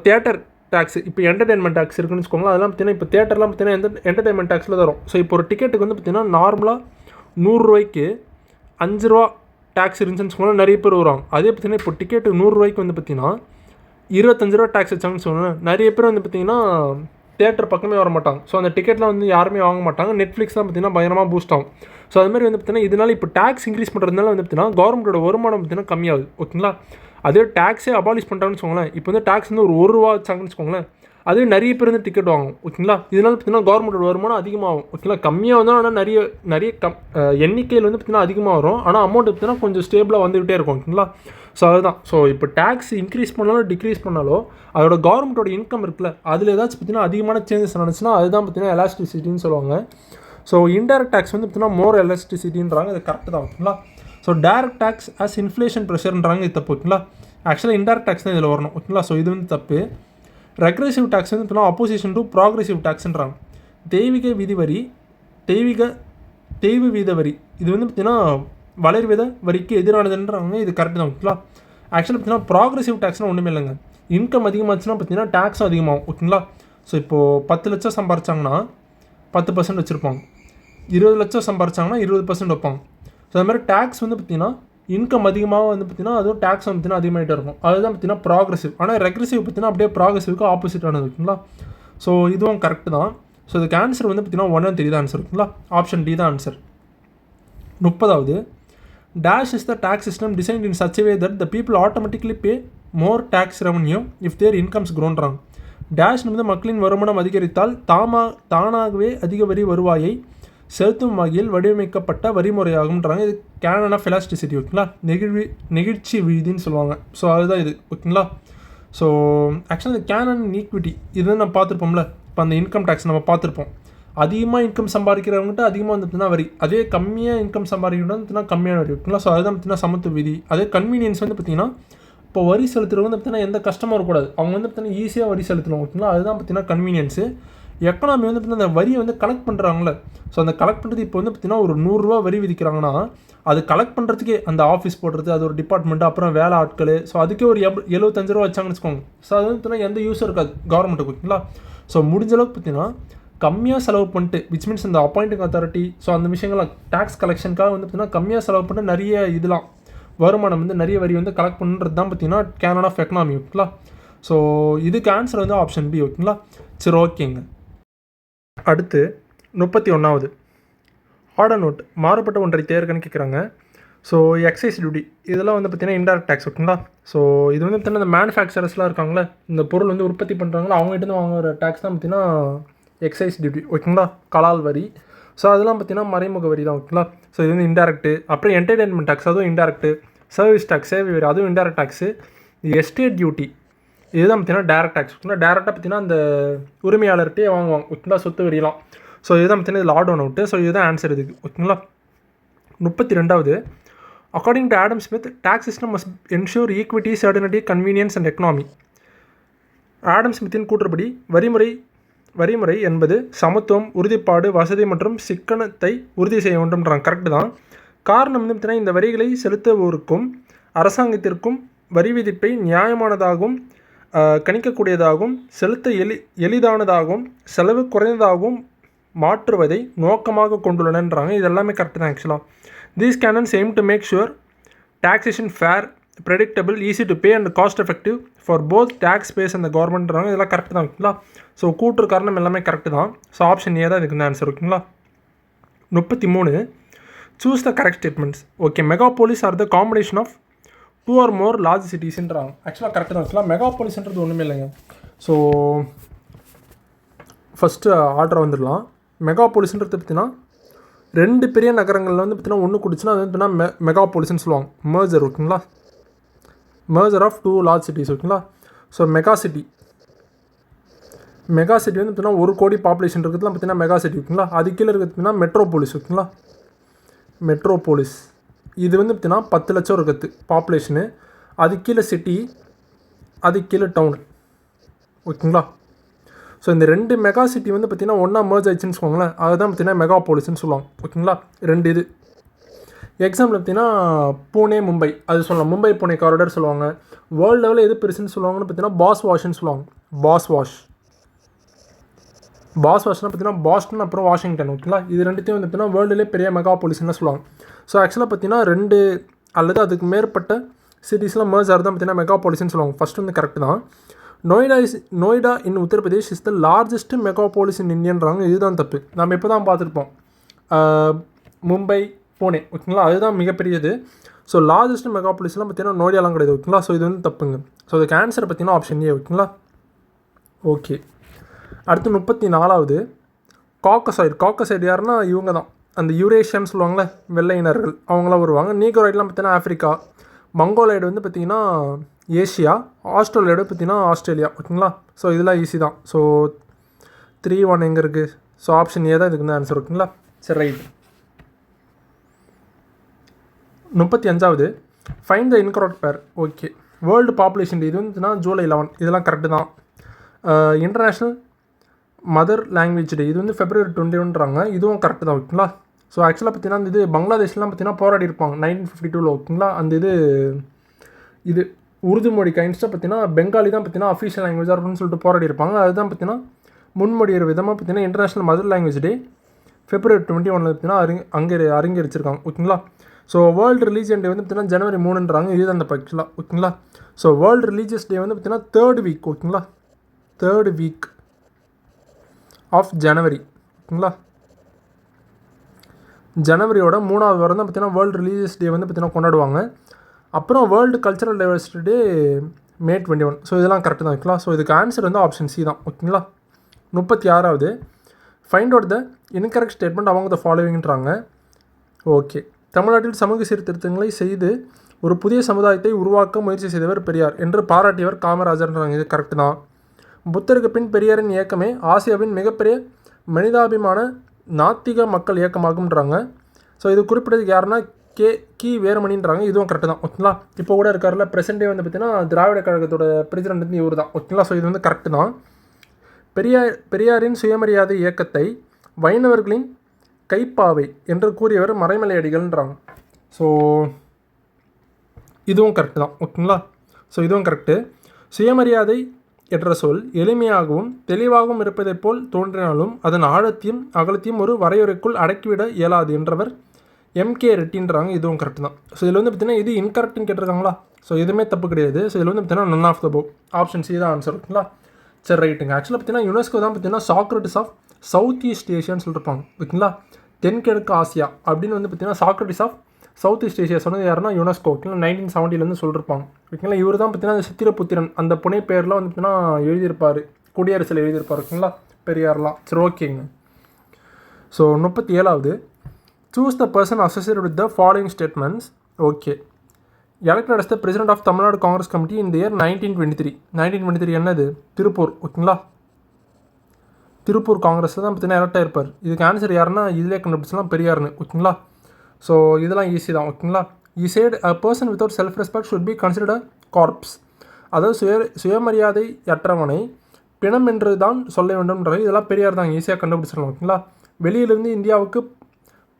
தேட்டர் டேக்ஸ், இப்போ என்டர்டைன்மெண்ட் டேக்ஸ் இருக்குன்னு வச்சுக்கோங்களேன். அதெல்லாம் பார்த்தீங்கன்னா இப்போ தேட்டர்லாம் பார்த்தீங்கன்னா என்டர்டைன்மெண்ட் டேக்ஸில் தரும். ஸோ இப்போ ஒரு டிக்கெட்டுக்கு வந்து பார்த்தீங்கன்னா நார்மலாக 100 ரூபாய்க்கு 5 ரூபா டேக்ஸ் இருந்துச்சுன்னு வச்சுக்கோங்களேன், நிறைய பேர் வருவாங்க. அதே பார்த்தீங்கன்னா இப்போ டிக்கெட்டு 100 ரூபாய்க்கு வந்து பார்த்தீங்கன்னா 25 ரூபா டேக்ஸ் வச்சாங்கன்னு சொன்னேன், நிறைய பேர் வந்து பார்த்தீங்கன்னா தேட்டர் பக்கமே வர மாட்டாங்க. ஸோ அந்த டிக்கெட்லாம் வந்து யாருமே வாங்க மாட்டாங்க. நெட்ஃப்ளிக்ஸ் தான் பார்த்தீங்கன்னா பயங்கரமாக பூஸ்ட் ஆகும். ஸோ அதுமாதிரி வந்து பார்த்தீங்கன்னா இதனால் இப்போ டேக்ஸ் இன்க்ரீஸ் பண்ணுறதுனால வந்து பார்த்தீங்கன்னா கவர்மெண்ட்டோட வருமானம் பார்த்தீங்கன்னா கம்மியாகுது. ஓகேங்களா, அதே டேக்ஸே அபாலிஷ் பண்ணுறாங்கன்னு வச்சுக்கோங்களேன். இப்போ வந்து டேக்ஸ் வந்து ஒரு ரூபா வச்சாங்கன்னு வச்சுக்கோங்களேன், அதே நிறைய பேர் வந்து டிக்கெட் வாங்கும். ஓகேங்களா, இதனால் பார்த்தீங்கன்னா கவர்மெண்ட்டோட வருமானம் அதிகமாகும். ஓகேங்களா, கம்மியாக வந்தால் ஆனால் நிறைய எண்ணிக்கையில் வந்து பார்த்தீங்கன்னா அதிகமாக வரும், ஆனால் அமௌண்ட் பார்த்தீங்கன்னா கொஞ்சம் ஸ்டேபிளாக வந்துகிட்டே இருக்கும். ஓகேங்களா, ஸோ அதுதான். ஸோ இப்போ டேக்ஸ் இன்க்ரீஸ் பண்ணாலும் டிக்ரீஸ் பண்ணாலும் அதோட கவர்மெண்ட்டோட இன்கம் இருக்குல்ல, அதில் ஏதாச்சும் பார்த்தீங்கன்னா அதிகமான சேஞ்சஸ் நடந்துச்சுன்னா அதுதான் பார்த்தீங்கன்னா எலாஸ்டிசிட்டின்னு சொல்லுவாங்க. ஸோ இன்டைரக்ட் டேக்ஸ் வந்து பார்த்தீங்கன்னா மோர் எலாஸ்டிசிட்டின்றாங்க. இது கரெக்டு தான். ஓகேங்களா, so direct tax as inflation ப்ரெஷர்ன்றாங்க. இது தப்பு. ஓகேங்களா, ஆக்சுவலாக இன்டைரக்ட் டேக்ஸ் தான் இதில் வரணும். ஓகேங்களா, ஸோ இது வந்து தப்பு. ரெக்ரெசிவ் டேக்ஸ் வந்து பார்த்தீங்கன்னா அப்போசிஷன் டு ப்ராக்ரெசிவ் டேக்ஸ்ன்றாங்க. தெய்வீக வீத வரி இது வந்து பார்த்தீங்கன்னா வளர்வித வரிக்கு எதிரானதுன்றாங்க. இது கரெக்டு தான். ஓகேங்களா, ஆக்சுவலாக பார்த்தீங்கன்னா ப்ராக்ரெசிவ் டேக்ஸ்னால் ஒன்றுமே இல்லைங்க, இன்கம் அதிகமாச்சுன்னா பார்த்தீங்கன்னா டேக்ஸும் அதிகமாகும். ஓகேங்களா, ஸோ இப்போது 10 லட்சம் சம்பாரிச்சாங்கன்னா 10% வச்சுருப்பாங்க, 20 லட்சம் சம்பாரிச்சாங்கன்னா 20% வைப்பாங்க. ஸோ அது மாதிரி டேக்ஸ் வந்து பார்த்தீங்கன்னா இன்கம் அதிகமாக வந்து பார்த்தீங்கன்னா அதுவும் டேக்ஸ் வந்து பார்த்தீங்கன்னா அதிகமாகிட்டே இருக்கும். அதுதான் பார்த்தீங்கன்னா ப்ராக்ரெசிவ். ஆனால் ரெக்ரெசிவ் பார்த்தீங்கன்னா அப்படியே ப்ராக்ரெசிவ்க்கு ஆப்போசிட்டானது. ஓகேங்களா, ஸோ இதுவும் கரெக்டு தான். ஸோ இதுக்கு ஆன்சர் வந்து பார்த்தீங்கன்னா 1 and 3 தான் ஆன்சர். ஓகேங்களா, ஆப்ஷன் டி தான் answer. 30வது dash is the tax system designed in such a way that the people automatically pay more tax revenue if their incomes grown. Dash வந்து மக்களின் வருமானம் அதிகரித்தால் தானாகவே அதிக வரி வருவாயை செலுத்தும் வகையில் வடிவமைக்கப்பட்ட வரிமுறையாகும்ன்றாங்க. இது கேனன் ஆஃப் எலாஸ்டிசிட்டி. ஓகேங்களா, நெகிழ்ச்சி விதின்னு சொல்லுவாங்க. ஸோ அதுதான் இது. ஓகேங்களா, ஸோ ஆக்சுவலாக இந்த கேனன் ஈக்விட்டி இது நம்ம பார்த்துருப்போம்ல. இப்போ அந்த இன்கம் டேக்ஸ் நம்ம பார்த்துருப்போம். அதிகமாக இன்கம் சம்பாதிக்கிறவங்ககிட்ட அதிகமாக வந்து பார்த்தீங்கன்னா வரி, அதே கம்மியாக இன்கம் சம்பாதிக்கிறவங்க பார்த்தீங்கன்னா கம்மியான வரி. ஓகேங்களா, ஸோ அதுதான் பார்த்தீங்கன்னா சமத்துவ விதி. அதே கன்வீனியன்ஸ் வந்து பார்த்தீங்கன்னா இப்போ வரி செலுத்துறவங்க வந்து பார்த்தீங்கன்னா எந்த கஷ்டமும் இருக்கக்கூடாது, அவங்க வந்து பார்த்தீங்கன்னா ஈஸியாக வரி செலுத்தணும். ஓகேங்களா, அதுதான் பார்த்தீங்கன்னா கன்வீனியன்ஸு. எக்கனாமி வந்து பார்த்தீங்கன்னா அந்த வரியை வந்து கலெக்ட் பண்ணுறாங்களே, ஸோ அந்த கலெக்ட் பண்ணுறது இப்போ வந்து பார்த்தீங்கன்னா ஒரு 100 ரூபா வரி விதிக்கிறாங்கன்னா அது கலெக்ட் பண்ணுறதுக்கே அந்த ஆஃபீஸ் போடுறது, அது ஒரு டிபார்ட்மெண்ட்டு, அப்புறம் வேலை ஆட்கள், ஸோ அதுக்கே ஒரு 75 ரூபா வச்சாங்கன்னு வச்சுக்கோங்க. ஸோ அது வந்து பார்த்தீங்கன்னா எந்த யூஸும் இருக்காது கவர்மெண்ட்டுக்கு. ஓகேங்களா, ஸோ முடிஞ்ச அளவுக்கு பார்த்தீங்கன்னா கம்மியாக செலவு பண்ணிட்டு விச் மீன்ஸ் இந்த அப்பாயிண்டிங் அத்தாரிட்டி ஸோ அந்த விஷயங்கள்லாம் டேக்ஸ் கலெக்ஷனுக்காக வந்து பார்த்திங்கன்னா கம்மியாக செலவு பண்ணிட்டு நிறைய இதெல்லாம் வருமானம் வந்து நிறைய வரி வந்து கலெக்ட் பண்ணுறது தான் பார்த்திங்கன்னா கேனன் ஆஃப் எக்கனாமி ஓகேங்களா. ஸோ இதுக்கு ஆன்சர் வந்து ஆப்ஷன் பி ஓகேங்களா. சரி ஓகேங்க. அடுத்து 31வது ஆர்டர் நோட் மாறுபட்ட ஒன்றை தேர்கன்னு கேட்குறாங்க. ஸோ எக்ஸைஸ் டியூட்டி இதெல்லாம் வந்து பார்த்திங்கன்னா இன்டைரக்ட் டேக்ஸ் ஓகேங்களா. ஸோ இது வந்து பார்த்திங்கன்னா இந்த மேனுஃபேக்சரர்ஸ்லாம் இருக்காங்களே இந்த பொருள் வந்து உற்பத்தி பண்ணுறாங்களோ அவங்ககிட்ட வாங்குற டேக்ஸ் தான் பார்த்திங்கன்னா எக்ஸைஸ் டியூட்டி ஓகேங்களா. கலால் வரி. ஸோ அதெல்லாம் பார்த்திங்கன்னா மறைமுக வரி தான் ஓகேங்களா. ஸோ இது வந்து இன்டெரக்ட்டு. அப்புறம் என்டர்டெயின்மெண்ட் டேக்ஸ் அதுவும் இன்டெரக்ட்டு. சர்வீஸ் டேக்ஸ் சேவை வரி அதுவும் இன்டெரக்ட் டேக்ஸு. எஸ்டேட் டியூட்டி இதுதான் பார்த்திங்கன்னா டேரக்ட் டேக்ஸ் ஓகேங்களா. டேரெக்டாக பார்த்திங்கன்னா அந்த உரிமையாளர்கிட்டே வாங்குவாங்க ஓகேங்களா சொத்து வரியெல்லாம். ஸோ இதுதான் பார்த்திங்கன்னா இதில் ஆட் ஒன் அவுட்டு. ஸோ இதுதான் ஆன்சர் இதுக்கு ஓகேங்களா. 32வது according to Adam Smith tax system must ensure equity certainty convenience and economy. Adam ஸ்மித்தின் கூற்றுப்படி வரிமுறை என்பது சமத்துவம் உறுதிப்பாடு வசதி மற்றும் சிக்கனத்தை உறுதி செய்ய வேண்டும்ன்றாங்க. கரெக்டு தான். காரணம் வந்து பார்த்திங்கன்னா இந்த வரிகளை செலுத்துவோருக்கும் அரசாங்கத்திற்கும் வரி விதிப்பை நியாயமானதாகவும் கணிக்கக்கூடியதாகவும் செலுத்த எளிதானதாகவும் செலவு குறைந்ததாகவும் மாற்றுவதை நோக்கமாக கொண்டுள்ளனன்றாங்க. இது எல்லாமே கரெக்டு தான் ஆக்சுவலாக. These canons aim to make sure taxation fair, predictable, easy to pay and cost effective for both tax payers and the government. இதெல்லாம் கரெக்ட் தான் ஓகேங்களா. ஸோ கூற்று காரணம் எல்லாமே கரெக்டு தான். ஸோ ஆப்ஷன் ஏ தான் இதுக்கு ஆன்சர் ஓகேங்களா. 33 choose the correct statements. Okay megalopolis are the combination of 2 or more large சிட்டிஸ்ன்றாங்க. ஆக்சுவலாக கரெக்டு தான் ஓகேங்களா. மெகாபோலிஸ்ன்றது ஒன்றுமே இல்லைங்க. ஸோ ஃபஸ்ட்டு ஆர்டர் வந்துடலாம். மெகாபோலிஸ்ன்றது பார்த்தீங்கன்னா 2 பெரிய நகரங்களில் வந்து பார்த்தீங்கன்னா ஒன்று குடிச்சுன்னா அது வந்து பார்த்தீங்கன்னா மெகாபோலிஸ்ன்னு சொல்லுவாங்க. மர்ஜர் ஓகேங்களா. மர்ஜர் ஆஃப் 2 large cities ஓகேங்களா. ஸோ மெகா சிட்டி வந்து பார்த்தீங்கன்னா 1 கோடி பாப்புலேஷன் இருக்கிறதுலாம் பார்த்தீங்கன்னா மெகா சிட்டி ஓகேங்களா. அது கீழே இருக்கிறது பார்த்தீங்கன்னா மெட்ரோபோலிஸ் ஓகேங்களா. மெட்ரோபோலிஸ் இது வந்து பார்த்தீங்கன்னா 10 லட்சம் இருக்கிறது பாப்புலேஷனு. அது கீழே சிட்டி, அது கீழே டவுனு ஓகேங்களா. ஸோ இந்த 2 மெகா சிட்டி வந்து பார்த்திங்கன்னா ஒன்றா மர்ஜ் ஆயிடுச்சுன்னு சொல்லுவாங்களேன். அதுதான் பார்த்திங்கன்னா மெகாபோலிஸ்ன்னு சொல்லுவாங்க ஓகேங்களா. 2 இது எக்ஸாம்பிள் பார்த்திங்கன்னா பூனே மும்பை அது சொல்லலாம். மும்பை பூனே காரிடர் சொல்லுவாங்க. வேர்ல்டு லெவலில் எது பெருசுன்னு சொல்லுவாங்கன்னு பார்த்தீங்கன்னா பாஸ்வாஷ்ன்னு சொல்லுவாங்க. பாஸ்வாஷ்னால் பார்த்தீங்கன்னா பாஸ்டன் அப்புறம் வாஷிங்டன் ஓகேங்களா. இது ரெண்டுத்தையும் வந்து பார்த்தீங்கன்னா வேர்ல்டுலேயே பெரிய மெகாபோலிஸ்ன்னு சொல்லுவாங்க. ஸோ ஆக்சுவலாக பார்த்தீங்கன்னா 2 அல்லது அதுக்கு மேற்பட்ட சிட்டிஸ்லாம் மர்ஜ் ஆகிறது தான் பார்த்தீங்கன்னா மெகாபோலிஸ்ன்னு சொல்லுவாங்க. ஃபஸ்ட்டு வந்து கரெக்டு தான். நொய்டா இன் உத்தரப்பிரதேஷ் இஸ் த லார்ஜஸ்ட் மெகாபோலிஸ் இன் இந்தியன்றாங்க. இதுதான் தப்பு. நம்ம இப்போ தான் பார்த்துருப்போம் மும்பை பூனே ஓகேங்களா. அதுதான் மிகப்பெரியது. ஸோ லார்ஜஸ்ட் மெகாபோலிஸ்லாம் பார்த்தீங்கன்னா நோய்டாலாம் கிடையாது ஓகேங்களா. ஸோ இது வந்து தப்புங்க. ஸோ அதுக்கு ஆன்சர் பார்த்தீங்கன்னா ஆப்ஷன் ஏ ஓகேங்களா. ஓகே அடுத்து 34வது காக்கசைடு யாருன்னா இவங்க தான் அந்த யூரேஷியன் சொல்லுவாங்களே வெள்ளையினர்கள் அவங்களாம் வருவாங்க. நீக்ரோய்டெலாம் பார்த்தீங்கன்னா ஆஃப்ரிக்கா. மங்கோலைடு வந்து பார்த்திங்கன்னா ஏஷியா. ஆஸ்திரேலியாவோட பார்த்திங்கன்னா ஆஸ்திரேலியா ஓகேங்களா. ஸோ இதெல்லாம் ஈஸி தான். ஸோ 3-1 எங்கே இருக்குது? ஸோ ஆப்ஷன் ஏ தான் இதுக்கு வந்து ஆன்சர் ஓகேங்களா. சரி ரைட். 35வது find the incorrect pair. Okay world population இது வந்துன்னா ஜூலை 11 இதெல்லாம் கரெக்டு தான். இன்டர்நேஷ்னல் மதர் லாங்குவேஜ் டே இது வந்து February 21ன்றாங்க. இதுவும் கரெக்டு தான் ஓகேங்களா. ஸோ ஆக்சுவலாக பார்த்தீங்கன்னா அந்த இது பங்களாதேஷ்லாம் பார்த்தீங்கன்னா போராடி இருப்பாங்க 1952 ஓகேங்களா. அந்த இது உருது மொழி கைண்ட்ஸாக பார்த்தீங்கன்னா பெங்காலி தான் பார்த்தீங்கன்னா அஃபீஷியல் லாங்குவேஜாக இருக்குன்னு சொல்லிட்டு போராடி இருப்பாங்க. அதுதான் பார்த்தீங்கன்னா முன்மொழியிற விதமாக பார்த்தீங்கன்னா international mother language day February 21 பார்த்தீங்கன்னா அரங்கேறிச்சிருக்காங்க ஓகேங்களா. ஸோ வேர்ல்டு ரிலீஜியன் டே வந்து பார்த்தீங்கன்னா January 3ன்றாங்க. இதுதான் அந்த ஆக்சுவலாக ஓகேங்களா. ஸோ வேர்ல்டு ரிலீஜியஸ் டே வந்து பார்த்தீங்கன்னா 3rd வீக் ஓகேங்களா. 3rd வீக் ஆஃப் ஜனவரி ஓகேங்களா. ஜனவரியோட 3வது வாரம் தான் பார்த்தீங்கன்னா வேர்ல்டு ரிலீஜியஸ் டே வந்து பார்த்தீங்கன்னா கொண்டாடுவாங்க. அப்புறம் வேர்ல்டு கல்ச்சரல் டைவர்சிட்டி டே May 21. ஸோ இதெல்லாம் கரெக்டு தான் ஓகேங்களா. ஸோ இதுக்கு ஆன்சர் வந்து ஆப்ஷன் சி தான் ஓகேங்களா. 36வது find out the incorrect statement among the ஃபாலோவிங்ன்றாங்க. Okay தமிழ்நாட்டில் சமூக சீர்திருத்தங்களை செய்து ஒரு புதிய சமுதாயத்தை உருவாக்க முயற்சி செய்தவர் பெரியார் என்று பாராட்டியவர் காமராஜர்ன்றாங்க. இது கரெக்டு தான். புத்தருக்கு பின் பெரியாரின் இயக்கமே ஆசியாவின் மிகப்பெரிய மனிதாபிமான நாத்திக மக்கள் இயக்கமாகும்ன்றாங்க. ஸோ இது குறிப்பிட்டதுக்கு யாருன்னா கி வீரமணின்றாங்க. இதுவும் கரெக்டு தான் ஓகேங்களா. இப்போ கூட இருக்கார்ல ப்ரெசென்டே வந்து பார்த்தீங்கன்னா திராவிட கழகத்தோட பிரசிடென்ட் வந்து இவர் தான் ஓகேங்களா. ஸோ இது வந்து கரெக்டு தான். பெரியாரின் சுயமரியாதை இயக்கத்தை வைணவர்களின் கைப்பாவை என்று கூறியவர் மறைமலை அடிகள்ன்றாங்க. ஸோ இதுவும் கரெக்டு தான் ஓகேங்களா. ஸோ இதுவும் கரெக்டு. சுயமரியாதை என்ற சொல் எளிமையாகவும் தெளிவாகவும் இருப்பதைப் போல் தோன்றினாலும் அதன் ஆழத்தையும் அகலத்தையும் ஒரு வரையறைக்குள் அடக்கிவிட இயலாது என்றவர் எம்கே ரெட்டின்றாங்க. இதுவும் கரெக்ட் தான். ஸோ இதில் வந்து பார்த்தீங்கன்னா இது இன்கரெக்ட்னு கேட்டிருக்காங்களா? ஸோ எதுவுமே தப்பு கிடையாது. ஸோ இதில் வந்து பார்த்தீங்கன்னா நன் ஆஃப் த போ, ஆப்ஷன் சி தான் ஆன்சர். ஓகேங்களா? சரி, ரைட்டுங்க. ஆக்சுவலாக பார்த்தீங்கன்னா யுனெஸ்கோ தான் பார்த்தீங்கன்னா சாக்ரட்டிஸ் ஆஃப் சவுத் ஈஸ்ட் ஏஷியான்னு சொல்லியிருப்பாங்க. ஓகேங்களா? தென்கிழக்கு ஆசியா அப்படின்னு வந்து பார்த்தீங்கன்னா Socrates of south east Asia சொன்னது யாருன்னா யுனெஸ்கோ. ஓகேங்களா? 1970 சொல்லியிருப்பாங்க. ஓகேங்களா? இவர் தான் பார்த்தீங்கன்னா அந்த சித்திரபுத்திரன் அந்த புனை பேர்லாம் வந்து பார்த்தீங்கன்னா எழுதியிருப்பார், குடியரசில் எழுதியிருப்பார். ஓகேங்களா? பெரியார்லாம். சரி, ஓகேங்க. ஸோ 37வது, choose the person associated with the following statements. Okay. Elected as the president of Tamil Nadu Congress committee in the year 1923 என்னது? திருப்பூர். ஓகேங்களா? திருப்பூர் காங்கிரஸில் தான் பார்த்தீங்கன்னா எலக்ட் ஆகிருப்பார். இதுக்கு ஆன்சர் யாருன்னா இதிலே கண்டுபிடிச்சலாம், பெரியார்னு. ஓகேங்களா? ஸோ இதெல்லாம் ஈஸி தான். ஓகேங்களா? He said a person without self respect should be considered a corpse. அதாவது சுயமரியாதை அற்றவனை பிணம் என்று தான் சொல்ல வேண்டும்ன்றது. இதெல்லாம் பெரியார் தான், ஈஸியாக கண்டுபிடிச்சிடலாம். ஓகேங்களா? வெளியிலிருந்து இந்தியாவுக்கு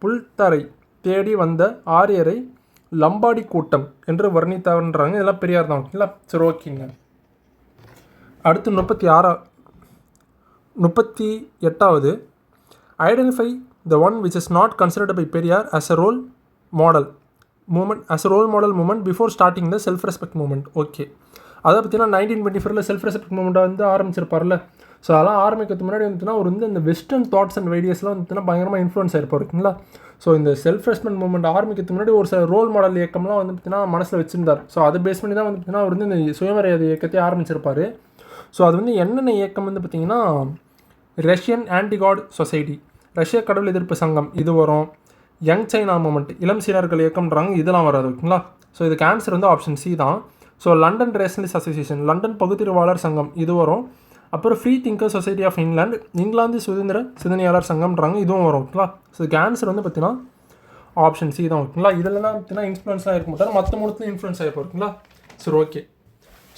புல்தரை தேடி வந்த ஆரியரை லம்பாடி கூட்டம் என்று வர்ணித்தவன்றாங்க. இதெல்லாம் பெரியார் தான். ஓகேங்களா? சரி, ஓகேங்க. அடுத்து 38வது, identify the one which is not considered by Periyar as a role model movement before starting the self respect movement. Okay. அதை பார்த்தீங்கன்னா 1924 செல்ஃப் ரெஸ்பெக்ட் மூமெண்ட்டை வந்து ஆரம்பிச்சிருப்பார்ல. ஸோ அதெல்லாம் ஆரம்பிக்கிறதுக்கு முன்னாடி வந்துட்டுனா அவர் வந்து இந்த வெஸ்டர்ன் தாட்ஸ் அண்ட் ஐடியாஸ்லாம் வந்துட்டுனா பயங்கரமாக இன்ஃப்ளூன்ஸ் ஆகிருப்பார். ஓகேங்களா? ஸோ இந்த செல்ஃப் ரெஸ்பெக்ட் மூமெண்ட் ஆரம்பிக்கிறதுக்கு முன்னாடி ஒரு சில ரோல் மாடல் இயக்கம்லாம் வந்து பார்த்தீங்கன்னா மனசில் வச்சிருந்தார். ஸோ அதை பேஸ் பண்ணி தான் வந்து பார்த்தீங்கன்னா அவர் வந்து இந்த சுயமரியாதை இயக்கத்தை ஆரம்பிச்சிருப்பார். ஸோ அது வந்து என்னென்ன இயக்கம் வந்து பார்த்திங்கன்னா ரஷ்யன் ஆன்டிகாட் சொசைட்டி, ரஷ்ய கடவுள் எதிர்ப்பு சங்கம் இது வரும். யங் சைனா மூமெண்ட், இளம் சீனர்கள் இயக்கம்ன்றாங்க, இதெல்லாம் வராது. ஓகேங்களா? ஸோ இதுக்கு ஆன்சர் வந்து ஆப்ஷன் சி தான். So London rationalist association, London பகுத்தறிவாளர் சங்கம் இது வரும். அப்புறம் free thinker society of England சுதந்திர சிந்தனையாளர் சங்கம்ன்றாங்க, இதுவும் வரும். ஓகேங்களா? ஸோ இதுக்கு ஆன்சர் வந்து பார்த்தீங்கன்னா ஆப்ஷன் சி தான். ஓகேங்களா? இதெல்லாம் பார்த்தீங்கன்னா இன்ஃப்ளூன்ஸ்லாம் இருக்க மாட்டார், மற்ற மூலத்தில் இன்ஃப்ளூன்ஸ் ஆகிருப்போம். ஓகேங்களா? சரி, ஓகே.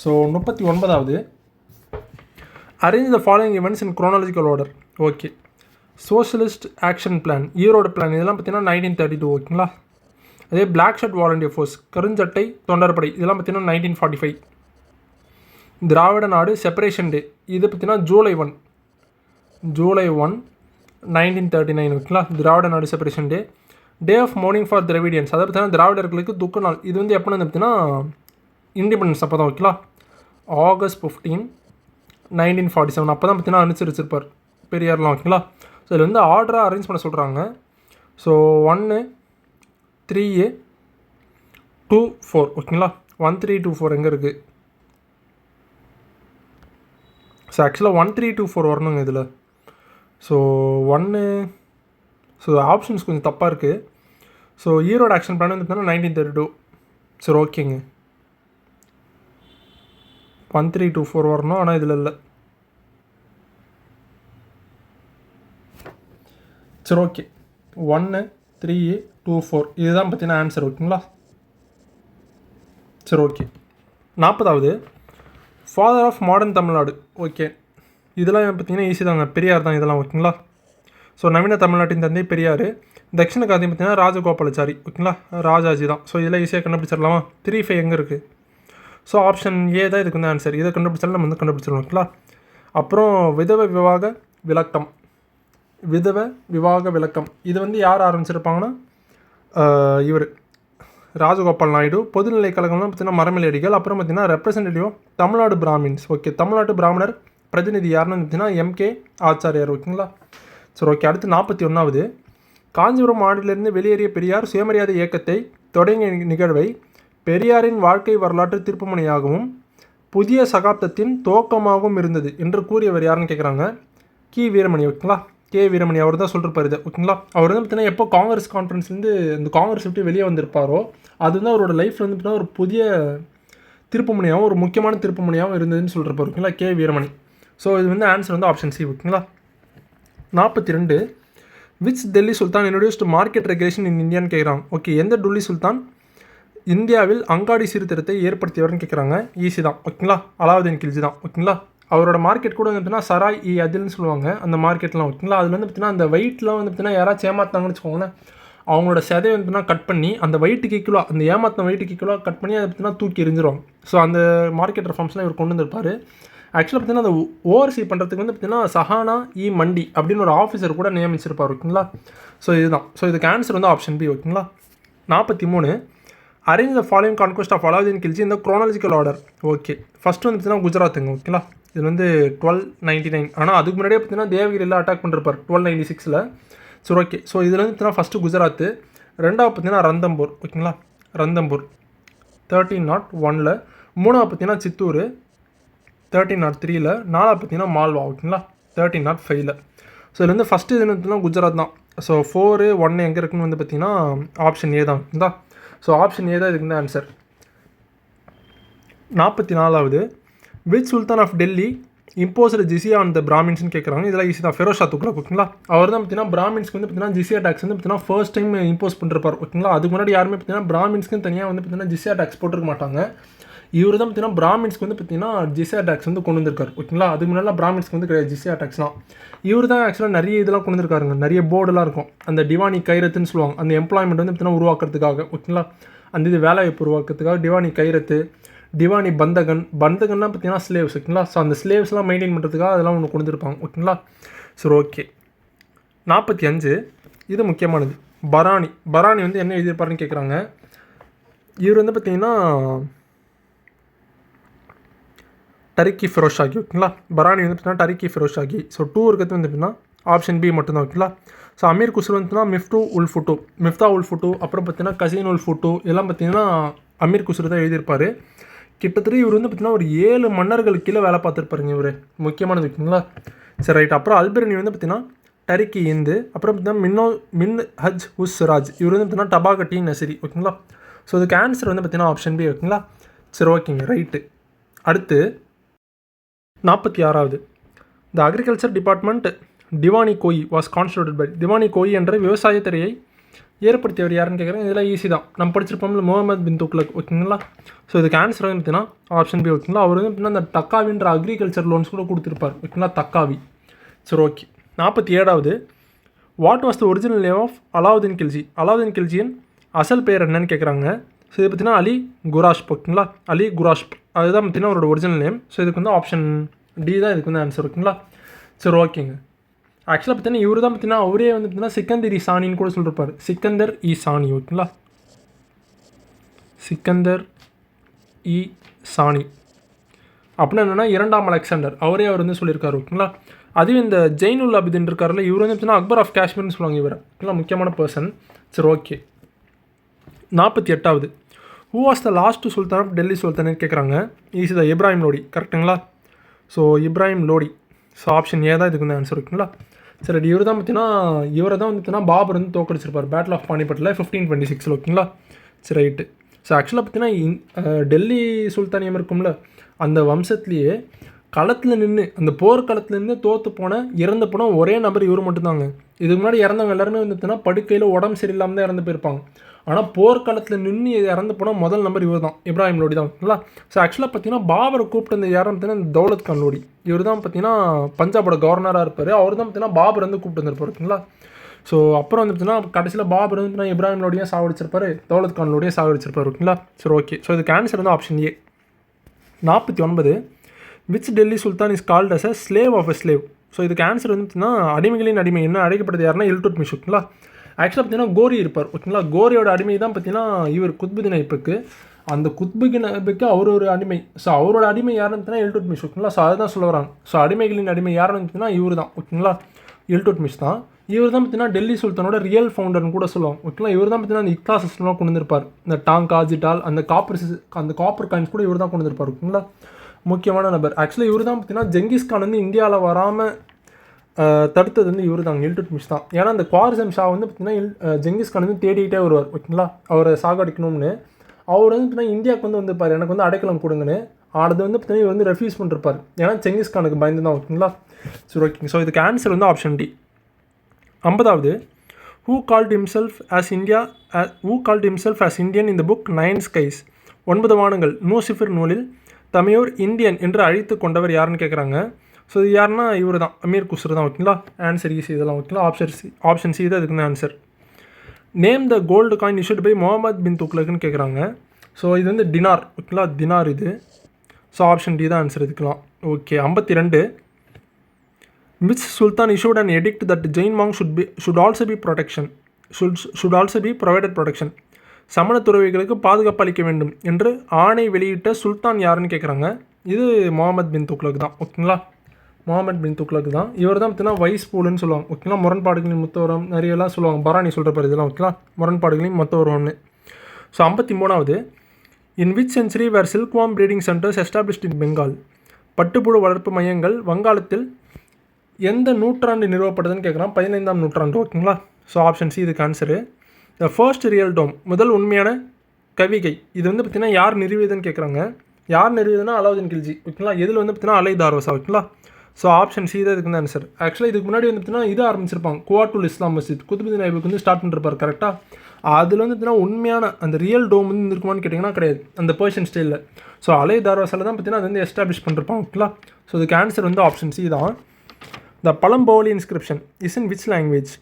ஸோ 39வது, arrange the following events in chronological order. Okay. Socialist action plan, Erode plan, இதெல்லாம் பார்த்தீங்கன்னா 1932. ஓகேங்களா? அதே பிளாக் ஷர்ட் வாலண்டியர் ஃபோர்ஸ், கருஞ்சட்டை தொண்டர்படை, இதெல்லாம் பார்த்தீங்கன்னா 1945. திராவிட நாடு செப்பரேஷன் டே, இது பார்த்தீங்கன்னா ஜூலை 1 1939. ஓகேங்களா? Dravida Nadu separation day. Day of mourning for Dravidians, அதை பார்த்தீங்கன்னா திராவிடர்களுக்கு துக்க நாள், இது வந்து எப்போன்னு பார்த்தீங்கன்னா இண்டிபெண்டன்ஸ் அப்போ தான். ஓகேங்களா? ஆகஸ்ட் 15 1947 அப்போ தான் பார்த்தீங்கன்னா அனுசரிச்சிருப்பார் பெரியார்லாம். ஓகேங்களா? ஸோ இதில் வந்து ஆர்டராக அரேஞ்ச் பண்ண சொல்கிறாங்க. ஸோ 1, 3, 2, 4. ஓகேங்களா? 1, 3, 2, 4 எங்கே இருக்குது? ஸோ ஆக்சுவலாக 1, 3, 2, 4 வரணுங்க இதில். ஸோ 1, ஸோ ஆப்ஷன்ஸ் கொஞ்சம் தப்பாக இருக்குது. ஸோ ஈரோடு ஆக்ஷன் பிளான் வந்து பார்த்தீங்கன்னா 1932. சரி, ஓகேங்க. 1, 3, 2, 4 வரணும், ஆனால் இதில் இல்லை. சரி, ஓகே. 1, 3, 2, 4 இதுதான் பார்த்தீங்கன்னா ஆன்சர். ஓகேங்களா? சரி, ஓகே. 40வது, father of modern Tamil Nadu. Okay. இதெல்லாம் பார்த்தீங்கன்னா ஈஸி தாங்க, பெரியார் தான் இதெல்லாம். ஓகேங்களா? ஸோ நவீன தமிழ்நாட்டின் தந்தை பெரியார். தட்சிண காந்தி பார்த்தீங்கன்னா ராஜகோபாலாச்சாரி. ஓகேங்களா? ராஜாஜி தான். ஸோ இதெல்லாம் ஈஸியாக கண்டுபிடிச்சிடலாமா? 3, 5 எங்கே இருக்குது? ஸோ ஆப்ஷன் ஏ தான் இதுக்கு வந்து ஆன்சர். இதை கண்டுபிடிச்சாலும் நம்ம வந்து கண்டுபிடிச்சிடலாம். ஓகேங்களா? அப்புறம் விதவ விவாக விளக்கம் இது வந்து யார் ஆரம்பிச்சிருப்பாங்கன்னா இவர் ராஜகோபால் நாயுடு. பொதுநிலை கழகம்லாம் பார்த்தீங்கன்னா மரமலையடிகள். அப்புறம் பார்த்தீங்கன்னா ரெப்ரசன்டேட்டிவ் தமிழ்நாடு பிராமின்ஸ். ஓகே. தமிழ்நாட்டு பிராமணர் பிரதிநிதி யாருன்னு பார்த்தீங்கன்னா எம்கே ஆச்சாரியார். ஓகேங்களா? சரி, ஓகே. அடுத்து 41வது, காஞ்சிபுரம் மாநிலத்திலிருந்து வெளியேறிய பெரியார் சுயமரியாதை இயக்கத்தை தொடங்கிய நிகழ்வை பெரியாரின் வாழ்க்கை வரலாற்று திருப்புமுனையாகவும் புதிய சகாப்தத்தின் துவக்கமாகவும் இருந்தது என்று கூறியவர் யாருன்னு கேட்குறாங்க. கி வீரமணி. ஓகேங்களா? கே வீரமணி அவர் தான் சொல்லிருப்பார் இதை. ஓகேங்களா? அவர் வந்து பார்த்தீங்கன்னா எப்போ காங்கிரஸ் கான்ஃபரன்ஸ்லேருந்து இந்த காங்கிரஸ் விட்டு வெளியே வந்திருப்பாரோ அது வந்து அவரோட லைஃப்பில் வந்து பார்த்தீங்கன்னா ஒரு புதிய திருப்புமுனையாகவும் ஒரு முக்கியமான திருப்புமுனையாகவும் இருந்ததுன்னு சொல்லிருப்பார். ஓகேங்களா? கே வீரமணி. ஸோ இது வந்து ஆன்சர் வந்து ஆப்ஷன் சி. ஓகேங்களா? 42, which Delhi sultan introduced market regulation in இந்தியான்னு கேட்குறாங்க. ஓகே. எந்த டெல்லி சுல்தான் இந்தியாவில் அங்காடி சீர்திருத்தத்தை ஏற்படுத்தியவர்னு கேட்குறாங்க. ஈஸி தான். ஓகேங்களா? அலாவுதீன் கில்ஜி தான். ஓகேங்களா? அவரோட மார்க்கெட் கூட வந்து பார்த்தீங்கன்னா சராய் இ அதில்னு சொல்லுவாங்க அந்த மார்க்கெட்லாம். ஓகேங்களா? அதில் வந்து பார்த்தீங்கன்னா அந்த வெயிட்லாம் வந்து பார்த்தீங்கன்னா யாராச்சும் ஏமாத்தாங்கன்னு வச்சுக்கோங்களேன், அவங்களோட சதையை வந்து பார்த்தீங்கன்னா கட் பண்ணி அந்த வெயிட்டுக்கு ஈக்குவலாக அந்த ஏமாத்தின வெயிட்டுக்கு ஈக்குவலாக கட் பண்ணி அதை பார்த்தீங்கன்னா தூக்கி எரிஞ்சிருவாங்க. ஸோ அந்த மார்க்கெட் ரெஃபார்ம்ஸ்லாம் இவர் கொண்டு வந்திருப்பார். ஆக்சுவலாக பார்த்தீங்கன்னா அந்த ஓவர்சீ பண்ணுறதுக்கு வந்து பார்த்தீங்கன்னா சஹானா மண்டி அப்படின்னு ஒரு ஆஃபீஸர் கூட நியமிச்சிருப்பார். ஓகேங்களா. ஸோ இதுதான். ஸோ இதுக்கு ஆன்சர் வந்து ஆப்ஷன் பி. ஓகேங்களா. 43 arrange the following conquest of Alauddin Khilji இந்த குரோனாலஜிக்கல் ஆர்டர். ஓகே, ஃபஸ்ட்டு வந்து பார்த்தீங்கன்னா குஜராத்துங்க. ஓகேங்களா. இது வந்து 1299. ஆனால் அதுக்கு முன்னாடியே பார்த்தீங்கன்னா தேவகிரியில் அட்டாக் பண்ணிருப்பார் 1296. சரி, ஓகே. ஸோ இதில் வந்து பார்த்தீங்கன்னா ஃபஸ்ட்டு குஜராத்து, ரெண்டாவது பார்த்தீங்கன்னா ரந்தம்பூர். ஓகேங்களா. ரந்தம்பூர் 1301, மூணாவது பார்த்தீங்கன்னா சித்தூர் 1303, நாலாவது பார்த்தீங்கன்னா மால்வா. ஓகேங்களா. 1305. ஸோ இதுல வந்து ஃபஸ்ட்டு இது பார்த்தீங்கன்னா குஜராத் தான். ஸோ 4, 1 எங்கே இருக்குன்னு வந்து பார்த்தீங்கன்னா ஆப்ஷன் ஏ தான். ஓகேங்களா. ஸோ ஆப்ஷன் ஏ தான் இதுக்கு வந்து ஆன்சர். 44வது which sultan of Delhi imposed jizya on the பிராமின்ஸ்னு கேட்குறாங்க. இதெல்லாம் ஈஸி தான். ஃபெரோஷா துக்ளக். ஓகேங்களா. அவர் தான் பார்த்தீங்கன்னா பிராமின்ஸ்க்கு வந்து பார்த்தீங்கன்னா ஜிசியா டேக்ஸ் வந்து பார்த்தீங்கன்னா ஃபர்ஸ்ட் டைம் இம்போஸ் பண்ணிருப்பார். ஓகேங்களா. அதுக்கு முன்னாடி யாருமே பார்த்தீங்கன்னா பிராமின்ஸ்க்கு தனியாக வந்து பார்த்தீங்கன்னா ஜிசியா டேக்ஸ் போட்டிருக்க மாட்டாங்க. இவர் தான் பார்த்தீங்கன்னா பிராமின்ஸ்க்கு வந்து பார்த்தீங்கன்னா ஜிசியா டேக்ஸ் வந்து கொண்டு வந்திருக்காரு. ஓகேங்களா. அதுக்கு முன்னாடி பிராமின்ஸ்க்கு வந்து கிடையாது ஜிசியா டேக்ஸ்லாம். இவர் தான் ஆக்சுவலாக நிறைய இதெல்லாம் கொண்டு வந்திருக்காருங்க. நிறைய போர்டெல்லாம் இருக்கும். அந்த டிவானி கைரத்துன்னு சொல்லுவாங்க. அந்த எம்ப்ளாய்மெண்ட் வந்து பார்த்தீங்கன்னா உருவாக்குறதுக்காக. ஓகேங்களா. அந்த இது வேலைவாய்ப்பு உருவாக்குறதுக்காக டிவானி கைரத்து, டிவானி பந்தகன்னா பார்த்தீங்கன்னா ஸ்லேவ்ஸ். ஓகேங்களா. ஸோ அந்த ஸ்லேவ்ஸ்லாம் மெயின்டைன் பண்ணுறதுக்காக அதெல்லாம் ஒன்று கொடுத்துருப்பாங்க. ஓகேங்களா. சரி, ஓகே. 45 இது முக்கியமானது. பரானி வந்து என்ன எழுதியிருப்பாருன்னு கேட்குறாங்க. இவர் வந்து பார்த்தீங்கன்னா டர்க்கி ஃபெரோஷாகி. ஓகேங்களா. பரானி வந்து பார்த்தீங்கன்னா டர்க்கி ஃபெரோஷாகி. ஸோ 2 இருக்கிறது வந்து பார்த்தீங்கன்னா ஆப்ஷன் பி மட்டும்தான். ஓகேங்களா. ஸோ அமீர் குஸ்ரு வந்துட்டுனா மிஃப்தா உல் ஃபுட்டு, அப்புறம் பார்த்தீங்கன்னா கசீன் உல் ஃபுட்டு, இதெல்லாம் பார்த்தீங்கன்னா அமீர் குஸ்ரு தான் எழுதியிருப்பார். கிட்டத்தட்ட இவர் வந்து பார்த்தீங்கன்னா ஒரு 7 மன்னர்களுக்கு கீழே வேலை பார்த்துருப்பாருங்க இவர். முக்கியமானது. ஓகேங்களா. சரி, ரைட். அப்புறம் அல்பெர்னி வந்து பார்த்தீங்கன்னா டர்க்கி இந்து, அப்புறம் பார்த்தீங்கன்னா மின் ஹஜ் உஸ் சிராஜ், இவர் வந்து பார்த்தீங்கன்னா டபாகட்டி நசிரி. ஓகேங்களா. ஸோ இதுக்கு ஆன்சர் வந்து பார்த்தீங்கன்னா ஆப்ஷன் பி. ஓகேங்களா. சரி, ஓகேங்க, ரைட்டு. அடுத்து 46வது the agriculture department Diwani Kohi was constituted by. Diwani Kohi என்ற விவசாயத்துறையை ஏற்படுத்தியவர் யாருன்னு கேட்குறேன். இதெல்லாம் ஈஸி தான். நம்ம படிச்சிருப்போம்ல முகமது பின் துக்ளக். ஓகேங்களா. ஸோ இதுக்கு ஆன்சர் வந்து பார்த்தீங்கன்னா ஆப்ஷன் பி. ஓகேங்களா. அவர் வந்து பார்த்தீங்கன்னா அந்த தக்காவின்ற அக்ரிகல்ச்சர் லோன்ஸ் கூட கொடுத்துருப்பார். ஓகேங்களா. தக்காவி. சரி, ஓகே. 47வது what was the original name of Alauddin Khilji. Alauddin கில்ஜியின் அசல் பெயர் என்னன்னு கேட்குறாங்க. ஸோ இது பார்த்தீங்கன்னா அலி குராஷ்ப். ஓகேங்களா. அலி குராஷ்ப் அதுதான் பார்த்தீங்கன்னா அவரோட ஒரிஜினல் நேம். ஸோ இதுக்கு வந்து ஆப்ஷன் டி தான் இதுக்கு வந்து ஆன்சர். ஓகேங்களா. சரி, ஓகேங்க. ஆக்சுவலாக பார்த்தீங்கன்னா இவர் தான் பார்த்தீங்கன்னா அவரே வந்து பார்த்தீங்கன்னா சிக்கந்தர் இ சானின்னு கூட சொல்லியிருப்பார். சிக்கந்தர் இ சானி. ஓகேங்களா. சிக்கந்தர் இ சானி அப்படின்னா என்னென்னா 2ஆம் அலெக்சாண்டர் அவரே அவர் வந்து சொல்லியிருக்காரு. ஓகேங்களா. அதுவும் இந்த ஜெயினுல் அபிதின் இருக்காருல்ல, இவர் வந்து பார்த்தீங்கன்னா அக்பர் ஆஃப் காஷ்மீர்னு சொல்லுவாங்க இவர். ஓகேங்களா. முக்கியமான பர்சன். சரி, ஓகே. 48வது who was the last sultan of Delhi சுல்தானு கேட்குறாங்க. ஈஸி தான். இப்ராஹிம் லோடி. கரெக்டுங்களா. So Ibrahim Lodi. So option A தான் இதுக்கு வந்து ஆன்சர். ஓகேங்களா. சரி, இவர் தான் பார்த்தீங்கன்னா இவரை தான் வந்து பார்த்தீங்கன்னா பாபர் வந்து தோக்கடிச்சிருப்பார் பேட்டில் ஆஃப் பானிபட்டில் 1526. ஓகேங்களா. சரி, ரைட்டு. ஸோ ஆக்சுவலாக பார்த்தீங்கன்னா டெல்லி சுல்தானியம் இருக்கும்ல, அந்த வம்சத்துலேயே களத்தில் நின்று அந்த போர்க்களத்துலேருந்து தோற்று இறந்து போனால் ஒரே நபர் இவர் மட்டும்தாங்க. இதுக்கு முன்னாடி இறந்தவங்க எல்லாருமே வந்து பார்த்தீங்கன்னா படுக்கையில் உடம்பு சரியில்லாமல் தான் இறந்து போயிருப்பாங்க. ஆனால் போர்க்களத்தில் நின்று இறந்து போனால் முதல் நம்பர் இவர் தான். இப்ராஹிம் லோடி தான். ஓகேங்களா. ஸோ ஆக்சுவலாக பார்த்தீங்கன்னா பாபரை கூப்பிட்டு அந்த யாரும் பார்த்தீங்கன்னா இந்த தௌலத் கான் லோடி, இவர் தான் பார்த்தீங்கன்னா பஞ்சாபோட கவர்னராக இருப்பார். அவர் தான் பார்த்தீங்கன்னா பாபர் வந்து கூப்பிட்டு வந்திருப்பார். ஓகேங்களா. ஸோ அப்புறம் வந்து பார்த்தீங்கன்னா கடைசியில் பாபர் வந்து இப்ராஹிம் லோடியாக சாவடிச்சிருப்பார், தௌலத் கான் லோடியாக சாவடிச்சிருப்பார். ஓகேங்களா. சரி, ஓகே. ஸோ இதுக்கு ஆன்சர் வந்து option A. 49 which Delhi sultan is called as a slave of a slave. So இதுக்கு ஆன்சர் வந்து பார்த்தீங்கன்னா அடிமைகளின் அடிமை என்ன அழைக்கப்படுது யாருன்னா இல்துட்மிஷ். ஓகேங்களா. ஆக்சுவலாக பார்த்தீங்கன்னா கோரி இருப்பார். ஓகேங்களா. கோரியோட அடிமை தான் பார்த்தீங்கன்னா இவர் குத்புதீன் ஐபக்கு. அந்த குத்புதீன் ஐபக்கு அவர் ஒரு அடிமை. ஸோ அவரோட அடிமை யாருன்னு பார்த்தீங்கன்னா இல்துட்மிஷ். ஓகேங்களா. ஸோ அதுதான் சொல்ல வராங்க. ஸோ அடிமைகளின் அடிமை யாருன்னு பார்த்தீங்கன்னா இவர் தான். ஓகேங்களா. இல்துட்மிஷ் தான். இவர் தான் பார்த்தீங்கன்னா டெல்லி சுல்தானோட ரியல் ஃபவுண்டர்னு கூட சொல்லுவாங்க. ஓகேங்களா. இவர் தான் பார்த்தீங்கன்னா அந்த இக்லா சிஸ்டம்லாம் கொண்டு வந்திருப்பார். இந்த டாங்கா ஜிட்டால் அந்த காப்பர் காயின்ஸ் கூட இவர் தான் கொண்டு வந்திருப்பார். ஓகேங்களா. முக்கியமான நபர். ஆக்சுவலாக இவர் தான் பார்த்தீங்கன்னா ஜெங்கிஸ்கான் வந்து இந்தியாவில் வராமல் தடுத்தது வந்து இவர் தான், இல்துட்மிஷ் தான். ஏன்னா அந்த குவாரிசம் ஷா வந்து பார்த்தீங்கன்னா ஜெங்கிஸ்கான் வந்து தேடிக்கிட்டே வருவார். ஓகேங்களா. அவரை சாகடிக்கணும்னு அவர் வந்து பார்த்தீங்கன்னா இந்தியாவுக்கு வந்து வந்திருப்பார், எனக்கு வந்து அடைக்கலம் கொடுங்கன்னு. அது வந்து பார்த்தீங்கன்னா இவர் வந்து ரெஃப்யூஸ் பண்ணிருப்பார். ஏன்னா செங்கிஸ்கானுக்கு பயந்து தான். ஓகேங்களா. சரி, ஓகேங்க. ஸோ இதுக்கு ஆன்சர் வந்து ஆப்ஷன் டி. 50வது who called himself as Indian in the book 9 skies. 9 வானங்கள் நூசிஃபர் நூலில் தமையோர் இந்தியன் என்று அழைத்து கொண்டவர் யாருன்னு கேட்குறாங்க. ஸோ இது யாருன்னா இவர் தான், அமீர் குஸ்ரு தான். ஓகேங்களா. ஆன்சர் ஈஸி இதெல்லாம். ஓகேங்களா. ஆப்ஷன் சி தான் இதுக்கு தான் answer. Name the gold coin issued by Muhammad bin துக்ளக்னு கேட்குறாங்க. ஸோ இது வந்து டினார். ஓகேங்களா. தினார் இது. ஸோ ஆப்ஷன் டி தான் ஆன்சர் இதுக்கலாம். Okay. 52 which sultan issued an edict that Jain monks should also be provided protection. சமண துறவிகளுக்கு பாதுகாப்பு அளிக்க வேண்டும் என்று ஆணை வெளியிட்ட சுல்தான் யாருன்னு கேட்குறாங்க. இது முகமது பின் துக்ளக் தான். ஓகேங்களா, முகமது பின் துக்ளக் தான். இவர் தான் பார்த்தீங்கன்னா வைஸ் பூலுன்னு சொல்லுவாங்க. ஓகேங்களா, முரண்பாடுகளின் மொத்தவரம் நிறையெல்லாம் சொல்லுவாங்க. பராணி சொல்கிறப்பார் இதெல்லாம். ஓகேங்களா, முரண்பாடுகளின் மொத்தவரம்னு. ஸோ 53வது in which century were silkworm breeding centres established in Bengal. பட்டுப்புழு வளர்ப்பு மையங்கள் வங்காளத்தில் எந்த நூற்றாண்டு நிறுவப்பட்டதுன்னு கேட்குறான். 15ஆம் நூற்றாண்டு. ஓகேங்களா, ஸோ ஆப்ஷன் சி இதுக்கு ஆன்சரு. த ஃபர்ஸ்ட் ரியல் டோம், முதல் உண்மையான கவிகை. இது வந்து பார்த்திங்கன்னா யார் நிறுவியதுன்னு கேட்குறாங்க. யார் நிறுவியதுன்னா அலாவுதீன் கில்ஜி. ஓகேங்களா, இதில் வந்து பார்த்திங்கன்னா அலை தார்வாசா. ஓகேங்களா, ஸோ ஆப்ஷன் சி தான் இதுக்கு வந்து ஆன்சர். ஆக்சுவலாக இதுக்கு முன்னாடி வந்து பார்த்திங்கன்னா இது ஆரம்பிச்சிருப்பாங்க, குவாட்டுல் இஸ்லாம் மஸ்ஜித், குதுபுதீன் ஐபக் வந்து ஸ்டார்ட் பண்ணிருப்பார். கரெக்டாக அதில் வந்து பார்த்திங்கன்னா உண்மையான அந்த ரியல் டோம் வந்து இருக்குமான்னு கேட்டிங்கன்னா கிடையாது, அந்த பர்ஷியன் ஸ்டைலில். ஸோ அலை தார்வாசாவில் தான் பார்த்திங்கன்னா அது வந்து எஸ்டாப்ளிஷ் பண்ணிருப்பாங்க. ஓகேங்களா, ஸோ இதுக்கு ஆன்சர் வந்து ஆப்ஷன் சி தான். த பழம்பவலி inscription is in which language.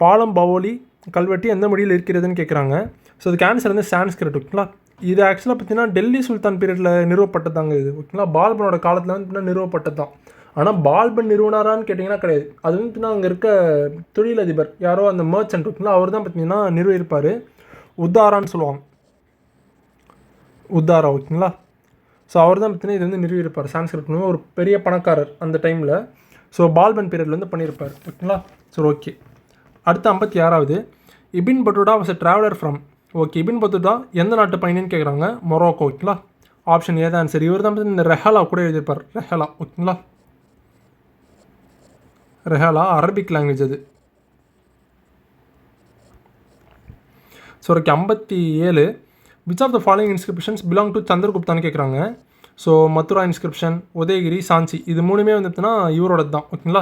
பாலம்பவலி கல்வெட்டு எந்த மொழியில் இருக்கிறதுன்னு கேட்குறாங்க. ஸோ இதுக்கு ஆன்சர் வந்து சான்ஸ்கிரிட். ஓகேங்களா, இது ஆக்சுவலாக பார்த்தீங்கன்னா டெல்லி சுல்தான் பீரியடில் நிறுவப்பட்டதாங்க இது. ஓகேங்களா, பால்பனோட காலத்தில் வந்து நிறுவப்பட்டது தான். ஆனால் பால்பன் நிறுவனாரான்னு கேட்டிங்கன்னா கிடையாது. அது வந்து பார்த்தீங்கன்னா அங்கே இருக்க தொழிலதிபர் யாரோ அந்த மர்ச்சன்ட். ஓகேங்களா, அவர் தான் பார்த்தீங்கன்னா நிறுவியிருப்பார். உத்தாரான்னு சொல்லுவாங்க, உத்தாரா. ஓகேங்களா, ஸோ அவர் தான் பார்த்தீங்கன்னா இது வந்து நிறுவியிருப்பார். சான்ஸ்கிரிட் ஒரு பெரிய பணக்காரர் அந்த டைமில். ஸோ பால்பன் பீரியடில் வந்து பண்ணியிருப்பார். ஓகேங்களா, சரி ஓகே. அடுத்து 56வது Ibn Battuta was a traveller from. Okay, Ibn Battuta எந்த நாட்டு பயணின்னு கேட்குறாங்க. மொரோக்கோ. ஓகேங்களா, ஆப்ஷன் ஏ தான் ஆன்சர். இவர் தான் இந்த ரெஹலா கூட எழுதியிருப்பார். ரெஹலா. ஓகேங்களா, ரெஹலா அரபிக் லாங்குவேஜ் அது. So okay. 57 which of the following inscriptions belong to சந்திரகுப்தான்னு கேட்குறாங்க. ஸோ மதுரா இன்ஸ்கிரிப்ஷன், உதயகிரி, சாஞ்சி, இது மூணுமே வந்துட்டுனா இவரோட தான். ஓகேங்களா,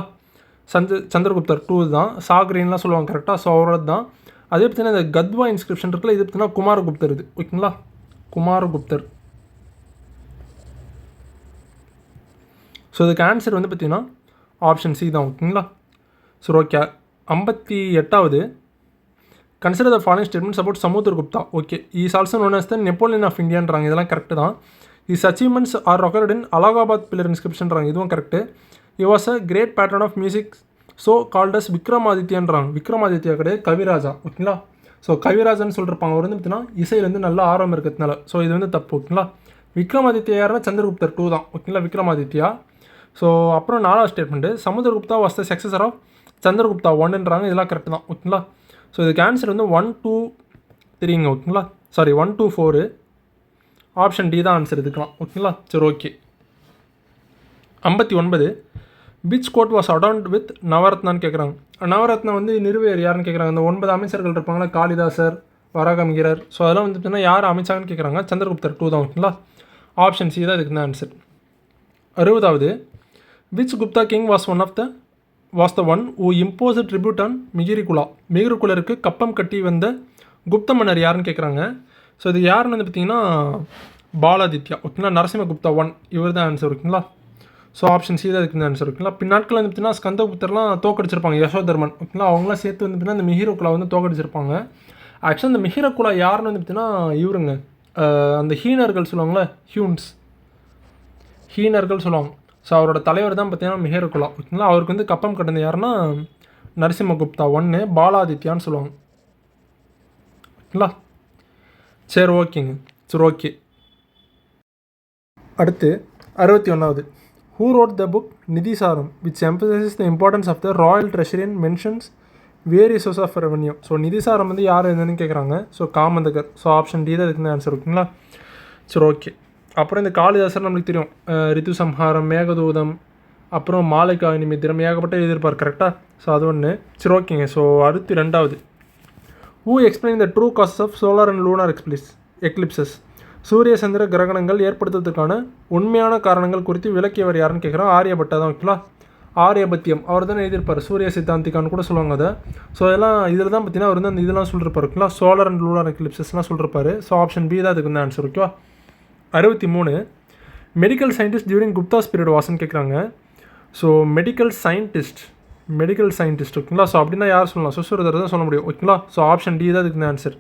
சந்திரகுப்தர் 2 தான். சாக்ரீன்லாம் சொல்லுவாங்க. கரெக்டாக, ஸோ அவரோட தான். அதே பார்த்தீங்கன்னா இந்த கத்வா இன்ஸ்கிரிப்ஷன் இருக்குல்ல, இது பார்த்தீங்கன்னா குமாரகுப்தர் இது. ஓகேங்களா, குமாரகுப்தர். ஸோ இதுக்கு ஆன்சர் வந்து பார்த்தீங்கன்னா ஆப்ஷன் சி தான். ஓகேங்களா, சரி ஓகே. 58வது consider the following statements about Samudragupta. Okay, is also known as the Napoleon of இந்தியான்றாங்க. இதெல்லாம் கரெக்டு தான். Is achievements are recorded in Allahabad pillar இன்ஸ்கிரிப்ஷன்றாங்க. இதுவும் correct. He was a great patron of music so called as விக்ரமாதித்யன்றாங்க. விக்ரமாதித்யா கிடையாது, கவிராஜா. ஓகேங்களா, so கவிராஜான்னு சொல்லிருப்பாங்க. அவர் வந்து பார்த்தீங்கன்னா இசையில் வந்து நல்ல ஆர்வம் இருக்கிறதுனால. ஸோ இது வந்து தப்பு. ஓகேங்களா, விக்ரமாதித்யா யாருன்னா சந்திரகுப்தர் 2 தான். ஓகேங்களா, விக்ரமாதித்யா. ஸோ அப்புறம் 4வது statement Samudragupta was the successor of Chandragupta 1ன்றாங்க. இதெல்லாம் கரெக்டு தான். ஓகேங்களா, ஸோ இதுக்கு ஆன்சர் வந்து 1, 2, 3ங்க. ஓகேங்களா, சாரி 1, 2, 4. ஆப்ஷன் டி தான் ஆன்சர் இதுக்கலாம். ஓகேங்களா, சரி okay. 59 which coat was adorned with நவரத்னான்னு கேட்குறாங்க. நவரத்னா வந்து நிறுவியர் யாருன்னு கேட்குறாங்க. இந்த 9 அமைச்சர்கள் இருப்பாங்களா, காளிதாசர், வராகமிகிரர். ஸோ அதெல்லாம் வந்துட்டுனா யார் அமைச்சாங்கன்னு கேட்குறாங்க. சந்திரகுப்தர் 2 தான். ஓகேங்களா, ஆப்ஷன் சி தான் இதுக்கு தான் ஆன்சர். 60வது which Gupta king was the one who imposed tribute on Mihirakula. மிகிரிகுலருக்கு கப்பம் கட்டி வந்த குப்த மன்னர் யாருன்னு கேட்குறாங்க. ஸோ இது யாருன்னு வந்து பார்த்தீங்கன்னா பாலாதித்யா. ஓகேங்களா, நரசிம்மகுப்தா 1 இவர் தான் ஆன்சர். ஓகேங்களா, ஸோ ஆப்ஷன் சி தான் இதுக்கு ஆன்சர். ஓகேங்களா, பின்னாட்கள் வந்து பார்த்தீங்கன்னா ஸ்கந்தகுப்தர்லாம் தோக்கடிச்சிருப்பாங்க, யசோதர்மன். ஓகேங்களா, அவங்களாம் சேர்த்து வந்து பார்த்தீங்கன்னா இந்த மிகிரகுலா வந்து தோக்கடிச்சிருப்பாங்க. ஆக்சுவலாக இந்த மிகிரகுலா யாருன்னு வந்து பார்த்தீங்கன்னா இவருங்க, அந்த ஹீனர்கள் சொல்லுவாங்களே, ஹீனர்கள் சொல்லுவாங்க. ஸோ அவரோட தலைவர் தான் பார்த்தீங்கன்னா மிகிரகுலா. ஓகேங்களா, அவருக்கு வந்து கப்பம் கட்டினது யாருன்னா நரசிம்மகுப்தா 1, பாலாதித்யான்னு சொல்லுவாங்க. ஓகேங்களா, சரி ஓகேங்க, சரி ஓகே. அடுத்து 61வது who wrote the book Nitisara which emphasises the importance of the royal treasury and mentions various source of revenue. So Nitisara வந்து யார் என்னன்னு கேட்குறாங்க. So Kamandakar. So option D தான் இதுக்கு ஆன்சர். ஓகேங்களா, சரி ஓகே. அப்புறம் இந்த காளிதாசர் நம்மளுக்கு தெரியும், ரித்து சம்ஹாரம், மேகதூதம், அப்புறம் மாலைக்கா நிமித்திரம், ஏகப்பட்ட எழுதியிருப்பார். கரெக்டாக, ஸோ அது ஒன்று. சரி ஓகேங்க. ஸோ 62வது who explain the true causes of solar and lunar eclipses. சூரிய சந்திர கிரகணங்கள் ஏற்படுத்துறதுக்கான உண்மையான காரணங்கள் குறித்து விளக்கியவர் யாருன்னு கேட்குறோம். ஆரியபட்டா தான். ஓகேங்களா, ஆரியபத்தியம் அவர் தான் எழுதியிருப்பார். சூரிய சித்தாந்திக்கான்னு கூட சொல்லுவாங்க அதை. ஸோ இதெல்லாம் இதில் தான் பார்த்தீங்கன்னா அவர் வந்து அந்த இதெல்லாம் சொல்லியிருப்பார். ஓகேங்களா, சோலார் அண்ட் லூனார் எக்லிப்சஸ்லாம் சொல்லியிருப்பார். ஸோ ஆப்ஷன் பி தான் அதுக்கு வந்து ஆன்சர். ஓகேவா. 63 medical scientist during Guptas period வாசன்னு கேட்குறாங்க. So medical scientist. ஓகேங்களா, ஸோ அப்படின்னா யார் சொல்லலாம், சுஸ்ருதர் தான் சொல்ல முடியும். ஓகேங்களா, ஸோ ஆப்ஷன் டி தான் இதுக்கு ஆன்சர்.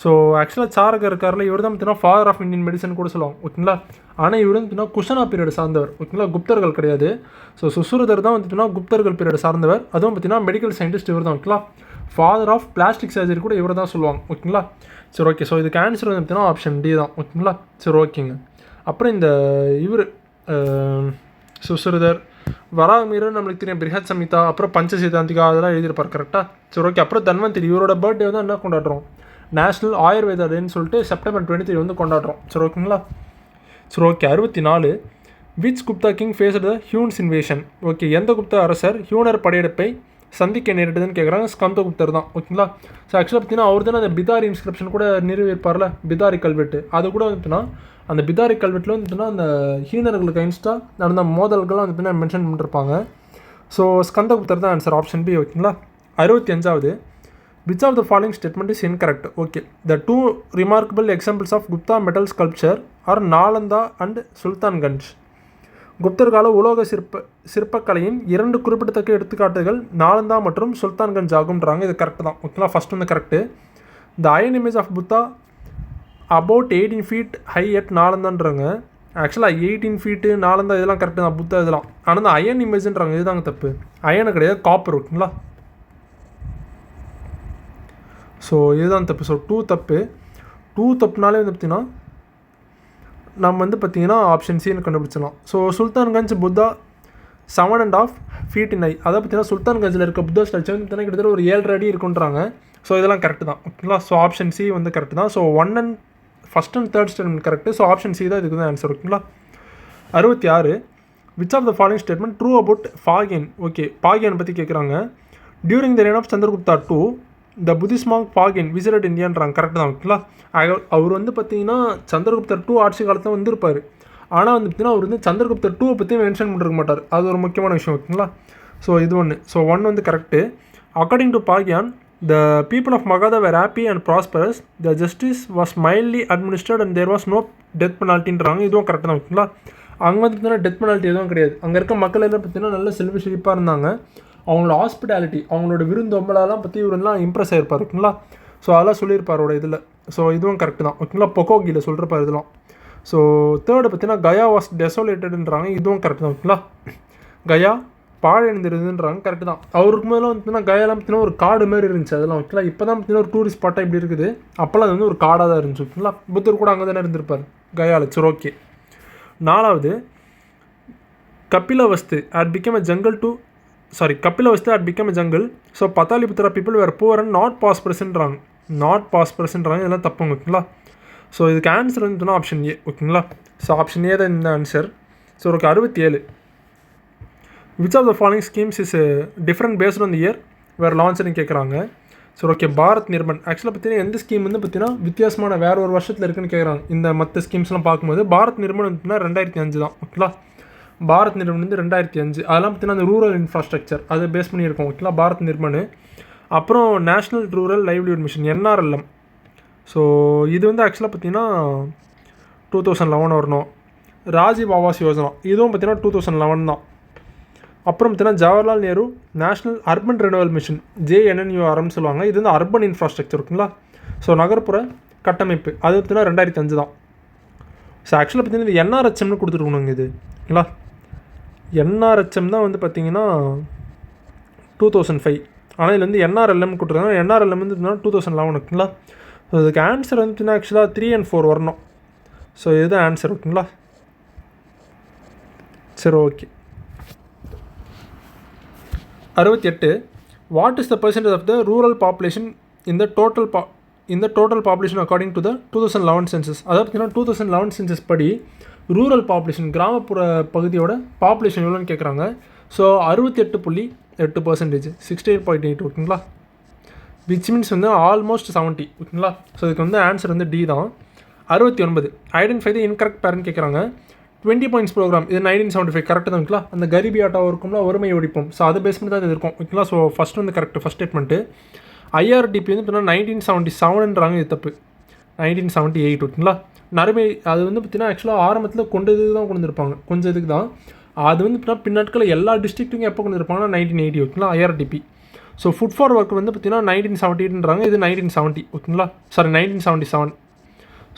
ஸோ ஆக்சுவலாக சாரகர் இருக்கார்ல, இவர் தான் பார்த்தீங்கன்னா ஃபாதர் ஆஃப் இந்தியன் மெடிசன் கூட சொல்லுவாங்க, ஓகேங்களா. ஆனால் இவர் வந்து பார்த்தீங்கன்னா குஷனா பீரியட் சார்ந்தவர், ஓகேங்களா, குப்தர்கள் கிடையாது. ஸோ சுசுருதர் தான் வந்துட்டுனா குப்தர்கள் பீரியட் சார்ந்தவர். அதுவும் பார்த்தீங்கன்னா மெடிக்கல் சயின்டிஸ்ட் இவர் தான், ஓகேங்களா. ஃபாதர் ஆஃப் பிளாஸ்டிக் சர்ஜரி கூட இவர் தான் சொல்லுவாங்க, ஓகேங்களா. சரி ஓகே. ஸோ இதுக்கு ஆன்சர் வந்து பார்த்தீங்கன்னா ஆப்ஷன் டி தான், ஓகேங்களா. சரி ஓகேங்க. அப்புறம் இந்த இவர் சுசுருதர், வராகமீரர் நம்மளுக்கு தெரியும், பிரிஹத் சமிதா, அப்புறம் பஞ்சசிதாந்திகா அதெல்லாம் எழுதியிருப்பார், கரெக்டாக. சரி ஓகே. அப்புறம் தன்வந்திரி, இவரோட பர்த்டே வந்து என்ன கொண்டாடுறோம், நேஷ்னல் ஆயுர்வேதா டேன்னு சொல்லிட்டு செப்டம்பர் 23 வந்து கொண்டாடுறோம். சரி ஓகேங்களா. சரி okay. 64 which Gupta king faced the Huns invasion. Okay, எந்த குப்தா அரசர் ஹியூனர் படையெடுப்பை சந்திக்க நேரிட்டதுன்னு கேட்குறாங்க. ஸ்கந்தகுப்தர் தான், ஓகேங்களா. ஸோ ஆக்சுவலாக பார்த்தீங்கன்னா அவர் தானே அந்த பிதாரி இன்ஸ்கிரிப்ஷன் கூட நிறுவியிருப்பார்ல, பிதாரி கல்வெட்டு. அது கூட வந்துட்டுனா அந்த பிதாரி கல்வெட்டில் வந்துட்டுனா அந்த ஹீனர்களுக்கு அகைன்ஸ்டாக நடந்த மோதல்கள்லாம் வந்துட்டுனா மென்ஷன் பண்ணிருப்பாங்க. ஸோ ஸ்கந்தகுப்தர் தான் ஆன்சர், ஆப்ஷன் பி, ஓகேங்களா. 65 which of the following statement is incorrect. Okay, the two remarkable examples of Gupta metal sculpture are Nalanda and Sultanganj. குப்தர் கால உலோக சிற்பக்கலையின் 2 குறிப்பிடத்தக்க எடுத்துக்காட்டுகள் நாலந்தா மற்றும் சுல்தான்கஞ்ச் ஆகும்ன்றாங்க. இது கரெக்ட் தான், ஓகேங்களா. ஃபர்ஸ்ட் வந்து correct. The iron image of Buddha about 18 feet high at நாலந்தான்றாங்க. ஆக்சுவலாக 18 feet நாலந்தா இதெல்லாம் கரெக்டு தான், புத்தா இதெல்லாம். ஆனால் இந்த அயன் இமேஜ்ன்றாங்க, இதுதாங்க தப்பு. அயனு கிடையாது, காப்பர், ஓகேங்களா. ஸோ இதுதான் தப்பு. ஸோ 2 தப்பு. 2 தப்புனாலே வந்து பார்த்திங்கன்னா நம்ம வந்து பார்த்திங்கன்னா ஆப்ஷன் சின்னு கண்டுபிடிச்சிடலாம். So Sultanganj Buddha 7.5 feet in height. அதை பார்த்திங்கன்னா சுல்தான்கஞ்சில் இருக்க புத்தா ஸ்ட்ரக்சர் வந்து கிட்டத்தட்ட ஒரு 7 அடி இருக்குன்றாங்க. ஸோ இதெல்லாம் கரெக்டு தான், ஓகேங்களா. ஸோ ஆப்ஷன் சி வந்து கரெக்டு தான். So first and third statement correct. So option C தான் இதுக்கு தான் ஆன்சர், ஓகேங்களா. 66 which of the following statement true about Fahien. ஓகே, பாகியன் பற்றி கேட்குறாங்க. During the reign of Chandragupta 2 the Buddhist monk Fahien visited இந்தியான்றாங்க, கரெக்ட் தான், ஓகேங்களா. அவர் வந்து பார்த்தீங்கன்னா சந்திரகுப்தர் 2 ஆட்சி காலத்தில் வந்திருப்பார். ஆனால் வந்து பார்த்தீங்கன்னா அவர் வந்து சந்திரகுப்தர் 2 பற்றி மென்ஷன் பண்ணிருக்க மாட்டார். அது ஒரு முக்கியமான விஷயம், ஓகேங்களா. ஸோ இது ஒன்று. ஸோ 1 வந்து correct. According to Fahien the people of Magadha were happy and prosperous, the justice was mildly administered and there was no death பெனால்ட்டின்றாங்க. இதுவும் கரெக்ட் தான், ஓகேங்களா. அங்கே வந்து பார்த்தீங்கன்னா டெத் பெனால்ட்டி எதுவும் கிடையாது. அங்கே இருக்க மக்கள் எல்லாம் பார்த்தீங்கன்னா நல்ல செழிப்பாக இருந்தாங்க. அவங்களோட ஹாஸ்பிட்டாலிட்டி, அவங்களோட விருந்தொம்பலாம் பற்றி இவரெல்லாம் இம்ப்ரெஸ் ஆகிருப்பார், ஓகேங்களா. ஸோ அதெல்லாம் சொல்லியிருப்பாரோட இதில். ஸோ இதுவும் கரெக்டு தான், ஓகேங்களா. பொக்கோகியில் சொல்கிறப்பார் இதெல்லாம். ஸோ தேர்டு பார்த்தீங்கன்னா கயா வாஸ் டெசோலேட்டடுன்றாங்க. இதுவும் கரெக்டு தான், ஓகேங்களா. கயா பாழடைந்திருதுன்றாங்க, கரெக்டு தான். அவருக்கு முதல்ல வந்து கயாலாம் பார்த்தீங்கன்னா ஒரு காடு மாதிரி இருந்துச்சு, அதெல்லாம், ஓகேங்களா. இப்போ தான் பார்த்தீங்கன்னா ஒரு டூரிஸ்ட் ஸ்பாட்டாக இப்படி இருக்குது. அப்போல்லாம் அது வந்து ஒரு காடாக தான் இருந்துச்சு, ஓகேங்களா. புத்தர் கூட அங்கே தானே இருந்திருப்பார் கயாவில். சரி ஓகே. 4வது Kapilavastu had become a jungle to Kapilavastu had become a jungle. So Pataliputra people were poor and not பாஸ்பரஸ்ன்றாங்க. இதெல்லாம் தப்புங்க, ஓகேங்களா. ஸோ இதுக்கு ஆன்சர் வந்துட்டுனா ஆப்ஷன் ஏ, ஓகேங்களா. ஸோ ஆப்ஷன் ஏ தான் இந்த ஆன்சர். ஸோ ஒரு 67 which of the following schemes is different based on the year வேறு லான்ச்னு கேட்குறாங்க. So okay, Bharat Nirman. ஆக்சுவலாக பார்த்தீங்கன்னா எந்த ஸ்கீம் வந்து பார்த்தீங்கன்னா வித்தியாசமான வேறு ஒரு வருஷத்தில் இருக்குன்னு கேட்குறாங்க. இந்த மற்ற ஸ்கீம்ஸ்லாம் பார்க்கும்போது பாரத் நிர்மன் வந்துட்டுனா 2005 தான், ஓகேங்களா. பாரத் நிர்மன் வந்து 2005. அதெல்லாம் பார்த்தீங்கன்னா அந்த ரூரல் இன்ஃப்ராஸ்ட்ரக்சர் அதை பேஸ் பண்ணியிருக்கோம், ஓகேங்களா, பாரத் நிர்மன். அப்புறம் national rural livelihood mission NRLM. So இது வந்து ஆக்சுவலாக பார்த்தீங்கன்னா 2011 வரணும். ராஜீவ் ஆவாஸ் யோஜனா இதுவும் பார்த்தீங்கன்னா 2011 தான். அப்புறம் பார்த்தீங்கன்னா Jawaharlal Nehru national urban renewal mission JNNURMன்னு சொல்லுவாங்க. இது வந்து அர்பன் இன்ஃப்ராஸ்ட்ரக்சர், ஓகேங்களா. ஸோ நகர்ப்புற கட்டமைப்பு அது பார்த்தீங்கன்னா 2005 தான். ஸோ ஆக்சுவலாக பார்த்தீங்கன்னா இது NRHMனு கொடுத்துருக்கணுங்க இது, ஓகேங்களா. NRHM தான் வந்து பார்த்தீங்கன்னா 2005. ஆனால் இதில் வந்து NRLM கொடுத்துருக்காங்க. NRLM வந்து 2011, ஓகேங்களா. ஸோ இதுக்கு ஆன்சர் வந்து பார்த்தீங்கன்னா ஆக்சுவலாக 3 and 4 வரணும். ஸோ இதுதான் ஆன்சர், ஓகேங்களா. சரி okay. 68 what is the percentage of the rural population in the total population according to the 2011 census. அதாவது பார்த்தீங்கன்னா 2011 சென்சஸ் படி ரூரல் பாப்புலேஷன் கிராமப்புற பகுதியோட பாப்புலேஷன் எவ்வளோன்னு கேட்குறாங்க. ஸோ 68.8%, 68.8, ஓகேங்களா. விச் மீன்ஸ் வந்து ஆல்மோஸ்ட் 70, ஓகேங்களா. ஸோ இதுக்கு வந்து ஆன்சர் வந்து டி தான். 69 ஐடென்டிஃபை த இன்கரெக்ட் பேரண்ட் கேட்குறாங்க. 20 points ப்ரோக்ராம் இது 1975 கரெக்டு தான், ஓகேங்களா. அந்த கரிபி ஆட்டோ இருக்கும்ல, ஒருமை ஒழிப்போம். ஸோ அதை பேஸ் பண்ணி தான் இது இருக்கும், ஓகேங்களா. ஸோ ஃபஸ்ட் வந்து கரெக்ட், ஃபஸ்ட் ஸ்டேட்மெண்ட்டு. IRDP வந்து பார்த்தீங்கன்னா 1977ன்றாங்க, இது தப்பு. 1978, ஓகேங்களா. நறுமை அது வந்து பார்த்தீங்கன்னா ஆக்சுவலாக ஆரம்பத்தில் கொண்டது தான் கொண்டு வந்திருப்பாங்க, கொஞ்சம் இதுக்கு தான். அது வந்து பார்த்தீங்கன்னா பின்னாட்களில் எல்லா டிஸ்ட்ரிக்ட்டுக்கும் எப்போ கொண்டு வந்திருப்பாங்கன்னா 1980, ஓகேங்களா. IRDP. So food for work வந்து பார்த்தீங்கன்னா 1978ன்றாங்க, இது 1970 ஓகேங்களா, சாரி 1977.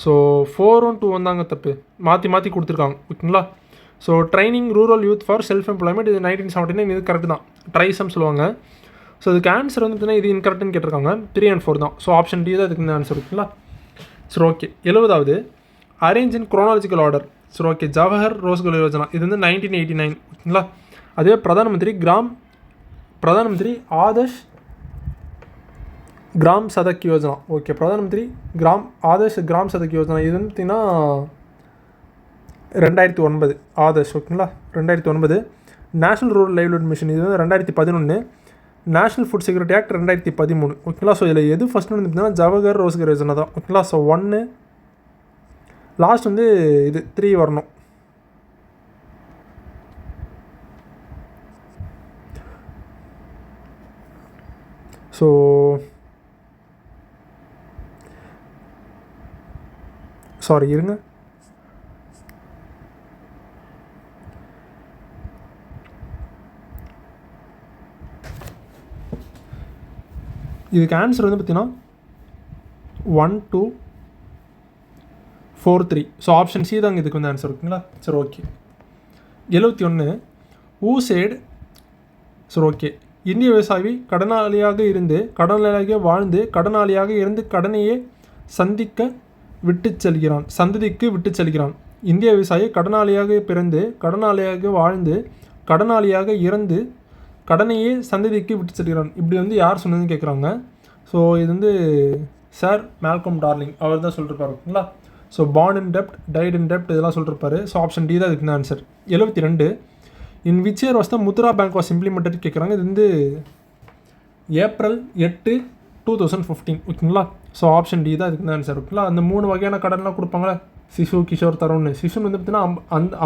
ஸோ 4 2 வந்தாங்க தப்பு, மாற்றி கொடுத்துருக்காங்க ஓகேங்களா. So training rural youth for self employment இது 1979, இது கரெக்ட் தான், ட்ரைசம் சொல்லுவாங்க. ஸோ இதுக்கு ஆன்சர் வந்து பார்த்தீங்கன்னா இது இன்கரெக்ட்னு கேட்டிருக்காங்க, 3 and 4 தான். ஸோ ஆப்ஷன் டி தான் இதுக்கு இந்த ஆன்சர் ஓகேங்களா. சரி ஓகே. 70வது அரேஞ்ச் இன் குரோனாலஜிக்கல் ஆர்டர். சரி ஓகே, ஜவஹர் ரோஸ்கர் யோஜனா இது வந்து 1989 ஓகேங்களா. அதே பிரதான் மந்திரி ஆதர்ஷ் கிராம் சதக் யோஜனா. ஓகே, பிரதான் மந்திரி ஆதர்ஷ் கிராம் சதக் யோஜனா இது வந்து பார்த்திங்கன்னா 2009 ஆதர்ஷ் ஓகேங்களா, 2009. நேஷனல் ரூரல் லைவ்லிஹுட் மிஷன் இது வந்து 2011. நேஷனல் ஃபுட் செக்யூரிட்டி ஆக்ட் 2013 ஓகேங்களா. ஸோ இதில் எது ஃபஸ்ட்டு வந்து பார்த்தீங்கன்னா ஜவஹர் ரோஸ்கர் யோஜனா தான் ஓகேங்களா. ஸோ 1 லாஸ்ட் வந்து இது 3 வரணும். ஸோ சாரி இருங்க, இதுக்கு ஆன்சர் வந்து பார்த்தீங்கன்னா 1 2 4 3. ஸோ ஆப்ஷன் சி தாங்க இதுக்கு வந்து ஆன்சர் ஓகேங்களா. சரி ஓகே. 71 ஊ சேட். சரி ஓகே, இந்திய விவசாயி கடனாளியாக இருந்து கடனாளியாக வாழ்ந்து கடனாளியாக இருந்து கடனையே சந்திக்கு விட்டு செல்கிறான். இந்திய விவசாயி கடனாளியாக பிறந்து கடனாளியாக வாழ்ந்து கடனாளியாக இறந்து கடனையே சந்ததிக்கு விட்டு செல்கிறான். இப்படி வந்து யார் சொன்னதுன்னு கேட்குறாங்க. ஸோ இது வந்து சார் மேல்கம் டார்லிங் அவர் தான் சொல்லிருப்பார் ஓகேங்களா. So born in dept, tight இன் டெப்ட் இதெல்லாம் சொல்லிருப்பாரு. ஸோ ஆப்ஷன் டி தான் இதுக்கு answer. 72 in which year was the Mudra bank was implemented கேட்குறாங்க. இது வந்து April 8, 2015 ஓகேங்களா. ஸோ ஆப்ஷன் டி தான் இதுக்கு ஆன்சர் ஓகேங்களா. அந்த 3 வகையான கடன்லாம் கொடுப்பாங்களே, சிசு கிஷோர் தருண்னு. சிசுன்னு வந்து பார்த்தீங்கன்னா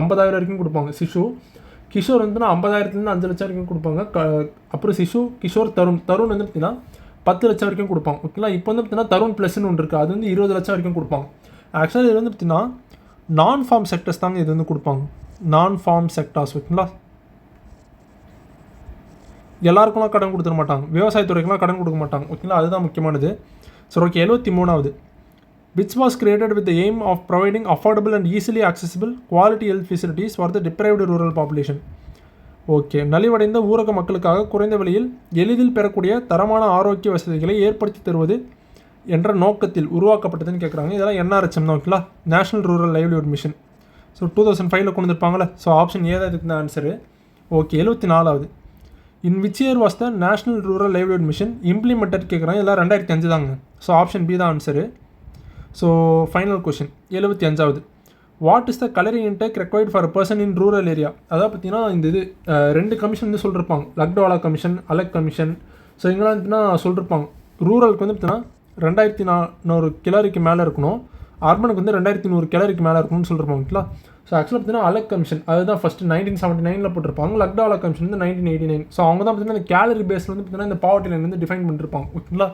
50,000 வரைக்கும் கொடுப்பாங்க சிசு. கிஷோர் வந்து 50,000 5 லட்சம் வரைக்கும் கொடுப்பாங்க. அப்புறம் சிசு கிஷோர் தருண் வந்து பார்த்தீங்கன்னா 10 லட்சம் வரைக்கும் கொடுப்பாங்க ஓகேங்களா. இப்போ வந்து பார்த்தீங்கன்னா தருண் ப்ளஸ்ன்னு ஒன்று இருக்குது, அது வந்து 20 லட்சம் வரைக்கும் கொடுப்பாங்க. ஆக்சுவலாக இது வந்து பார்த்தீங்கன்னா நான் ஃபார்ம் செக்டர்ஸ் தாங்க இது வந்து கொடுப்பாங்க, நான் ஃபார்ம் செக்டார்ஸ் ஓகேங்களா. எல்லாருக்கும்லாம் கடன் கொடுத்துட மாட்டாங்க, விவசாயத்துறைக்கெலாம் கடன் கொடுக்க மாட்டாங்க ஓகேங்களா, அதுதான் முக்கியமானது. சரி okay. 73வது which was created with the aim of providing affordable and easily accessible quality health facilities for the deprived rural population. Okay, நலிவடைந்த ஊரக மக்களுக்காக குறைந்த விலையில் எளிதில் பெறக்கூடிய தரமான ஆரோக்கிய வசதிகளை ஏற்படுத்தி தருவது என்ற நோக்கத்தில் உருவாக்கப்பட்டதுன்னு கேட்குறாங்க. இதெல்லாம் என்ஆர்ஹெச்எம் தான் ஓகேங்களா, national rural livelihood mission. So 2005 கொண்டு வந்துருப்பாங்களே. ஸோ ஆப்ஷன் ஏ தான் இதுக்கு தான் ஆன்சரு. ஓகே. 74வது in which year was the national rural livelihood mission implemented கேட்குறாங்க. இதெல்லாம் 2005 தாங்க. ஸோ ஆப்ஷன் பி தான் ஆன்சரு. ஸோ ஃபைனல் கொஷின் 75வது what is the calorie intake required for a person in rural area. அதாவது பார்த்தீங்கன்னா இந்த இது 2 கமிஷன் வந்து சொல்லிருப்பாங்க, Lakdawala commission, Alagh commission. So இங்கெல்லாம் வந்துட்டுனா சொல்லிருப்பாங்க ரூரலுக்கு வந்து பார்த்தீங்கன்னா 2400 கிலோரிக்கு மேலே இருக்கணும், அர்பனுக்கு வந்து 2100 கிலோரிக்கு மேலே இருக்கணும்னு சொல்லிருப்பாங்க ஓகேங்களா. ஸோ ஆக்சுவலாக பார்த்தீங்கன்னா அலக் கமிஷன் அதுதான் ஃபஸ்ட்டு 1979 போட்டிருப்பாங்க, லக்டோலா கமிஷன் வந்து 1989. ஸோ அவங்க தான் பார்த்தீங்கன்னா இந்த கேலரி பேஸில் வந்து பார்த்தீங்கன்னா இந்த பாவர்ட்டி லைன் வந்து டிஃபைன் பண்ணிருப்பாங்க ஓகேங்களா.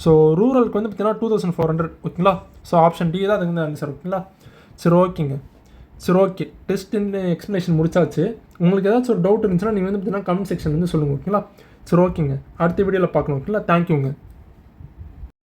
ஸோ ரூரலுக்கு வந்து பார்த்தீங்கன்னா 2400 ஓகேங்களா. ஸோ ஆப்ஷன் டி தான் அதுக்கு வந்து ஆன்சர் ஓகேங்களா. சரி ஓகேங்க. சரி ஓகே, டெஸ்ட் எக்ஸ்ப்ளனேஷன் முடிச்சாச்சு. உங்களுக்கு ஏதாச்சும் ஒரு டவுட் இருந்துச்சுன்னா நீங்கள் வந்து பார்த்தீங்கன்னா கமெண்ட் செக்ஷன் வந்து சொல்லுங்கள் ஓகேங்களா. சரி ஓகேங்க, அடுத்த வீடியோவில் பார்க்கணும் ஓகேங்களா. தேங்க்யூங்க.